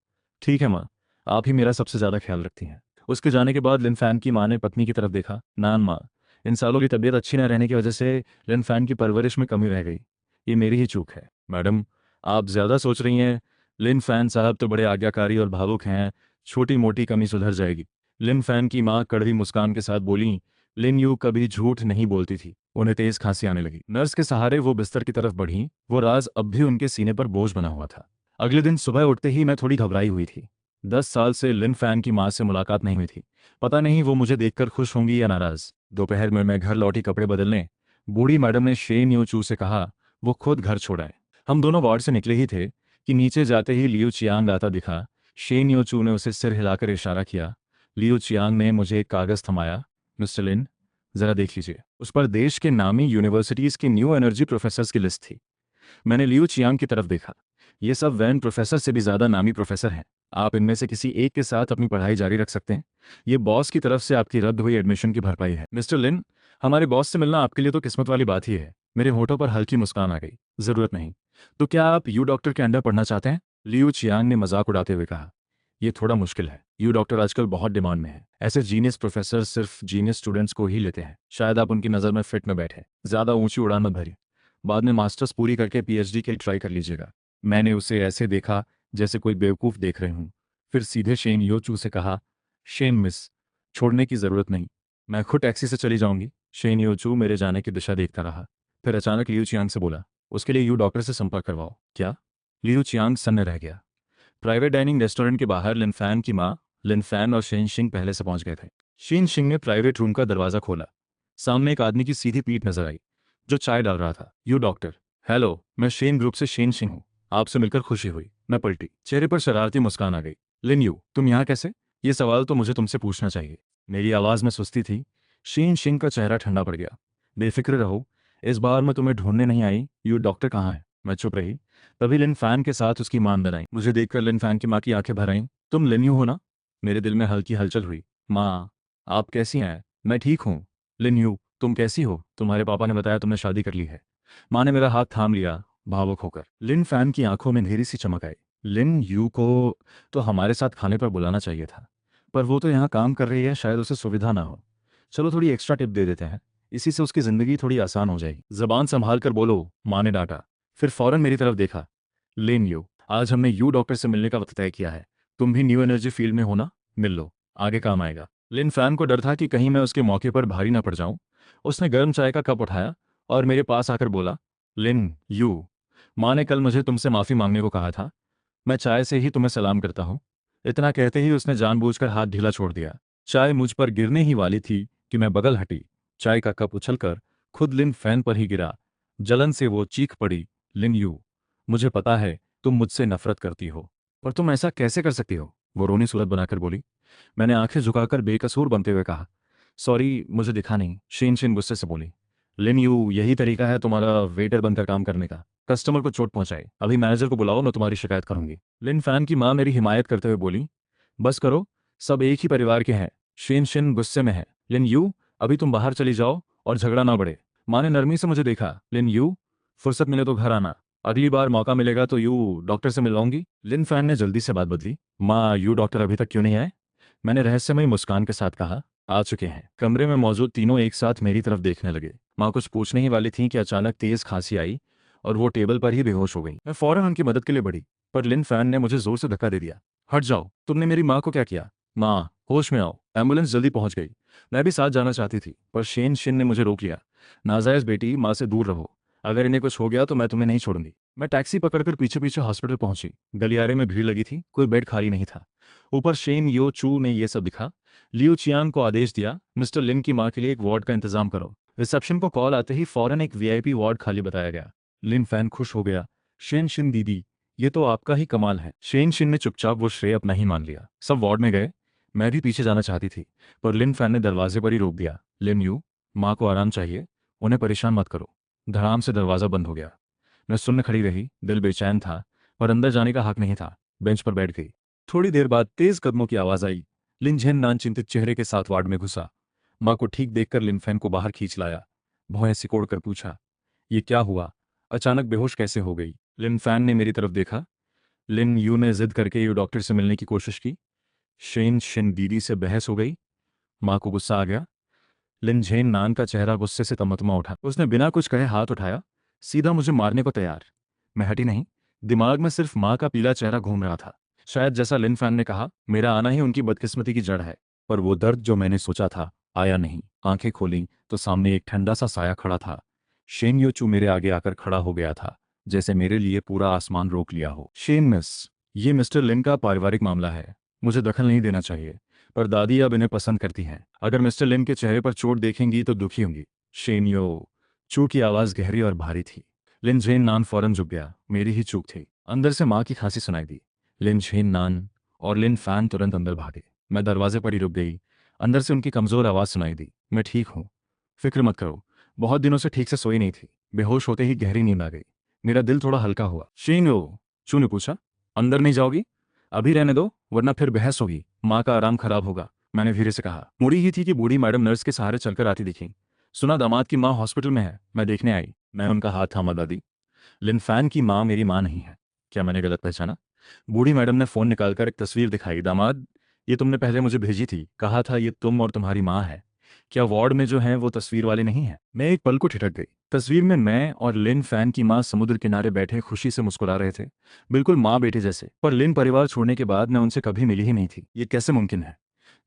Speaker 1: ठीक है माँ, आप ही मेरा सबसे ज़्यादा ख्याल रखती हैं। उसके जाने के बाद लिन फैन की माँ ने पत्नी की तरफ देखा। नान माँ, इन सालों की तबीयत अच्छी न रहने की वजह से लिन फैन की परवरिश में कमी रह गई। ये मेरी ही चूक है। मैडम, आप ज़्यादा सोच रही हैं। लिन फैन साहब तो बड़े आज्ञाकारी और भावुक हैं, छोटी मोटी कमी सुधर जाएगी। लिन फैन की माँ कड़वी मुस्कान के साथ बोली। लिन यू कभी झूठ नहीं बोलती थी। उन्हें तेज खांसी आने लगी। नर्स के सहारे वो बिस्तर की तरफ बढ़ीं। वो राज अब भी उनके सीने पर बोझ बना हुआ था। अगले दिन सुबह उठते ही मैं थोड़ी घबराई हुई थी। 10 साल से लिन फैन की माँ से मुलाकात नहीं हुई थी। पता नहीं वो मुझे देखकर खुश होंगी या नाराज। दोपहर में मैं घर लौटी कपड़े बदलने। बूढ़ी मैडम ने शेन यू चू से कहा वो खुद घर छोड़ाए। हम दोनों वार्ड से निकले ही थे कि नीचे जाते ही लियू चियांग आता दिखा। शेन यू चू ने उसे सिर हिलाकर इशारा किया। लियू चियांग ने मुझे एक कागज़ थमाया। मिस्टर लिन, ज़रा देख लीजिए। उस पर देश के नामी यूनिवर्सिटीज़ की न्यू एनर्जी प्रोफेसर्स की लिस्ट थी। मैंने लियू चियांग की तरफ देखा। ये सब वैन प्रोफेसर से भी ज़्यादा नामी प्रोफेसर हैं। आप इनमें से किसी एक के साथ अपनी पढ़ाई जारी रख सकते हैं। ये बॉस की तरफ से आपकी रद्द हुई एडमिशन की भरपाई है। मिस्टर लिन, हमारे बॉस से मिलना आपके लिए तो किस्मत वाली बात ही है। मेरे होठों पर हल्की मुस्कान आ गई। ज़रूरत नहीं। तो क्या आप यू डॉक्टर के अंडर पढ़ना चाहते हैं? लियू चियांग ने मजाक उड़ाते हुए कहा। ये थोड़ा मुश्किल है। यू डॉक्टर आजकल बहुत डिमांड में है। ऐसे जीनियस प्रोफेसर सिर्फ जीनियस स्टूडेंट्स को ही लेते हैं। शायद आप उनकी नज़र में फिट में बैठे। ज़्यादा ऊंची उड़ान मत भरिए। बाद में मास्टर्स पूरी करके पीएचडी के लिए ट्राई कर लीजिएगा। मैंने उसे ऐसे देखा जैसे कोई बेवकूफ़ देख रहे हूँ। फिर सीधे शेन योचू से कहा, शेन मिस, छोड़ने की ज़रूरत नहीं, मैं खुद टैक्सी से चली जाऊंगी। शेन योचू मेरे जाने की दिशा देखता रहा। फिर अचानक लियू चियांग से बोला, उसके लिए यू डॉक्टर से संपर्क करवाओ। क्या? लियू चियांग सन्न रह गया। प्राइवेट डाइनिंग रेस्टोरेंट के बाहर लिन फैन की माँ, लिन फैन और शेन शिंग पहले से पहुंच गए थे। शेन शिंग ने प्राइवेट रूम का दरवाज़ा खोला। सामने एक आदमी की सीधी पीठ नजर आई जो चाय डाल रहा था। You doctor? हेलो, मैं शेन ग्रुप से शेन सिंह हूँ। आपसे मिलकर खुशी हुई। मैं पलटी। चेहरे पर शरारती मुस्कान आ गई। लिन यू, तुम यहाँ कैसे? ये सवाल तो मुझे तुमसे पूछना चाहिए। मेरी आवाज़ में सुस्ती थी। शेन सिंह का चेहरा ठंडा पड़ गया। बेफिक्र रहो, इस बार मैं तुम्हें ढूंढने नहीं आई। यू डॉक्टर कहाँ है? मैं चुप रही। तभी लिन फैन के साथ उसकी मां अंदर आई। मुझे देखकर लिन फैन की माँ की आंखें भर आईं। तुम लिन यू हो ना? मेरे दिल में हल्की हलचल हुई। माँ, आप कैसी हैं? मैं ठीक हूँ। लिन यू, तुम कैसी हो? तुम्हारे पापा ने बताया तुमने शादी कर ली है। माँ ने मेरा हाथ थाम लिया भावुक होकर। लिन फैन की आंखों में अंधेरी सी चमक आई। लिन यू को तो हमारे साथ खाने पर बुलाना चाहिए था, पर वो तो यहाँ काम कर रही है, शायद उसे सुविधा ना हो। चलो थोड़ी एक्स्ट्रा टिप दे देते हैं, इसी से उसकी ज़िंदगी थोड़ी आसान हो जाएगी। ज़बान संभाल कर बोलो, माँ ने डांटा। फिर फौरन मेरी तरफ देखा। लिन यू, आज हमने यू डॉक्टर से मिलने का वक्त तय किया है। तुम भी न्यू एनर्जी फील्ड में हो ना, मिल लो, आगे काम आएगा। लिन फैन को डर था कि कहीं मैं उसके मौके पर भारी ना पड़ जाऊं। उसने गर्म चाय का कप उठाया और मेरे पास आकर बोला, लिन यू, माँ ने कल मुझे तुमसे माफ़ी मांगने को कहा था। मैं चाय से ही तुम्हें सलाम करता हूँ। इतना कहते ही उसने जानबूझकर हाथ ढीला छोड़ दिया। चाय मुझ पर गिरने ही वाली थी कि मैं बगल हटी। चाय का कप उछलकर खुद लिन फैन पर ही गिरा। जलन से वो चीख पड़ी, लिन यू, मुझे पता है तुम मुझसे नफरत करती हो, पर तुम ऐसा कैसे कर सकती हो? वो रोनी सूरत बनाकर बोली। मैंने आंखें झुकाकर बेकसूर बनते हुए कहा, सॉरी, मुझे दिखा नहीं। शीन शीन गुस्से से बोली, लिन यू, यही तरीका है तुम्हारा वेटर बनकर काम करने का? कस्टमर को चोट पहुंचाई, अभी मैनेजर को बुलाओ, मैं तुम्हारी शिकायत करूंगी। लिन फैन की मां मेरी हिमायत करते हुए बोली, बस करो, सब एक ही परिवार के हैं। शीन शिन गुस्से में है, लिन यू, अभी तुम बाहर चली जाओ और झगड़ा ना बढ़े। माँ ने नरमी से मुझे देखा, लिन यू, फुर्सत मिले तो घर आना, अगली बार मौका मिलेगा तो यू डॉक्टर से मिलवाऊंगी। लिन फैन ने जल्दी से बात बदली, माँ, यू डॉक्टर अभी तक क्यों नहीं आए? मैंने रहस्यमयी मुस्कान के साथ कहा, आ चुके हैं। कमरे में मौजूद तीनों एक साथ मेरी तरफ देखने लगे। माँ कुछ पूछने ही वाली थी कि अचानक तेज खांसी आई और वो टेबल पर ही बेहोश हो गई। मैं फौरन उनकी मदद के लिए बढ़ी, पर लिन फैन ने मुझे जोर से धक्का दे दिया। हट जाओ, तुमने मेरी माँ को क्या किया? माँ, होश में आओ, एम्बुलेंस जल्दी पहुंच गई। मैं भी साथ जाना चाहती थी, पर शेन शिन ने मुझे रोक लिया। नाजायज बेटी, माँ से दूर रहो, अगर इन्हें कुछ हो गया तो मैं तुम्हें नहीं छोड़ूंगी। मैं टैक्सी पकड़कर पीछे पीछे हॉस्पिटल पहुंची। गलियारे में भीड़ लगी थी, कोई बेड खाली नहीं था। ऊपर शेन यो चू ने यह सब दिखा। लियू चियांग को आदेश दिया, मिस्टर लिन की मां के लिए एक वार्ड का इंतजाम करो। रिसेप्शन को कॉल आते ही फौरन एक वीआईपी वार्ड खाली बताया गया। लिन फैन खुश हो गया, शेन शिन दीदी, ये तो आपका ही कमाल है। शेन शिन ने चुपचाप वो श्रेय अपना ही मान लिया। सब वार्ड में गए। मैं भी पीछे जाना चाहती थी, पर लिन फैन ने दरवाजे पर ही रोक दिया। लिन यू, माँ को आराम चाहिए, उन्हें परेशान मत करो। धड़ाम से दरवाजा बंद हो गया। मैं सुनने खड़ी रही, दिल बेचैन था, पर अंदर जाने का हक नहीं था। बेंच पर बैठ गई। थोड़ी देर बाद तेज कदमों की आवाज आई। लिनझेन नान चिंतित चेहरे के साथ वार्ड में घुसा। माँ को ठीक देखकर लिनफैन को बाहर खींच लाया। भौहें सिकोड़ कर पूछा, ये क्या हुआ? अचानक बेहोश कैसे हो गई? लिनफैन ने मेरी तरफ देखा। लिन यू ने जिद करके यू डॉक्टर से मिलने की कोशिश की। शेन शिन दीदी से बहस हो गई। माँ को गुस्सा आ गया। लिनझेन नान का चेहरा गुस्से से तमतमा उठा। उसने बिना कुछ कहे हाथ उठाया, सीधा मुझे मारने को तैयार। मैं हटी नहीं। दिमाग में सिर्फ माँ का पीला चेहरा घूम रहा था। शायद जैसा लिन फैन ने कहा, मेरा आना ही उनकी बदकिस्मती की जड़ है। पर वो दर्द जो मैंने सोचा था, आया नहीं। आंखें खोली तो सामने एक ठंडा सा साया खड़ा था। शेन योचू मेरे आगे आकर खड़ा हो गया था, जैसे मेरे लिए पूरा आसमान रोक लिया हो। शेन मिस, ये मिस्टर लिन का पारिवारिक मामला है, मुझे दखल नहीं देना चाहिए, पर दादी अब इन्हें पसंद करती हैं। अगर मिस्टर लिन के चेहरे पर चोट देखेंगी तो दुखी होंगी। शेन यो चू की आवाज़ गहरी और भारी थी। लिन झेन नान फौरन झुक गया। मेरी ही चूक थी। अंदर से माँ की खांसी सुनाई दी। लिन झेन नान और लिन फैन तुरंत अंदर भागे। मैं दरवाजे पर ही रुक गई। अंदर से उनकी कमजोर आवाज़ सुनाई दी, मैं ठीक हूँ, फिक्र मत करो। बहुत दिनों से ठीक से सोई नहीं थी। बेहोश होते ही गहरी नींद आ गई। मेरा दिल थोड़ा हल्का हुआ। शेन यो, चू ने पूछा, अंदर नहीं जाओगी? अभी रहने दो, वरना फिर बहस होगी, माँ का आराम खराब होगा। मैंने धीरे से कहा। मुड़ी ही थी कि बूढ़ी मैडम नर्स के सहारे चलकर आती दिखी। सुना दामाद की माँ हॉस्पिटल में है, मैं देखने आई। मैं उनका हाथ थामा। दादी, लिनफैन की माँ मेरी माँ नहीं है। क्या मैंने गलत पहचाना? बूढ़ी मैडम ने फ़ोन निकालकर एक तस्वीर दिखाई। दामाद, ये तुमने पहले मुझे भेजी थी, कहा था ये तुम और तुम्हारी माँ है। क्या वार्ड में जो है वो तस्वीर वाले नहीं है? मैं एक पल को ठिठक गई। तस्वीर में मैं और लिन फैन की माँ समुद्र किनारे बैठे खुशी से मुस्कुरा रहे थे, बिल्कुल माँ बेटे जैसे। पर लिन परिवार छोड़ने के बाद मैं उनसे कभी मिली ही नहीं थी। ये कैसे मुमकिन है?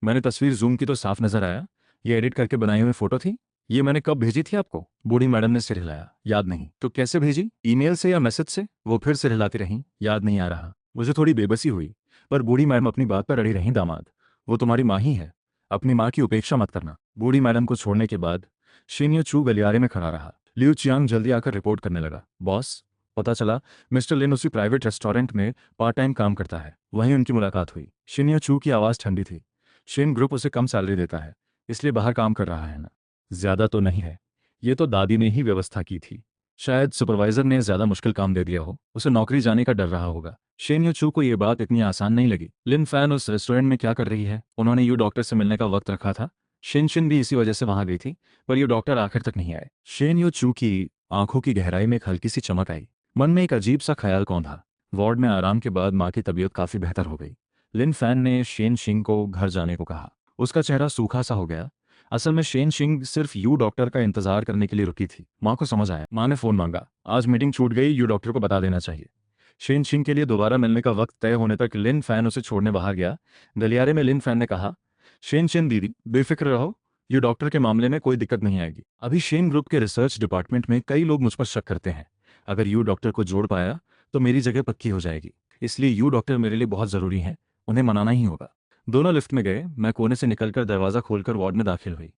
Speaker 1: मैंने तस्वीर जूम की तो साफ नजर आया, ये एडिट करके बनाई हुई फोटो थी। ये मैंने कब भेजी थी आपको? बूढ़ी मैडम ने सिर हिलाया। याद नहीं। तो कैसे भेजी? ईमेल से या मैसेज से? वो फिर सिर हिलाती रहीं। याद नहीं आ रहा। मुझे थोड़ी बेबसी हुई, पर बूढ़ी मैडम अपनी बात पर अड़ी रहीं। दामाद, वो तुम्हारी माँ ही है, अपनी माँ की उपेक्षा मत करना। बूढ़ी मैडम को छोड़ने के बाद शिन्यो चू गलियारे में खड़ा रहा। लियू चियांग जल्दी आकर रिपोर्ट करने लगा। बॉस, पता चला मिस्टर लिन उसी प्राइवेट रेस्टोरेंट में पार्ट टाइम काम करता है, वहीं उनकी मुलाकात हुई। शिन्यो चू की आवाज़ ठंडी थी। शिन ग्रुप उसे कम सैलरी देता है, इसलिए बाहर काम कर रहा है ना? ज्यादा तो नहीं है, ये तो दादी ने ही व्यवस्था की थी। शायद सुपरवाइजर ने ज्यादा मुश्किल काम दे दिया हो, उसे नौकरी जाने का डर रहा होगा। शेन यू चू को यह बात इतनी आसान नहीं लगी। लिन फैन उस रेस्टोरेंट में क्या कर रही है? उन्होंने यू डॉक्टर से मिलने का वक्त रखा था। शिन शिन भी इसी वजह से वहां गई थी, पर यू डॉक्टर आखिर तक नहीं आए। शेन यू चू की आंखों की गहराई में एक हल्की सी चमक आई। मन में एक अजीब सा ख्याल कौन था। वार्ड में आराम के बाद माँ की तबीयत काफी बेहतर हो गई। लिन फैन ने शेन शिंग को घर जाने को कहा। उसका चेहरा सूखा सा हो गया। असल में शेन शिंग सिर्फ यू डॉक्टर का इंतजार करने के लिए रुकी थी। माँ को समझ आया। माँ ने फोन मांगा, आज मीटिंग छूट गई, यू डॉक्टर को बता देना चाहिए। शेन शिन के लिए दोबारा मिलने का वक्त तय होने तक लिन फैन उसे छोड़ने बाहर गया। गलियारे में लिन फैन ने कहा, शेन शिन दीदी बेफिक्र रहो, ये डॉक्टर के मामले में कोई दिक्कत नहीं आएगी। अभी शेन ग्रुप के रिसर्च डिपार्टमेंट में कई लोग मुझ पर शक करते हैं। अगर यू डॉक्टर को जोड़ पाया तो मेरी जगह पक्की हो जाएगी, इसलिए यू डॉक्टर मेरे लिए बहुत ज़रूरी है, उन्हें मनाना ही होगा। दोनों लिफ्ट में गए। मैं कोने से निकलकर दरवाज़ा खोलकर वार्ड में दाखिल हुई।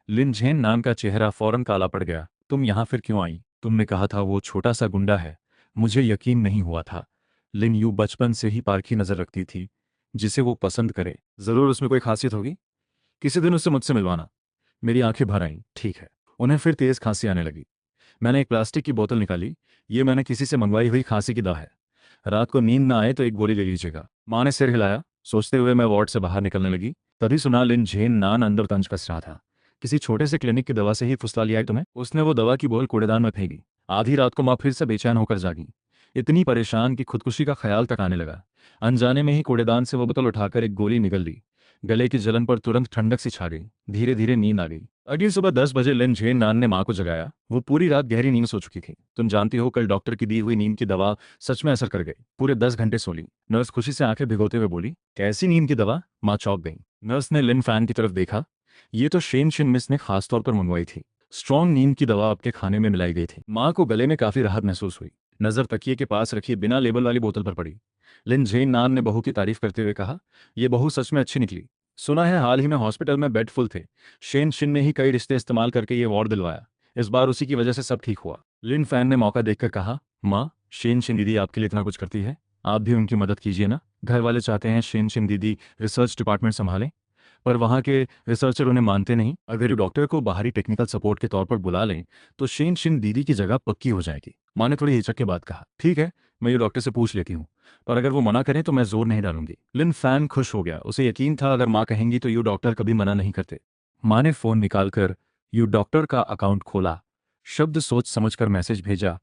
Speaker 1: लिन झेन नाम का चेहरा फौरन काला पड़ गया। तुम यहाँ फिर क्यों आई? तुमने कहा था वो छोटा सा गुंडा है। मुझे यकीन नहीं हुआ था। लिन यू बचपन से ही पारखी नजर रखती थी, जिसे वो पसंद करे जरूर उसमें कोई खासियत होगी। किसी दिन उससे मुझसे मिलवाना। मेरी आंखें भर आईं। ठीक है। उन्हें फिर तेज खांसी आने लगी। मैंने एक प्लास्टिक की बोतल निकाली। ये मैंने किसी से मंगवाई हुई खांसी की दवा है। रात को नींद ना आए तो एक गोली ले लीजिएगा। माँ ने सिर हिलाया। सोचते हुए मैं वार्ड से बाहर निकलने लगी। तभी सुना लिन झेन नान अंदर तंज कस रहा था। किसी छोटे से क्लिनिक की दवा से ही फुसला लिया है तुम्हें? उसने वो दवा की बोतल कूड़ेदान में फेंकी। आधी रात को माँ फिर से बेचैन होकर जागी, इतनी परेशान कि खुदकुशी का ख्याल तक आने लगा। अनजाने में ही कूड़ेदान से वो बोतल उठाकर एक गोली निगल ली। गले की जलन पर तुरंत ठंडक सी छा गई। धीरे धीरे नींद आ गई। अगली सुबह 10 बजे लिन झेन नान ने माँ को जगाया। वो पूरी रात गहरी नींद सो चुकी थी। तुम जानती हो, कल डॉक्टर की दी हुई नींद की दवा सच में असर कर गई। पूरे 10 घंटे सो ली। नर्स खुशी से आंखें भिगोते हुए बोली, कैसी नींद की दवा? माँ चौंक गई। नर्स ने लिन फैन की तरफ देखा। ये तो शेन शिन मिस ने खासतौर पर मंगवाई थी। स्ट्रॉन्ग नींद की दवा आपके खाने में मिलाई गई थी। माँ को गले में काफी राहत महसूस हुई। नजर तकिए के पास रखी बिना लेबल वाली बोतल पर पड़ी। लिन झेन नान ने बहू की तारीफ करते हुए कहा, यह बहू सच में अच्छी निकली। सुना है हाल ही में हॉस्पिटल में बेड फुल थे। शेन शिन ने ही कई रिश्ते इस्तेमाल करके ये वार्ड दिलवाया। इस बार उसी की वजह से सब ठीक हुआ। लिन फैन ने मौका देखकर कहा, माँ, शेन शिन दीदी आपके लिए इतना कुछ करती है, आप भी उनकी मदद कीजिए ना। घर वाले चाहते हैं शेन शिन दीदी रिसर्च डिपार्टमेंट संभालें, पर वहाँ के रिसर्चर उन्हें मानते नहीं। अगर डॉक्टर को बाहरी टेक्निकल सपोर्ट के तौर पर बुला लें तो शेन शिन दीदी की जगह पक्की हो जाएगी। माँ ने थोड़ी हिचक के बाद कहा, ठीक है, मैं ये डॉक्टर से पूछ लेती हूँ, पर अगर वो मना करें तो मैं जोर नहीं डालूंगी। लिन फैन खुश हो गया। उसे यकीन था अगर माँ कहेंगी तो यू डॉक्टर कभी मना नहीं करते। माँ ने फोन निकालकर यू डॉक्टर का अकाउंट खोला। शब्द सोच समझकर मैसेज भेजा,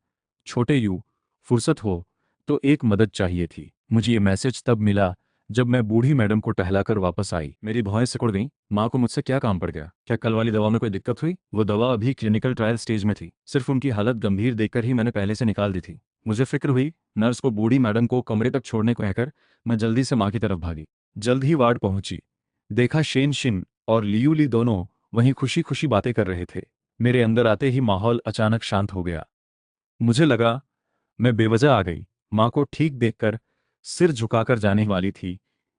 Speaker 1: छोटे यू, फुर्सत हो तो एक मदद चाहिए थी। मुझे ये मैसेज तब मिला जब मैं बूढ़ी मैडम को टहलाकर वापस आई। मेरी भौहें सिकुड़ गईं। माँ को मुझसे क्या काम पड़ गया? क्या कल वाली दवा में कोई दिक्कत हुई? वो दवा अभी क्लिनिकल ट्रायल स्टेज में थी। सिर्फ उनकी हालत गंभीर देखकर ही मैंने पहले से निकाल दी थी। मुझे फिक्र हुई। नर्स को बूढ़ी मैडम को कमरे तक छोड़ने को कहकर मैं जल्दी से माँ की तरफ भागी। जल्द ही वार्ड पहुंची। देखा शेन शिन और लियू ली दोनों वहीं खुशी खुशी बातें कर रहे थे। मेरे अंदर आते ही माहौल अचानक शांत हो गया। मुझे लगा मैं बेवजह आ गई। माँ को ठीक देखकर सिर झुकाकर जाने वाली थी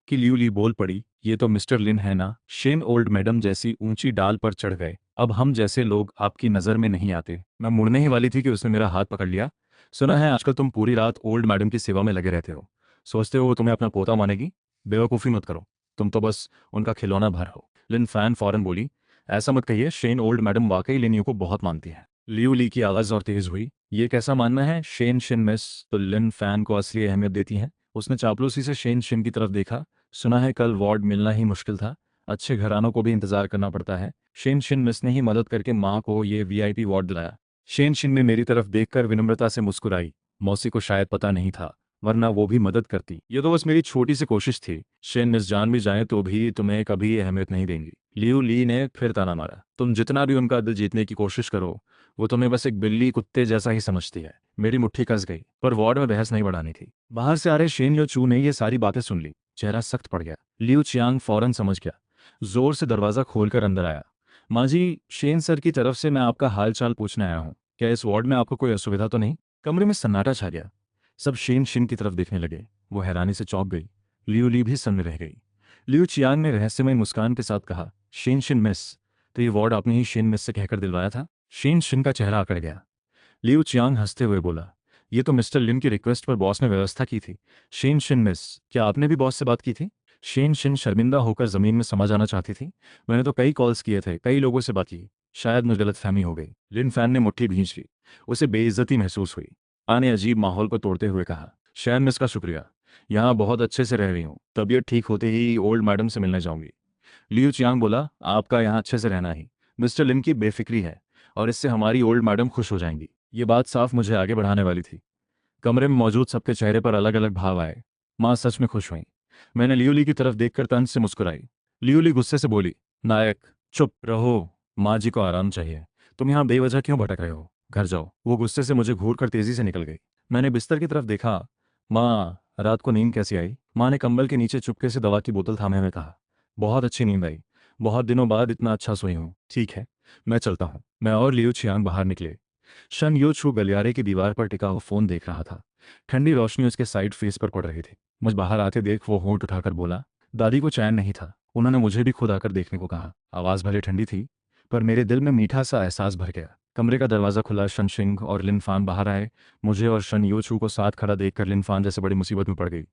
Speaker 1: कि लियूली बोल पड़ी, ये तो मिस्टर लिन है ना? शेन ओल्ड मैडम जैसी ऊंची डाल पर चढ़ गए। अब हम जैसे लोग आपकी नज़र में नहीं आते। मैं मुड़ने ही वाली थी कि उसने मेरा हाथ पकड़ लिया। सुना है आजकल तुम पूरी रात ओल्ड मैडम की सेवा में लगे रहते हो। सोचते हो वो तुम्हें अपना पोता मानेगी? बेवकूफ़ी मत करो, तुम तो बस उनका खिलौना भर हो। लिन फैन फौरन बोली, ऐसा मत कहिए, शेन ओल्ड मैडम वाकई लिनियो को बहुत मानती है। लियू ली की आवाज़ और तेज हुई, ये कैसा मानना है? शेन शिन मिस तो लिन फैन को असली अहमियत देती हैं। उसने चापलूसी से शेन शिन की तरफ देखा। सुना है कल वार्ड मिलना ही मुश्किल था। अच्छे घरानों को भी इंतजार करना पड़ता है। शेन शिन मिस ने ही मदद करके माँ को ये वीआईपी वार्ड दिलाया। शेन शिन ने मेरी तरफ देखकर विनम्रता से मुस्कुराई। मौसी को शायद पता नहीं था, वरना वो भी मदद करती। ये तो बस मेरी छोटी सी कोशिश थी। शेन मिस जान भी जाए तो भी तुम्हें कभी अहमियत नहीं देंगी। लियू ली ने फिर ताना मारा, तुम जितना भी उनका दिल जीतने की कोशिश करो, वो तुम्हें बस एक बिल्ली कुत्ते जैसा ही समझती है। मेरी मुट्ठी कस गई, पर वार्ड में बहस नहीं बढ़ानी थी। बाहर से आ रहे शेन यो चू ने ये सारी बातें सुन ली। चेहरा सख्त पड़ गया। लियू चियांग फौरन समझ गया। जोर से दरवाजा खोलकर अंदर आया। माँ जी, शेन सर की तरफ से मैं आपका हाल चाल पूछने आया हूँ। क्या इस वार्ड में आपको कोई असुविधा तो नहीं? कमरे में सन्नाटा छा गया। सब शेन शिन की तरफ देखने लगे। वो हैरानी से चौंक गई। लियू ली भी सन्न रह गई। लियू चियांग ने रहस्यमय मुस्कान के साथ कहा, शेन शिन मिस, तो ये वार्ड आपने ही शेन मिस से कहकर दिलवाया था? शेन शिन का चेहरा अकड़ गया। लियू चियांग हंसते हुए बोला, ये तो मिस्टर लिन की रिक्वेस्ट पर बॉस ने व्यवस्था की थी। शेन शिन मिस, क्या आपने भी बॉस से बात की थी? शेन शिन शर्मिंदा होकर जमीन में समा जाना चाहती थी। मैंने तो कई कॉल्स किए थे, कई लोगों से बात की। शायद मुझे गलतफहमी हो गई। लिन फैन ने मुट्ठी भींच ली। उसे बेइज्जती महसूस हुई। आने अजीब माहौल को तोड़ते हुए कहा, शैन मिस का शुक्रिया, यहाँ बहुत अच्छे से रह रही हूँ। तबीयत ठीक होते ही ओल्ड मैडम से मिलने जाऊंगी। लियू चियांग बोला, आपका यहाँ अच्छे से रहना ही मिस्टर लिन की बेफिक्री है, और इससे हमारी ओल्ड मैडम खुश हो जाएंगी। ये बात साफ मुझे आगे बढ़ाने वाली थी। कमरे में मौजूद सबके चेहरे पर अलग अलग भाव आए। माँ सच में खुश हुई। मैंने लियोली की तरफ देखकर तंज से मुस्कुराई। लियोली गुस्से से बोली, नायक चुप रहो, माँ जी को आराम चाहिए। तुम यहाँ बेवजह क्यों भटक रहे हो? घर जाओ। वो गुस्से से मुझे घूर कर तेजी से निकल गई। मैंने बिस्तर की तरफ देखा। माँ, रात को नींद कैसी आई? माँ ने कंबल के नीचे चुपके से दवा की बोतल थामे हुए कहा। बहुत अच्छी नींद आई। बहुत दिनों बाद इतना अच्छा सोई हूँ। ठीक है, मैं चलता हूँ। मैं और लियो छियांग बाहर निकले। शन यो छू गलियारे की दीवार पर टिका हुआ फोन देख रहा था। ठंडी रोशनी उसके साइड फेस पर पड़ रही थी। मुझ बाहर आते देख वो होंठ उठाकर बोला। दादी को चैन नहीं था। उन्होंने मुझे भी खुद आकर देखने को कहा। आवाज़ भले ठंडी थी, पर मेरे दिल में मीठा सा एहसास भर गया। कमरे का दरवाज़ा खुला, शन शिंग और लिन फान बाहर आए। मुझे और शन यो छू को साथ खड़ा देखकर लिन फान जैसे बड़ी मुसीबत में पड़ गई।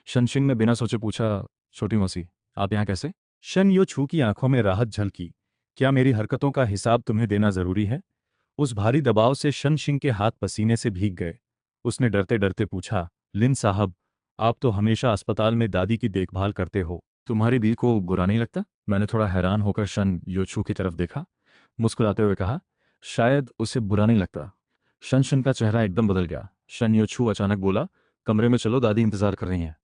Speaker 1: शन शिंग ने बिना सोचे पूछा, छोटी मौसी, आप यहाँ कैसे? शन यो छू की आंखों में राहत झलकी। क्या मेरी हरकतों का हिसाब तुम्हें देना जरूरी है? उस भारी दबाव से शन शिंग के हाथ पसीने से भीग गए। उसने डरते डरते पूछा, लिन साहब, आप तो हमेशा अस्पताल में दादी की देखभाल करते हो, तुम्हारी बीवी को बुरा नहीं लगता? मैंने थोड़ा हैरान होकर शन योछू की तरफ देखा। मुस्कुराते हुए कहा, शायद उसे बुरा नहीं लगता। शन शन का चेहरा एकदम बदल गया। शन योछू अचानक बोला, कमरे में चलो, दादी इंतजार कर रही हैं।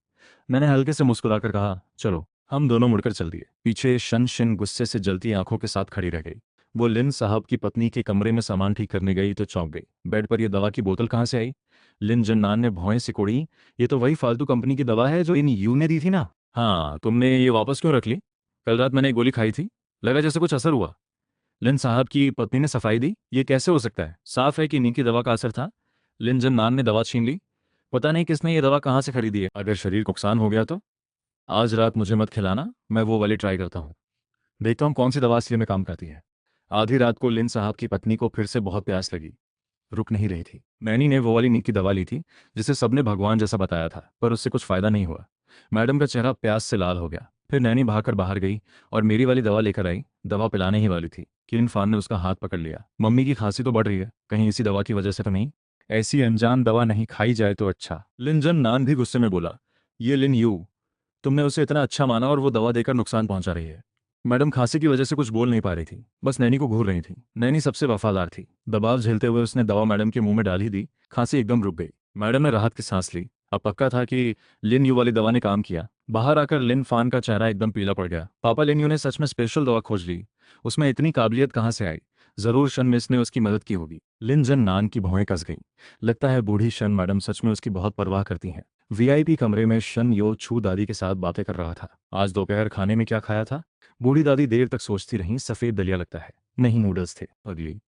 Speaker 1: मैंने हल्के से मुस्कुराकर कहा, चलो। हम दोनों मुड़कर चल दिए। पीछे शन शिन गुस्से से जलती आंखों के साथ खड़ी रह गई। वो लिन साहब की पत्नी के कमरे में सामान ठीक करने गई तो चौंक गई। बेड पर यह दवा की बोतल कहाँ से आई? लिन जन्नान ने भौएं सिकोड़ी। ये तो वही फालतू कंपनी की दवा है जो इन यू ने दी थी ना। हाँ, तुमने ये वापस क्यों रख ली? कल रात मैंने एक गोली खाई थी, लगा जैसे कुछ असर हुआ। लिन साहब की पत्नी ने सफाई दी। ये कैसे हो सकता है? साफ है कि नींद की दवा का असर था। लिन जन्नान ने दवा छीन ली। पता नहीं किसने ये दवा कहाँ से खरीदी है। अगर शरीर को नुकसान हो गया तो आज रात मुझे मत खिलाना, मैं वो वाली ट्राई करता हूँ। देखता हूँ कौन सी दवा असली में काम करती है। आधी रात को लिन साहब की पत्नी को फिर से बहुत प्यास लगी। रुक नहीं रही थी। नैनी ने वो वाली नींद की दवा ली थी जिसे सबने भगवान जैसा बताया था, पर उससे कुछ फायदा नहीं हुआ। मैडम का चेहरा प्यास से लाल हो गया। फिर नैनी भागकर बाहर गई और मेरी वाली दवा लेकर आई। दवा पिलाने ही वाली थी कि लिन फान ने उसका हाथ पकड़ लिया। मम्मी की खांसी तो बढ़ रही है, कहीं इसी दवा की वजह से तो नहीं? ऐसी अनजान दवा नहीं खाई जाए तो अच्छा। लिनजन नान भी गुस्से में बोला, ये लिन यू, तुमने उसे इतना अच्छा माना और वो दवा देकर नुकसान पहुंचा रही है। मैडम खांसी की वजह से कुछ बोल नहीं पा रही थी, बस नैनी को घूर रही थी। नैनी सबसे वफादार थी। दबाव झेलते हुए उसने दवा मैडम के मुंह में डाल ही दी। खांसी एकदम रुक गई। मैडम ने राहत की सांस ली। अब पक्का था कि लिन यू वाली दवा ने काम किया। बाहर आकर लिन फान का चेहरा एकदम पीला पड़ गया। पापा, लिन यू ने सच में स्पेशल दवा खोज ली। उसमें इतनी काबिलियत कहाँ से आई? जरूर शन मिस ने उसकी मदद की होगी। लिन जन नान की भौएं कस गई। लगता है बूढ़ी शन मैडम सच में उसकी बहुत परवाह करती हैं। वीआईपी कमरे में शन यो छू दादी के साथ बातें कर रहा था। आज दोपहर खाने में क्या खाया था? बूढ़ी दादी देर तक सोचती रहीं। सफेद दलिया लगता है। नहीं, नूडल्स थे। अगली।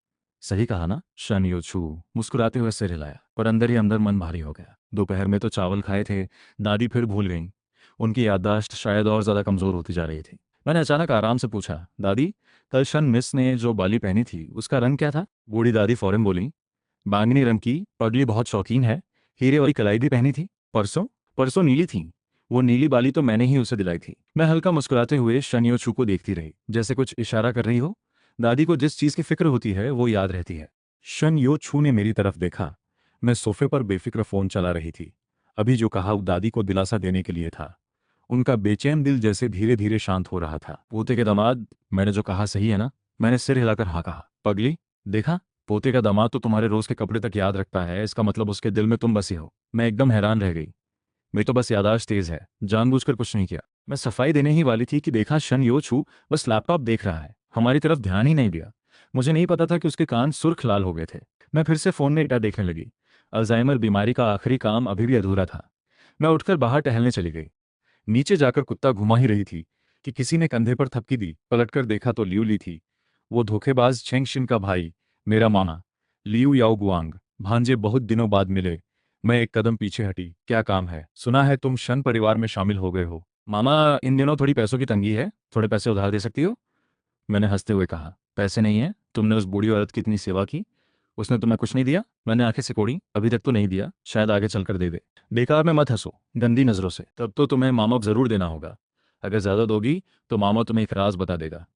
Speaker 1: सही कहा ना? शन यो छू मुस्कुराते हुए सिर हिलाया, पर अंदर ही अंदर मन भारी हो गया। दोपहर में तो चावल खाए थे। दादी फिर भूल गईं। उनकी याददाश्त शायद और ज्यादा कमजोर होती जा रही थी। मैंने अचानक आराम से पूछा, दादी, कल शन मिस ने जो बाली पहनी थी उसका रंग क्या था? बूढ़ी दादी फौरन बोली, बैंगनी रंग की। पगली बहुत शौकीन है। हीरे वाली कलाई भी पहनी थी। परसों? परसों नीली थी। वो नीली बाली तो मैंने ही उसे दिलाई थी। मैं हल्का मुस्कुराते हुए शनियो छू को देखती रही, जैसे कुछ इशारा कर रही हो। दादी को जिस चीज की फिक्र होती है वो याद रहती है। शन यो छू ने मेरी तरफ देखा। मैं सोफे पर बेफिक्र फोन चला रही थी। अभी जो कहा वो दादी को दिलासा देने के लिए था। उनका बेचैन दिल जैसे धीरे धीरे शांत हो रहा था। पोते के दामाद, मैंने जो कहा सही है ना? मैंने सिर हिलाकर हाँ कहा। पगली, देखा, पोते का दामाद तो तुम्हारे रोज के कपड़े तक याद रखता है। इसका मतलब उसके दिल में तुम बसी हो। मैं एकदम हैरान रह गई। मेरी तो बस याददाश्त तेज है, जानबूझकर कुछ नहीं किया। मैं सफाई देने ही वाली थी कि देखा शन यो छू बस लैपटॉप देख रहा है, हमारी तरफ ध्यान ही नहीं दिया। मुझे नहीं पता था कि उसके कान सुर्ख लाल हो गए थे। मैं फिर से फोन में डेटा देखने लगी। अल्जाइमर बीमारी का आखिरी काम अभी भी अधूरा था। मैं उठकर बाहर टहलने चली गई। नीचे जाकर कुत्ता घुमा ही रही थी कि किसी ने कंधे पर थपकी दी। पलटकर देखा तो लियू ली थी। वो धोखेबाज छेंगशिन का भाई, मेरा मामा लियू याओ गुआंग। भांजे बहुत दिनों बाद मिले। मैं एक कदम पीछे हटी। क्या काम है? सुना है तुम शन परिवार में शामिल हो गए हो। मामा, इन दिनों थोड़ी पैसों की तंगी है, थोड़े पैसे उधार दे सकती हो? मैंने हंसते हुए कहा, पैसे नहीं है? तुमने उस बूढ़ी औरत की इतनी सेवा की, उसने तुम्हें कुछ नहीं दिया? मैंने आंखें सिकोड़ी। अभी तक तो नहीं दिया, शायद आगे चलकर दे दे। बेकार में मत हंसो गंदी नजरों से, तब तो तुम्हें मामा को जरूर देना होगा। अगर ज्यादा दोगी तो मामा तुम्हें एक राज बता देगा।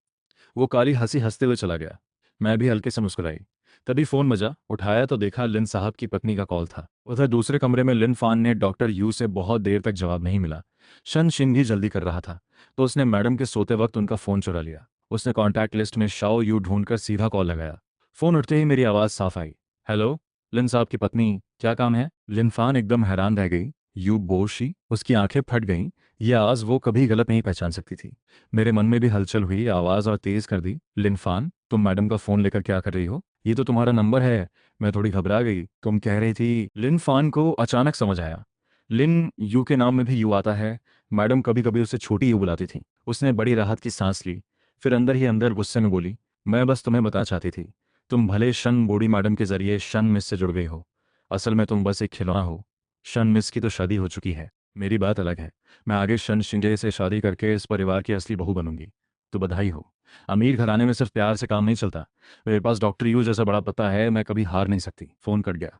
Speaker 1: वो काली हंसी हंसते हुए चला गया। मैं भी हल्के से मुस्कुराई। तभी फोन बजा। उठाया तो देखा लिन साहब की पत्नी का कॉल था। उधर दूसरे कमरे में लिन फान ने डॉक्टर यू से बहुत देर तक जवाब नहीं मिला। शन शिन भी जल्दी कर रहा था, तो उसने मैडम के सोते वक्त उनका फोन चुरा लिया। उसने कॉन्टैक्ट लिस्ट में शाओ यू ढूंढकर सीधा कॉल लगाया। फोन उठते ही मेरी आवाज़ साफ आई, हेलो, लिन साहब की पत्नी, क्या काम है? लिन फान एकदम हैरान रह गई। यू बोशी? उसकी आंखें फट गईं। यह आवाज़ वो कभी गलत नहीं पहचान सकती थी। मेरे मन में भी हलचल हुई। आवाज़ और तेज कर दी, लिन फान, तुम मैडम का फ़ोन लेकर क्या कर रही हो? ये तो तुम्हारा नंबर है। मैं थोड़ी घबरा गई। तुम कह रही थी। लिन फान को अचानक समझ आया। लिन यू के नाम में भी यू आता है। मैडम कभी कभी उसे छोटी यू बुलाती थी। उसने बड़ी राहत की सांस ली, फिर अंदर ही अंदर गुस्से में बोली, मैं बस तुम्हें बताना चाहती थी, तुम भले शन बूढ़ी मैडम के जरिए शन मिस से जुड़ गई हो, असल में तुम बस एक खिलौना हो। शन मिस की तो शादी हो चुकी है, मेरी बात अलग है। मैं आगे शन शिंजे से शादी करके इस परिवार की असली बहू बनूंगी। तो बधाई हो। अमीर घराने में सिर्फ प्यार से काम नहीं चलता। मेरे पास डॉक्टर यू जैसा बड़ा पत्ता है, मैं कभी हार नहीं सकती। फोन कट गया।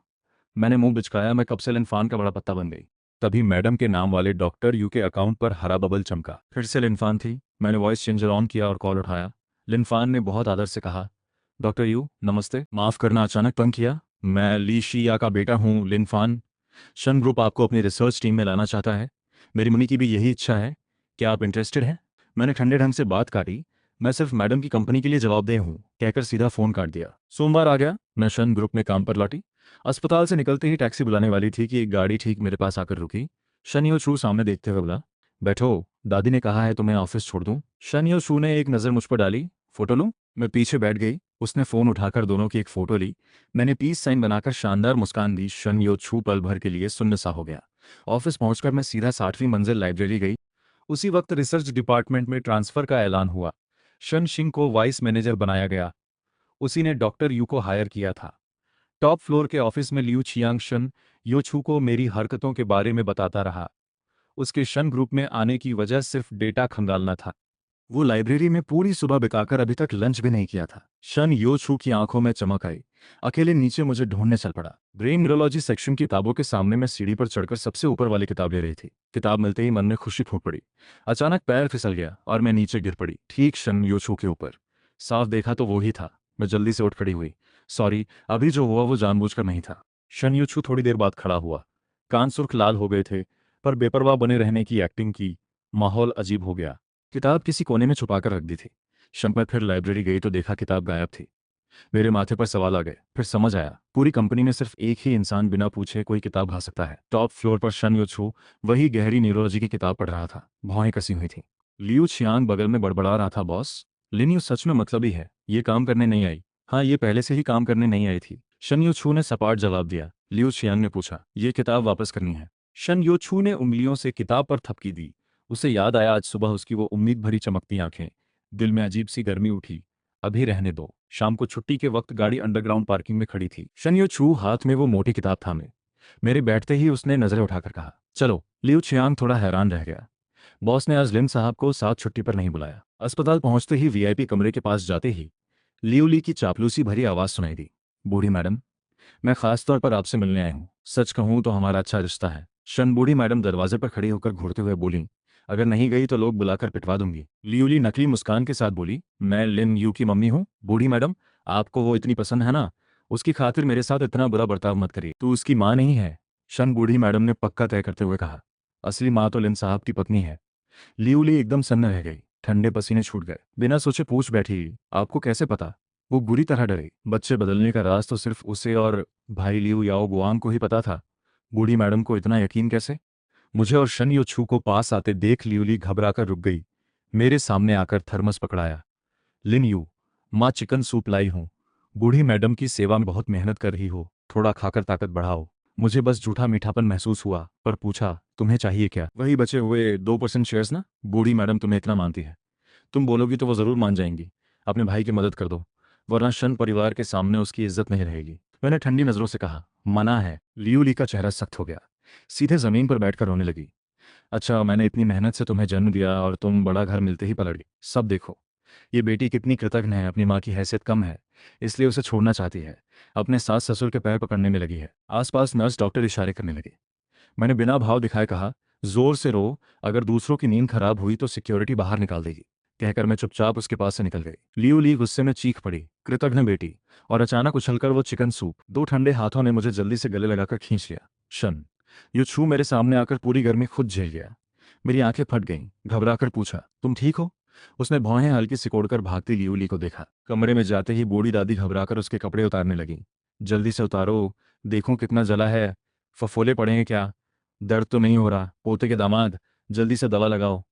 Speaker 1: मैंने मुंह बिचकाया, मैं कब से लिनफान का बड़ा पत्ता बन गई। तभी मैडम के नाम वाले डॉक्टर यू के अकाउंट पर हरा बबल चमका। फिर से लिनफान थी। मैंने वॉइस चेंजर ऑन किया और कॉल उठाया। लिनफान ने बहुत आदर से कहा, डॉक्टर यू नमस्ते, माफ़ करना अचानक तंग किया। मैं ली शिया का बेटा हूँ लिनफान। शन ग्रुप आपको अपनी रिसर्च टीम में लाना चाहता है। मेरी मम्मी की भी यही इच्छा है। क्या आप इंटरेस्टेड हैं? मैंने ठंडे ढंग से बात काटी। मैं सिर्फ मैडम की कंपनी के लिए जवाबदेह हूँ, कहकर सीधा फ़ोन काट दिया। सोमवार आ गया, मैं शन ग्रुप में काम पर लौटी। अस्पताल से निकलते ही टैक्सी बुलाने वाली थी कि एक गाड़ी ठीक मेरे पास आकर रुकी। शनियो शू सामने देखते हुए बोला, बैठो, दादी ने कहा है तुम्हें ऑफिस छोड़ दूं। शनियो शू ने एक नज़र मुझ पर डाली। फोटो लूं? मैं पीछे बैठ गई। उसने फ़ोन उठाकर दोनों की एक फ़ोटो ली। मैंने पीस साइन बनाकर शानदार मुस्कान दी। शनियो छू पल भर के लिए सुन्न सा हो गया। ऑफिस पहुंचकर मैं सीधा 60वीं मंजिल लाइब्रेरी गई। उसी वक्त रिसर्च डिपार्टमेंट में ट्रांसफ़र का ऐलान हुआ। शन सिंह को वाइस मैनेजर बनाया गया। उसी ने डॉक्टर यू को हायर किया था। टॉप फ्लोर के ऑफिस में लियू छियांगशन यो छू को मेरी हरकतों के बारे में बताता रहा। उसके शन ग्रुप में आने की वजह सिर्फ डेटा खंगालना था। वो लाइब्रेरी में पूरी सुबह बिताकर अभी तक लंच भी नहीं किया था। शन यो छू की आंखों में चमक आई। अकेले नीचे मुझे ढूंढने चल पड़ा। ब्रेन न्यूरोलॉजी सेक्शन की किताबों के सामने मैं सीढ़ी पर चढ़कर सबसे ऊपर वाली किताब ले रही थी। किताब मिलते ही मन में खुशी फूट पड़ी। अचानक पैर फिसल गया और मैं नीचे गिर पड़ी, ठीक शन यो छू के ऊपर। साफ देखा तो वो ही था। मैं जल्दी से उठ खड़ी हुई। सॉरी, अभी जो हुआ वो जानबूझकर नहीं था। शन यो छू थोड़ी देर बाद खड़ा हुआ। कान सुर्ख लाल हो गए थे, पर बेपरवाह बने रहने की एक्टिंग की। माहौल अजीब हो गया। किताब किसी कोने में छुपाकर रख दी थी। शंपर फिर लाइब्रेरी गई तो देखा किताब गायब थी। मेरे माथे पर सवाल आ गए। फिर समझ आया, पूरी कंपनी में सिर्फ एक ही इंसान बिना पूछे कोई किताब गा सकता है। टॉप फ्लोर पर शन यो छू वही गहरी न्यूरोलॉजी की किताब पढ़ रहा था। भौहें कसी हुई थी। लियू छियांग बगल में बड़बड़ा रहा था, बॉस, लिन यू सच में मतलबी है, ये काम करने नहीं आई। हाँ, ये पहले से ही काम करने नहीं आई थी। शन यो छू ने सपाट जवाब दिया। लियू छियांग ने पूछा, ये किताब वापस करनी है। शन यो छू ने उंगलियों से किताब पर थपकी दी। उसे याद आया आज सुबह उसकी वो उम्मीद भरी चमकती आंखें। दिल में अजीब सी गर्मी उठी। अभी रहने दो। शाम को छुट्टी के वक्त गाड़ी अंडरग्राउंड पार्किंग में खड़ी थी। शनियो छू हाथ में वो मोटी किताब थामे। मेरे बैठते ही उसने नजरें उठाकर कहा, चलो। लियू छियांग थोड़ा हैरान रह गया। बॉस ने आज लिन साहब को साथ छुट्टी पर नहीं बुलाया। अस्पताल पहुंचते ही वीआईपी कमरे के पास जाते ही लियू ली की चापलूसी भरी आवाज सुनाई दी। बूढ़ी मैडम, मैं खास तौर पर आपसे मिलने आई हूँ। सच कहूँ तो हमारा अच्छा रिश्ता है। शन बूढ़ी मैडम दरवाजे पर खड़ी होकर घूरते हुए बोली, अगर नहीं गई तो लोग बुलाकर पिटवा दूंगी। लियूली नकली मुस्कान के साथ बोली, मैं लिन यू की मम्मी हूँ। बूढ़ी मैडम, आपको वो इतनी पसंद है ना, उसकी खातिर मेरे साथ इतना बुरा बर्ताव मत करिए। तू उसकी माँ नहीं है, शन बूढ़ी मैडम ने पक्का तय करते हुए कहा। असली माँ तो लिन साहब की पत्नी है। लियूली एकदम सन्न रह गई। ठंडे पसीने छूट गए। बिना सोचे पूछ बैठी, आपको कैसे पता? वो बुरी तरह डरे। बच्चे बदलने का राज तो सिर्फ उसे और भाई लियू याओ गुआंग को ही पता था। बूढ़ी मैडम को इतना यकीन कैसे? मुझे और शन यो छू को पास आते देख लियूली घबराकर रुक गई। मेरे सामने आकर थर्मस पकड़ाया। लिन यू, माँ चिकन सूप लाई हूँ। बूढ़ी मैडम की सेवा में बहुत मेहनत कर रही हो, थोड़ा खाकर ताकत बढ़ाओ। मुझे बस झूठा मीठापन महसूस हुआ, पर पूछा, तुम्हें चाहिए क्या? वही बचे हुए 2% शेयर्स ना। बूढ़ी मैडम तुम्हें इतना मानती है, तुम बोलोगी तो वो जरूर मान जाएंगी। अपने भाई की मदद कर दो, वरना शन परिवार के सामने उसकी इज्जत नहीं रहेगी। मैंने ठंडी नजरों से कहा, मना है। लियू ली का चेहरा सख्त हो गया। सीधे जमीन पर बैठकर रोने लगी। अच्छा, मैंने इतनी मेहनत से तुम्हें जन्म दिया और तुम बड़ा घर मिलते ही पलट गई। सब देखो, ये बेटी कितनी कृतज्ञ है। अपनी माँ की हैसियत कम है, इसलिए उसे छोड़ना चाहती है। अपने सास ससुर के पैर पकड़ने में लगी है। आसपास नर्स डॉक्टर इशारे करने लगे। मैंने बिना भाव दिखाए कहा, जोर से रो, अगर दूसरों की नींद खराब हुई तो सिक्योरिटी बाहर निकाल देगी। कहकर मैं चुपचाप उसके पास से निकल गई। लियू ली गुस्से में चीख पड़ी, कृतघ्न बेटी, और अचानक उछलकर वो चिकन सूप। दो ठंडे हाथों ने मुझे जल्दी से गले लगाकर खींच लिया। शन यू छू मेरे सामने आकर पूरी गर्मी खुद झेल गया। मेरी आंखें फट गईं। घबराकर पूछा, तुम ठीक हो? उसने भौहें हल्की सिकोड़कर भागती लियू ली को देखा। कमरे में जाते ही बूढ़ी दादी घबराकर उसके कपड़े उतारने लगी। जल्दी से उतारो, देखो कितना जला है, फफोले पड़े हैं क्या? दर्द तो नहीं हो रहा? पोते के दामाद, जल्दी से दवा लगाओ।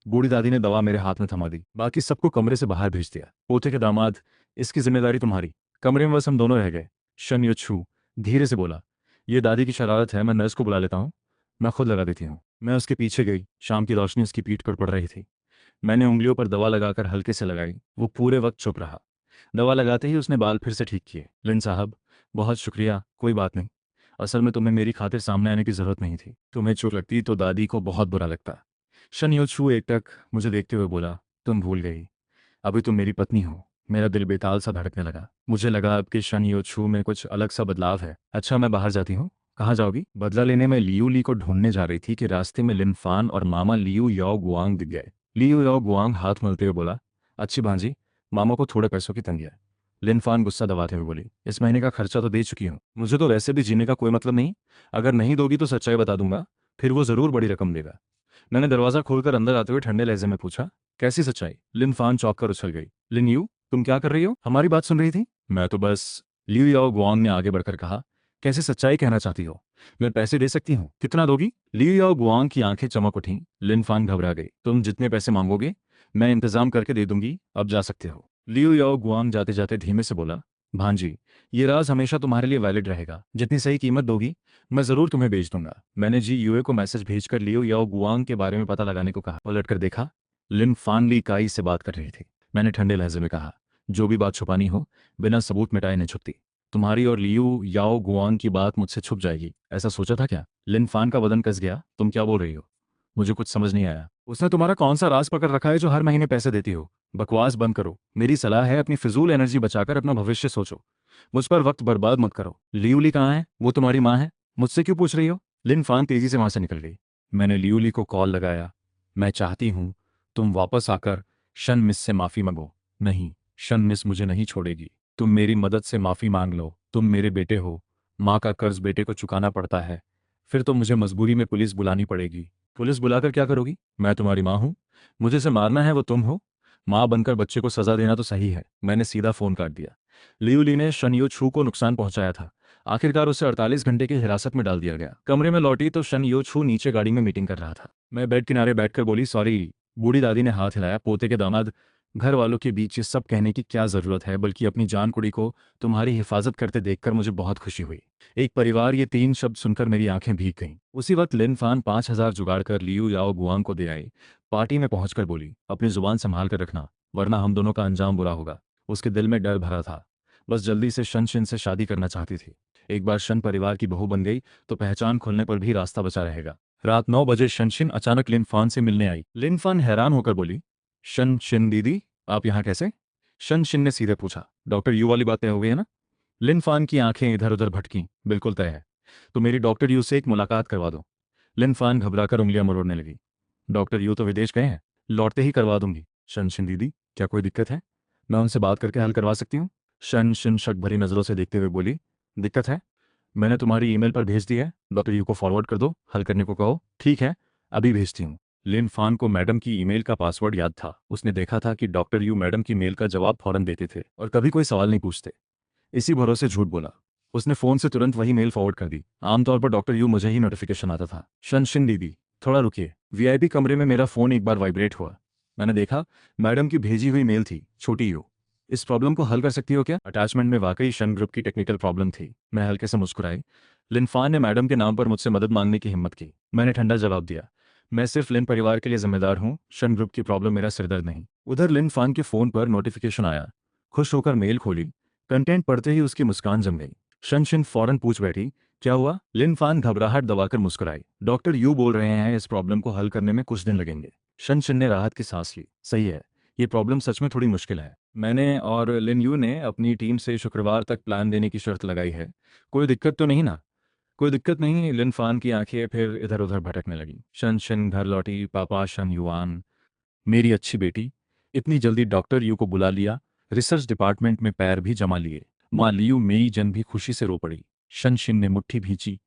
Speaker 1: बूढ़ी दादी ने दवा मेरे हाथ में थमा दी। बाकी सबको कमरे से बाहर भेज दिया। पोते के दामाद, इसकी जिम्मेदारी तुम्हारी। कमरे में बस हम दोनों रह गए। शन यो छू धीरे से बोला, ये दादी की शरारत है, मैं नर्स को बुला लेता हूँ। मैं खुद लगा देती हूँ। मैं उसके पीछे गई। शाम की रोशनी उसकी पीठ पर पड़ रही थी। मैंने उंगलियों पर दवा लगाकर हल्के से लगाई। वो पूरे वक्त चुप रहा। दवा लगाते ही उसने बाल फिर से ठीक किए। लिन साहब, बहुत शुक्रिया, कोई बात नहीं। असल में तुम्हें मेरी खातिर सामने आने की जरूरत नहीं थी। तुम्हें चोट लगती तो दादी को बहुत बुरा लगता। शन यो छू एकटक मुझे देखते हुए बोला, तुम भूल गई, अभी तुम मेरी पत्नी हो। मेरा दिल बेताल सा धड़कने लगा। मुझे लगा अब कि शन यो छू में कुछ अलग सा बदलाव है। अच्छा, मैं बाहर जाती हूँ। कहाँ जाओगी? बदला लेने में लियू ली को ढूंढने जा रही थी कि रास्ते में लिन फान और मामा लियू याओ गुआंग दिख गए। लियू याओ गुआंग हाथ मलते हुए बोला, अच्छी भांजी, मामा को थोड़े पैसों की तंगी है। लिन फान गुस्सा दबाते हुए बोली, इस महीने का खर्चा तो दे चुकी हूँ, मुझे तो वैसे भी जीने का कोई मतलब नहीं। अगर नहीं दोगी तो सच्चाई बता दूंगा, फिर वो जरूर बड़ी रकम देगा। मैंने दरवाजा खोलकर अंदर आते हुए ठंडे लहजे में पूछा, कैसी सच्चाई? लिन फान चौंक कर उछल गई। लिन यू, तुम क्या कर रही हो? हमारी बात सुन रही थी? मैं तो बस। लियू याओ गुआंग ने आगे बढ़कर कहा, कैसे सच्चाई कहना चाहती हो? मैं पैसे दे सकती हूँ। कितना दोगी? लियू याओ गुआंग की आंखें चमक उठीं। लिन फान घबरा गई। तुम जितने पैसे मांगोगे मैं इंतजाम करके दे दूंगी, अब जा सकते हो। लियू याओ गुआंग जाते जाते धीमे से बोला, भांजी, ये राज हमेशा तुम्हारे लिए वैलिड रहेगा। जितनी सही कीमत दोगी मैं जरूर तुम्हें भेज दूंगा। मैंने जी यूए को मैसेज भेजकर लियो याओ गुआंग के बारे में पता लगाने को कहा। पलट कर देखा, लिन फान ली काई से बात कर रही थी। मैंने ठंडे लहजे में कहा, जो भी बात छुपानी हो बिना सबूत मिटाए नहीं छुपती। तुम्हारी और लियू याओ गुआंग की बात मुझसे छुप जाएगी, ऐसा सोचा था क्या? लिन फान का बदन कस गया। तुम क्या बोल रही हो? मुझे कुछ समझ नहीं आया। उसने तुम्हारा कौन सा राज पकड़ रखा है जो हर महीने पैसे देती हो? बकवास बंद करो। मेरी सलाह है, अपनी फिजूल एनर्जी बचाकर अपना भविष्य सोचो। मुझ पर वक्त बर्बाद मत करो। लियूली कहाँ है? वो तुम्हारी माँ है, मुझसे क्यों पूछ रही हो? लिन फान तेजी से वहां से निकल गई। मैंने लियूली को कॉल लगाया। मैं चाहती हूँ तुम वापस आकर शन मिस से माफी मांगो। नहीं, शन मिस मुझे नहीं छोड़ेगी। तुम मेरी मदद से माफी मांग लो। तुम मेरे बेटे हो। माँ का कर्ज बेटे को चुकाना पड़ता है। फिर तो मुझे मजबूरी में पुलिस बुलानी पड़ेगी। पुलिस बुलाकर क्या करोगी? मैं तुम्हारी माँ हूँ। मुझे से मारना है वो तुम हो। माँ बनकर बच्चे को सजा देना तो सही है। मैंने सीधा फोन काट दिया। लियू ली ने शन यो छू को नुकसान पहुंचाया था। आखिरकार उसे 48 घंटे की हिरासत में डाल दिया गया। कमरे में लौटी तो शन यो छू नीचे गाड़ी में मीटिंग कर रहा था। मैं बेड किनारे बैठकर बोली, सॉरी। बूढ़ी दादी ने हाथ हिलाया। पोते के दामाद, घर वालों के बीच ये सब कहने की क्या जरूरत है, बल्कि अपनी जान कुड़ी को तुम्हारी हिफाजत करते देखकर मुझे बहुत खुशी हुई। एक परिवार, ये 3 शब्द सुनकर मेरी आंखें भीग गईं। उसी वक्त लिन फान 5,000 जुगाड़ कर लियू याओ गुआंग को दे आई। पार्टी में पहुंचकर बोली, अपनी जुबान संभाल कर रखना, वरना हम दोनों का अंजाम बुरा होगा। उसके दिल में डर भरा था। बस जल्दी से शन शिन से शादी करना चाहती थी। एक बार शन परिवार की बहू बन गई तो पहचान खुलने पर भी रास्ता बचा रहेगा। रात 9 बजे शनशिन अचानक लिन फान से मिलने आई। लिन फान हैरान होकर बोली, शन शिन दीदी, आप यहाँ कैसे? शन शिन ने सीधे पूछा, डॉक्टर यू वाली बात तय हो गई है ना? लिन फान की आंखें इधर उधर भटकीं। बिल्कुल तय है। तो मेरी डॉक्टर यू से एक मुलाकात करवा दो। लिन फान घबराकर उंगलियां मरोड़ने लगी। डॉक्टर यू तो विदेश गए हैं, लौटते ही करवा दूंगी। शनशिन दीदी, क्या कोई दिक्कत है? मैं उनसे बात करके हल करवा सकती हूँ। शनशिन शक भरी नजरों से देखते हुए बोली, दिक्कत है? मैंने तुम्हारी ईमेल पर भेज दी है, डॉक्टर यू को फॉरवर्ड कर दो, हल करने को कहो। ठीक है, अभी भेजती हूँ। लिन फान को मैडम की ईमेल का पासवर्ड याद था। उसने देखा था कि डॉक्टर यू मैडम की मेल का जवाब फौरन देते थे और कभी कोई सवाल नहीं पूछते। इसी भरोसे झूठ बोला। उसने फोन से तुरंत वही मेल फॉरवर्ड कर दी। आमतौर पर डॉक्टर यू मुझे ही नोटिफिकेशन आता था। शनशिन दीदी, थोड़ा रुकिए। वीआईपी कमरे में मेरा फोन एक बार वाइब्रेट हुआ। मैंने देखा मैडम की भेजी हुई मेल थी, छोटी यू। इस प्रॉब्लम को हल कर सकती हो क्या? अटैचमेंट में वाकई शन ग्रुप की टेक्निकल प्रॉब्लम थी। मैं हल्के से मुस्कुराई। लिनफान ने मैडम के नाम पर मुझसे मदद मांगने की हिम्मत की। मैंने ठंडा जवाब दिया, मैं सिर्फ लिन परिवार के लिए जिम्मेदार हूँ, शन ग्रुप की प्रॉब्लम मेरा सिरदर्द नहीं। उधर लिन फान के फोन पर नोटिफिकेशन आया। खुश होकर मेल खोली। कंटेंट पढ़ते ही उसकी मुस्कान जम गई। शनशिन फौरन पूछ बैठी, क्या हुआ? लिन फान घबराहट दबाकर मुस्कुराई। डॉक्टर यू बोल रहे हैं इस प्रॉब्लम को हल करने में कुछ दिन लगेंगे। शनशिन ने राहत की सांस ली। सही है, ये प्रॉब्लम सच में थोड़ी मुश्किल है। मैंने और लिन यू ने अपनी टीम से शुक्रवार तक प्लान देने की शर्त लगाई है। कोई दिक्कत तो नहीं ना? कोई दिक्कत नहीं। लिन फान की आंखें फिर इधर उधर भटकने लगी। शनशिन घर लौटी। पापा शन युआन, मेरी अच्छी बेटी, इतनी जल्दी डॉक्टर यू को बुला लिया, रिसर्च डिपार्टमेंट में पैर भी जमा लिए। माँ लियू मेई जन भी खुशी से रो पड़ी। शनशिन ने मुट्ठी भींची।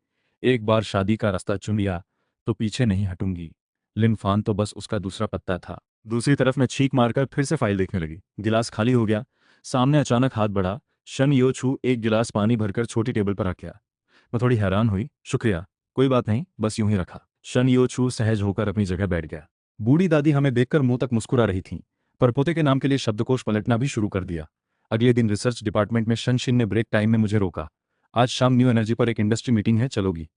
Speaker 1: एक बार शादी का रास्ता चुन लिया तो पीछे नहीं हटूंगी। लिन फान तो बस उसका दूसरा पत्ता था। दूसरी तरफ मैं छींक मारकर फिर से फाइल देखने लगी। गिलास खाली हो गया। सामने अचानक हाथ बढ़ा। शन यो छू एक गिलास पानी भरकर छोटी टेबल पर रख गया। मैं थोड़ी हैरान हुई। शुक्रिया, कोई बात नहीं, बस यूं ही रखा। शन यो छू सहज होकर अपनी जगह बैठ गया। बूढ़ी दादी हमें देखकर मुंह तक मुस्कुरा रही थीं, पर पोते के नाम के लिए शब्दकोश पलटना भी शुरू कर दिया। अगले दिन रिसर्च डिपार्टमेंट में शनशिन ने ब्रेक टाइम में मुझे रोका। आज शाम न्यू एनर्जी पर एक इंडस्ट्री मीटिंग है, चलोगी?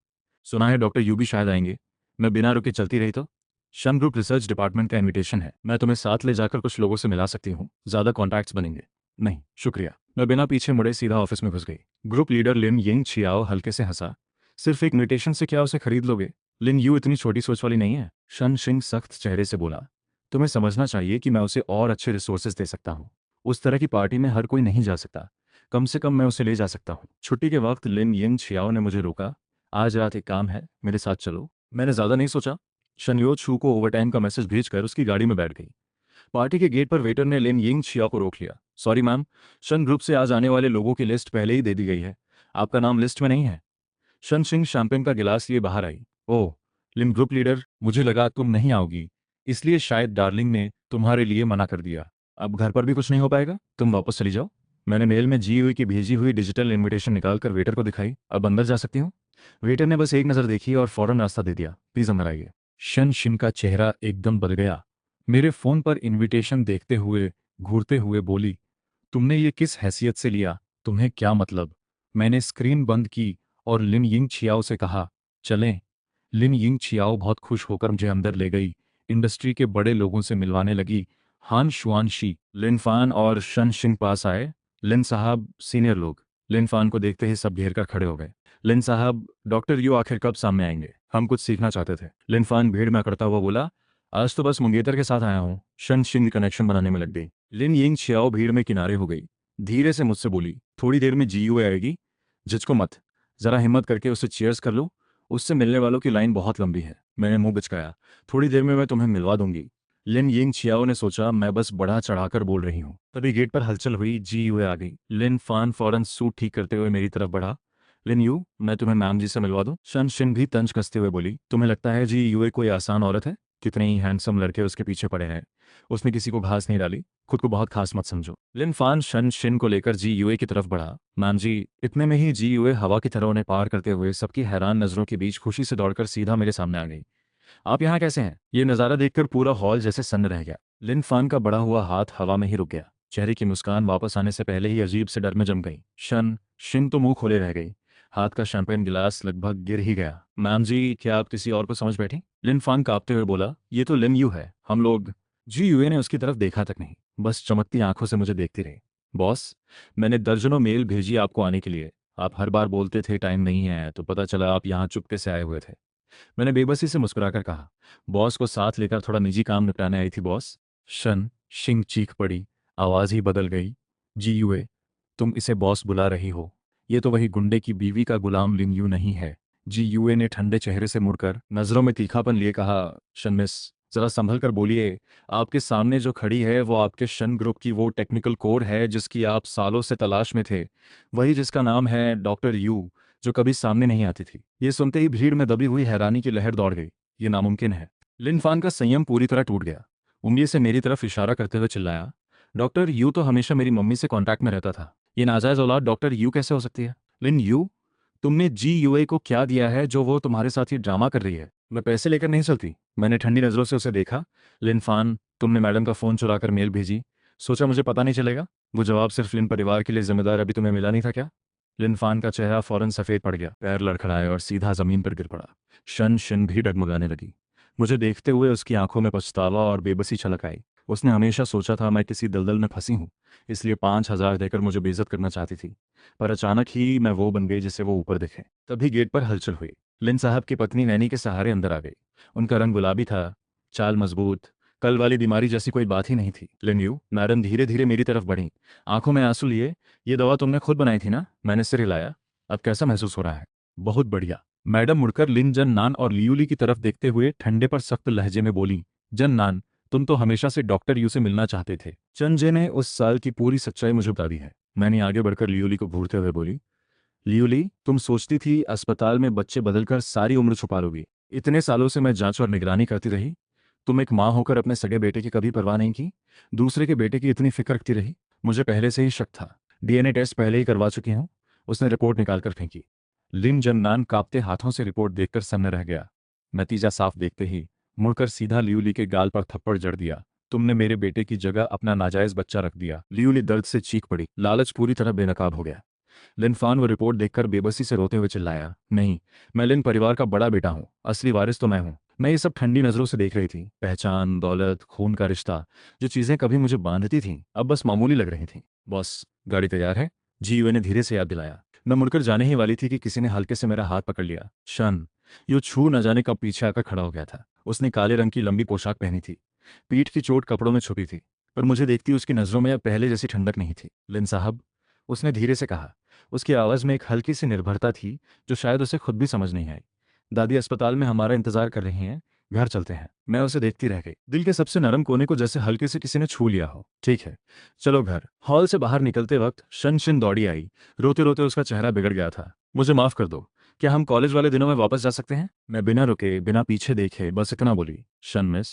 Speaker 1: सुना है डॉक्टर यू भी शायद आएंगे। मैं बिना रुके चलती रही तो? शन ग्रुप रिसर्च डिपार्टमेंट का इनविटेशन है, मैं तुम्हें साथ ले जाकर कुछ लोगों से मिला सकती हूँ, ज़्यादा कॉन्टैक्ट्स बनेंगे। नहीं शुक्रिया। मैं बिना पीछे मुड़े सीधा ऑफिस में घुस गई। ग्रुप लीडर लिन यिंग छियाओ हल्के से हंसा। सिर्फ एक इनविटेशन से क्या उसे खरीद लोगे? लिन यू इतनी छोटी सोच वाली नहीं है। शन शिंग सख्त चेहरे से बोला। तुम्हें समझना चाहिए कि मैं उसे और अच्छे रिसोर्सेज दे सकता हूँ। उस तरह की पार्टी में हर कोई नहीं जा सकता, कम से कम मैं उसे ले जा सकता हूँ। छुट्टी के वक्त लिन यिंग छियाओ ने मुझे रोका। आज रात एक काम है, मेरे साथ चलो। मैंने ज़्यादा नहीं सोचा। शनयो छू को ओवरटाइम का मैसेज भेजकर उसकी गाड़ी में बैठ गई। पार्टी के गेट पर वेटर ने लिन यिंग छिया को रोक लिया। सॉरी मैम, शन ग्रुप से आज आने वाले लोगों की लिस्ट पहले ही दे दी गई है, आपका नाम लिस्ट में नहीं है। शन सिंह शैंपेन का गिलास लिए बाहर आई। ओह, लिन ग्रुप लीडर, मुझे लगा तुम नहीं आओगी, इसलिए शायद डार्लिंग ने तुम्हारे लिए मना कर दिया। अब घर पर भी कुछ नहीं हो पाएगा, तुम वापस चली जाओ। मैंने मेल में जी हुई की भेजी हुई डिजिटल इनविटेशन निकालकर वेटर को दिखाई। अब अंदर जा सकती हूँ? वेटर ने बस एक नज़र देखी और फौरन रास्ता दे दिया। प्लीज अंदर आइए। शन शिन का चेहरा एकदम बदल गया। मेरे फोन पर इनविटेशन देखते हुए घूरते हुए बोली, तुमने ये किस हैसियत से लिया? तुम्हें क्या मतलब? मैंने स्क्रीन बंद की और लिन यिंग छियाओ से कहा, चलें। लिन यिंग छियाओ बहुत खुश होकर मुझे अंदर ले गई। इंडस्ट्री के बड़े लोगों से मिलवाने लगी। हान शुआनशी, लिन फान और शन शिंग पास आए। लिन साहब, सीनियर लोग। लिन फान को देखते ही सब घेर कर खड़े हो गए। लिन साहब, डॉक्टर यू आखिर कब सामने आएंगे? हम कुछ सीखना चाहते थे। लिन फान भीड़ में अकड़ता हुआ बोला, आज तो बस मंगेतर के साथ आया हूँ। शन शिंग कनेक्शन बनाने में लग गई। लिन यिंग छियाओ भीड़ में किनारे हो गई। धीरे से मुझसे बोली, थोड़ी देर में जीयूए आएगी, झिझको मत, जरा हिम्मत करके उससे चीयर्स कर लो। उससे मिलने वालों की लाइन बहुत लंबी है। मैंने मुंह बिचकाया, थोड़ी देर में मैं तुम्हें मिलवा दूंगी। लिन यिंग छियाओ ने सोचा मैं बस बढ़ा चढ़ाकर बोल रही हूँ। तभी गेट पर हलचल हुई, जीयूए आ गई। लिन फान फौरन सूट ठीक करते हुए मेरी तरफ बढ़ा। लिन यू, मैं तुम्हें मैम जी से मिलवा दूं? शन शिन भी तंज कसते हुए बोली, तुम्हें लगता है जी यूए कोई आसान औरत है? कितने ही हैंडसम लड़के उसके पीछे पड़े हैं, उसने किसी को घास नहीं डाली। खुद को बहुत खास मत समझो। लिन फान शन शिन को लेकर जी यूए की तरफ बढ़ा। मैम जी। इतने में ही जी यूए हवा की तरह उन्हें पार करते हुए सबकी हैरान नजरों के बीच खुशी से दौड़कर सीधा मेरे सामने आ गई। आप यहाँ कैसे हैं? ये नज़ारा देखकर पूरा हॉल जैसे सन्न रह गया। लिन फान का बढ़ा हुआ हाथ हवा में ही रुक गया। चेहरे की मुस्कान वापस आने से पहले ही अजीब से डर में जम गई। शन शिन तो मुंह खोले रह गई। हाथ का शैंपेन गिलास लगभग गिर ही गया। मैम जी, क्या आप किसी और को समझ बैठी? लिन फान कांपते हुए बोला, ये तो लिन यू है। हम लोग। जी यूए ने उसकी तरफ देखा तक नहीं, बस चमकती आंखों से मुझे देखती रही। बॉस, मैंने दर्जनों मेल भेजी आपको आने के लिए। आप हर बार बोलते थे टाइम नहीं है, तो पता चला आप यहाँ चुपके से आए हुए थे। मैंने बेबसी से मुस्कुराकर कहा, बॉस को साथ लेकर थोड़ा निजी काम निपटाने आई थी बॉस। शन शिंग चीख पड़ी। आवाज ही बदल गई। जी यूए, तुम इसे बॉस बुला रही हो? ये तो वही गुंडे की बीवी का गुलाम लिन यू नहीं है। जी यूए ने ठंडे चेहरे से मुड़कर नजरों में तीखापन लिए कहा, शन मिस, जरा संभल कर बोलिए। आपके सामने जो खड़ी है वो आपके शन ग्रुप की वो टेक्निकल कोर है जिसकी आप सालों से तलाश में थे, वही जिसका नाम है डॉक्टर यू, जो कभी सामने नहीं आती थी। ये सुनते ही भीड़ में दबी हुई हैरानी की लहर दौड़ गई। ये नामुमकिन है। लिन फान का संयम पूरी तरह टूट गया। उंगली से मेरी तरफ इशारा करते हुए चिल्लाया, डॉक्टर यू तो हमेशा मेरी मम्मी से कांटेक्ट में रहता था, ये नाजायज औलाद डॉक्टर यू कैसे हो सकती है? लिन यू, तुमने जी यूए को क्या दिया है जो वो तुम्हारे साथ ये ड्रामा कर रही है? मैं पैसे लेकर नहीं चलती। मैंने ठंडी नजरों से उसे देखा। लिन फान, तुमने मैडम का फोन चुराकर मेल भेजी, सोचा मुझे पता नहीं चलेगा? वो जवाब सिर्फ लिन परिवार के लिए जिम्मेदार अभी तुम्हें मिला नहीं था क्या? लिन फान का चेहरा फौरन सफेद पड़ गया, पैर लड़खड़ाए और सीधा जमीन पर गिर पड़ा। शन शिन भी डगमगाने लगी। मुझे देखते हुए उसकी आंखों में पछतावा और बेबसी छलक आई। उसने हमेशा सोचा था मैं किसी दलदल में फंसी हूँ, इसलिए 5,000 देकर मुझे बेइज्जत करना चाहती थी, पर अचानक ही मैं वो बन गई जिसे वो ऊपर दिखे। तभी गेट पर हलचल हुई। लिन साहब की पत्नी नैनी के सहारे अंदर आ गई। उनका रंग गुलाबी था, चाल मजबूत, कल वाली बीमारी जैसी कोई बात ही नहीं थी। लिन यू, मैडम धीरे धीरे मेरी तरफ बढ़ी, आंखों में आंसू लिए। ये दवा तुमने खुद बनाई थी ना? मैंने सिर हिलाया। अब कैसा महसूस हो रहा है? बहुत बढ़िया। मैडम मुड़कर लिन जन नान और लियूली की तरफ देखते हुए ठंडे पर सख्त लहजे में बोली, जन नान, तुम तो हमेशा से डॉक्टर यू से मिलना चाहते थे। चंजे ने उस साल की पूरी सच्चाई मुझे बता दी है। मैंने आगे बढ़कर लियूली को घूरते हुए बोली, लियूली, तुम सोचती थी अस्पताल में बच्चे बदलकर सारी उम्र छुपा लोगी। इतने सालों से मैं जांच और निगरानी करती रही, तुम एक माँ होकर अपने सगे बेटे की कभी परवाह नहीं की, दूसरे के बेटे की इतनी फिक्र रखती रही। मुझे पहले से ही शक था। डीएनए टेस्ट पहले ही करवा चुकी हूँ। उसने रिपोर्ट निकालकर फेंकी। लिन जन्नान कांपते हाथों से रिपोर्ट देखकर सन्न रह गया। नतीजा साफ देखते ही मुड़कर सीधा लियूली के गाल पर थप्पड़ जड़ दिया। तुमने मेरे बेटे की जगह अपना नाजायज बच्चा रख दिया। लियूली दर्द से चीख पड़ी। लालच पूरी तरह बेनकाब हो गया। लिनफान वो रिपोर्ट देखकर बेबसी से रोते हुए चिल्लाया, नहीं, मैं लिन परिवार का बड़ा बेटा हूँ, असली वारिस तो मैं हूँ। मैं ये सब ठंडी नज़रों से देख रही थी, पहचान, दौलत, खून का रिश्ता, जो चीज़ें कभी मुझे बांधती थीं अब बस मामूली लग रही थीं। बॉस, गाड़ी तैयार है? जीव ने धीरे से याद दिलाया। मैं मुड़कर जाने ही वाली थी कि किसी ने हल्के से मेरा हाथ पकड़ लिया। शन, यो छू न जाने कब पीछे आकर खड़ा हो गया था। उसने काले रंग की लंबी पोशाक पहनी थी, पीठ की चोट कपड़ों में छुपी थी, पर मुझे देखती उसकी नज़रों में अब पहले जैसी ठंडक नहीं थी। लिन साहब, उसने धीरे से कहा। उसकी आवाज़ में एक हल्की सी निर्भरता थी जो शायद उसे खुद भी समझ नहीं आई। दादी अस्पताल में हमारा इंतजार कर रही हैं, घर चलते हैं। मैं उसे देखती रह गई, दिल के सबसे नरम कोने को जैसे हल्के से किसी ने छू लिया हो। ठीक है, चलो घर। हॉल से बाहर निकलते वक्त शन शन दौड़ी आई। रोते रोते उसका चेहरा बिगड़ गया था। मुझे माफ कर दो, क्या हम कॉलेज वाले दिनों में वापस जा सकते हैं? मैं बिना रुके, बिना पीछे देखे बस इतना बोली, शन मिस,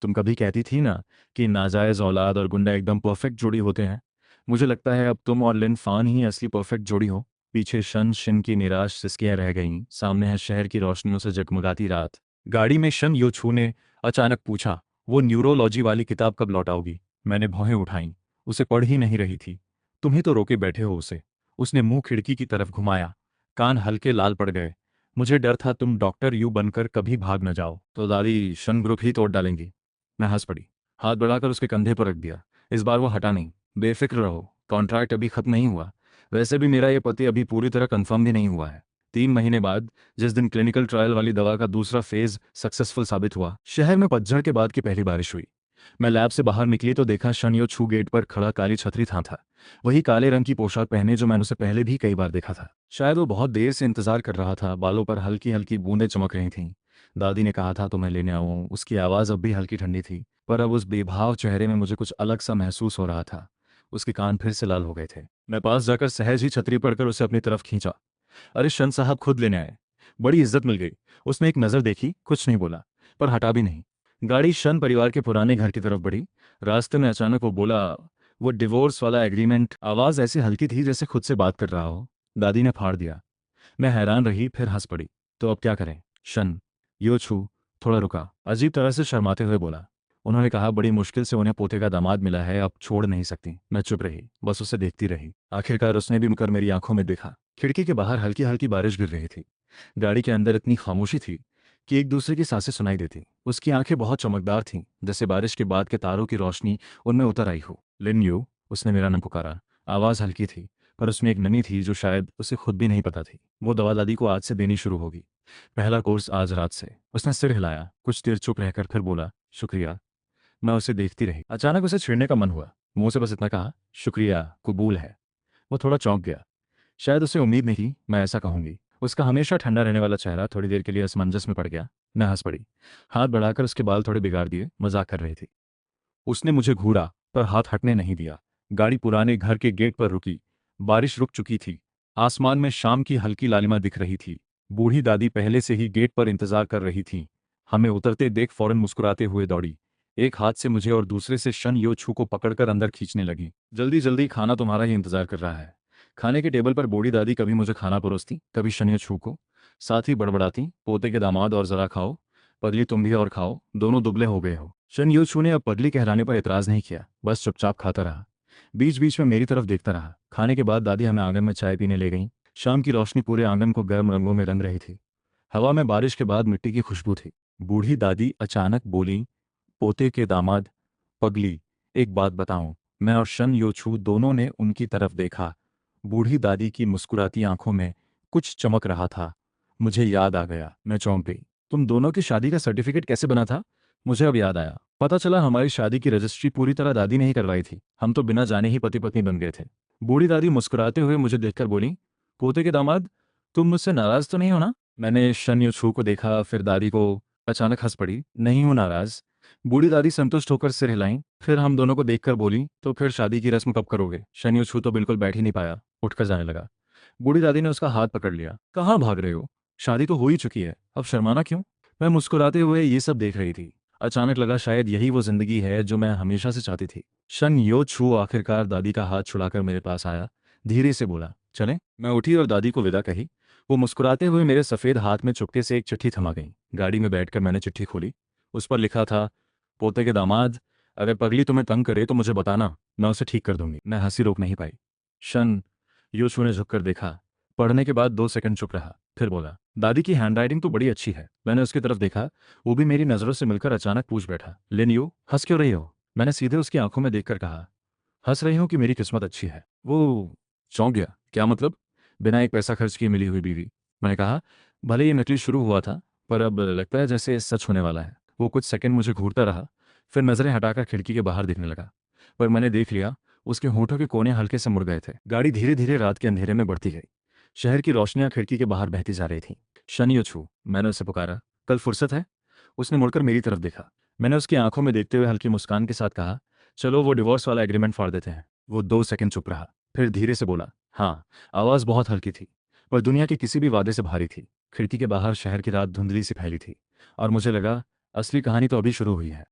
Speaker 1: तुम कभी कहती थी ना कि नाजायज औलाद और गुंडा एकदम परफेक्ट जोड़ी होते हैं। मुझे लगता है अब तुम और लिन फान ही असली परफेक्ट जोड़ी हो। पीछे शन शिन की निराश सिसकियां रह गईं, सामने है शहर की रोशनियों से जगमगाती रात। गाड़ी में शन यो छू ने अचानक पूछा, वो न्यूरोलॉजी वाली किताब कब लौटाओगी? मैंने भौहें उठाईं। उसे पढ़ ही नहीं रही थी। तुम ही तो रोके बैठे हो उसे। उसने मुंह खिड़की की तरफ घुमाया। कान हल्के लाल पड़ गए। मुझे डर था तुम डॉक्टर यू बनकर कभी भाग न जाओ तो दादी शन ग्रुप ही तोड़ डालेंगी। मैं हंस पड़ी, हाथ बढ़ाकर उसके कंधे पर रख दिया। इस बार वो हटा नहीं। बेफिक्र रहो, कॉन्ट्रैक्ट अभी खत्म नहीं हुआ। वैसे भी मेरा ये पति अभी पूरी तरह कंफर्म भी नहीं हुआ है। 3 महीने बाद, जिस दिन क्लिनिकल ट्रायल वाली दवा का दूसरा फेज सक्सेसफुल साबित हुआ, शहर में पतझड़ के बाद की पहली बारिश हुई। मैं लैब से बाहर निकली तो देखा शनियो छू गेट पर खड़ा काली छतरी था। वही काले रंग की पोशाक पहने जो मैंने उसे पहले भी कई बार देखा था। शायद वो बहुत देर से इंतजार कर रहा था। बालों पर हल्की हल्की बूंदें चमक रही थीं। दादी ने कहा था तो मैं लेने आऊं। उसकी आवाज़ अब भी हल्की ठंडी थी, पर अब उस बेभाव चेहरे में मुझे कुछ अलग सा महसूस हो रहा था। उसके कान फिर से लाल हो गए थे। मैं पास जाकर सहज ही छतरी पड़कर उसे अपनी तरफ खींचा। अरे शन साहब खुद लेने आए, बड़ी इज्जत मिल गई। उसने एक नज़र देखी, कुछ नहीं बोला, पर हटा भी नहीं। गाड़ी शन परिवार के पुराने घर की तरफ बढ़ी। रास्ते में अचानक वो बोला, वो डिवोर्स वाला एग्रीमेंट। आवाज़ ऐसी हल्की थी जैसे खुद से बात कर रहा हो। दादी ने फाड़ दिया। मैं हैरान रही, फिर हंस पड़ी। तो अब क्या करें? शन यो छू थोड़ा रुका, अजीब तरह से शर्माते हुए बोला। उन्होंने कहा बड़ी मुश्किल से उन्हें पोते का दामाद मिला है, अब छोड़ नहीं सकती। मैं चुप रही, बस उसे देखती रही। आखिरकार उसने भी मुकर मेरी आंखों में देखा। खिड़की के बाहर हल्की हल्की बारिश गिर रही थी। गाड़ी के अंदर इतनी खामोशी थी कि एक दूसरे की सांसें सुनाई देती। उसकी आंखें बहुत चमकदार थीं, जैसे बारिश के बाद के तारों की रोशनी उनमें उतर आई हो। लिन यू, उसने मेरा नाम पुकारा। आवाज़ हल्की थी, पर उसमें एक नमी थी जो शायद उसे खुद भी नहीं पता थी। वो दवा दादी को आज से देनी शुरू होगी। पहला कोर्स आज रात से। उसने सिर हिलाया, कुछ देर चुप रहकर फिर बोला, शुक्रिया। मैं उसे देखती रही। अचानक उसे छेड़ने का मन हुआ। मुंह से बस इतना कहा, शुक्रिया कबूल है। वो थोड़ा चौंक गया। शायद उसे उम्मीद नहीं थी मैं ऐसा कहूंगी। उसका हमेशा ठंडा रहने वाला चेहरा थोड़ी देर के लिए असमंजस में पड़ गया। मैं हंस पड़ी। हाथ बढ़ाकर उसके बाल थोड़े बिगाड़ दिए, मजाक कर रही थी। उसने मुझे घूरा, पर हाथ हटने नहीं दिया। गाड़ी पुराने घर के गेट पर रुकी। बारिश रुक चुकी थी। आसमान में शाम की हल्की लालिमा दिख रही थी। बूढ़ी दादी पहले से ही गेट पर इंतजार कर रही थी। हमें उतरते देख फौरन मुस्कुराते हुए दौड़ी। एक हाथ से मुझे और दूसरे से शन यो छू को पकड़कर अंदर खींचने लगी। जल्दी जल्दी, खाना तुम्हारा ही इंतजार कर रहा है। खाने के टेबल पर बूढ़ी दादी कभी मुझे खाना परोसती, कभी शन यो छू को। साथ ही बड़बड़ाती, पोते के दामाद और जरा खाओ। पगली तुम भी और खाओ, दोनों दुबले हो गए हो। शन यूचू ने अब पगली कहलाने पर एतराज नहीं किया, बस चुपचाप खाता रहा। बीच बीच में मेरी तरफ देखता रहा। खाने के बाद दादी हमें आंगन में चाय पीने ले गईं। शाम की रोशनी पूरे आंगन को गर्म रंगों में रंग रही थी। हवा में बारिश के बाद मिट्टी की खुशबू थी। बूढ़ी दादी अचानक बोली, पोते के दामाद, पगली, एक बात बताऊं। मैं और शन योछू दोनों ने उनकी तरफ देखा। बूढ़ी दादी की मुस्कुराती आंखों में कुछ चमक रहा था। मुझे याद आ गया। मैं चौंक गई। तुम दोनों की शादी का सर्टिफिकेट कैसे बना था? मुझे अब याद आया। पता चला हमारी शादी की रजिस्ट्री पूरी तरह दादी ने ही करवाई थी। हम तो बिना जाने ही पति पत्नी बन गए थे। बूढ़ी दादी मुस्कुराते हुए मुझे देखकर बोली, पोते के दामाद, तुम मुझसे नाराज तो नहीं हो ना? मैंने शन योछू को देखा, फिर दादी को। अचानक हंस पड़ी, नहीं हूं नाराज। बूढ़ी दादी संतुष्ट होकर सिर हिलाईं, फिर हम दोनों को देखकर बोली, तो फिर शादी की रस्म कब करोगे? शनियो छू तो बिल्कुल बैठ ही नहीं पाया, उठकर जाने लगा। बूढ़ी दादी ने उसका हाथ पकड़ लिया। कहाँ भाग रहे हो? शादी तो हो ही चुकी है, अब शर्माना क्यों? मैं मुस्कुराते हुए ये सब देख रही थी। अचानक लगा शायद यही वो जिंदगी है जो मैं हमेशा से चाहती थी। शन यो छू आखिरकार दादी का हाथ छुड़ाकर मेरे पास आया। धीरे से बोला, चलें? मैं उठी और दादी को विदा कही। वो मुस्कुराते हुए मेरे सफ़ेद हाथ में चुपके से एक चिट्ठी थमा गई। गाड़ी में बैठकर मैंने चिट्ठी खोली। उस पर लिखा था, पोते के दामाद, अगर पगली तुम्हें तंग करे तो मुझे बताना, मैं उसे ठीक कर दूंगी। मैं हंसी रोक नहीं पाई। शन, योशु ने झुककर देखा। पढ़ने के बाद 2 सेकंड चुप रहा, फिर बोला, दादी की हैंडराइटिंग तो बड़ी अच्छी है। मैंने उसकी तरफ देखा, वो भी मेरी नज़रों से मिलकर अचानक पूछ बैठा, लिन यू हंस क्यों रही हो? मैंने सीधे उसकी आंखों में देखकर कहा, हंस रही हूँ कि मेरी किस्मत अच्छी है। वो चौंक गया, क्या मतलब? बिना एक पैसा खर्च किए मिली हुई बीवी। मैंने कहा, भले ये नकली शुरू हुआ था, पर अब लगता है जैसे सच होने वाला है। वो कुछ सेकंड मुझे घूरता रहा, फिर नज़रें हटाकर खिड़की के बाहर देखने लगा। पर मैंने देख लिया, उसके होठों के कोने हल्के से मुड़ गए थे। गाड़ी धीरे धीरे रात के अंधेरे में बढ़ती गई। शहर की रोशनियां खिड़की के बाहर बहती जा रही थीं। शनियो छू, मैंने उसे पुकारा, कल फुर्सत है? उसने मुड़कर मेरी तरफ देखा। मैंने उसकी आंखों में देखते हुए हल्की मुस्कान के साथ कहा, चलो वो डिवोर्स वाला एग्रीमेंट फाड़ देते हैं। वो 2 सेकंड चुप रहा, फिर धीरे से बोला, हाँ। आवाज़ बहुत हल्की थी, पर दुनिया के किसी भी वादे से भारी थी। खिड़की के बाहर शहर की रात धुंधली सी फैली थी, और मुझे लगा असली कहानी तो अभी शुरू हुई है।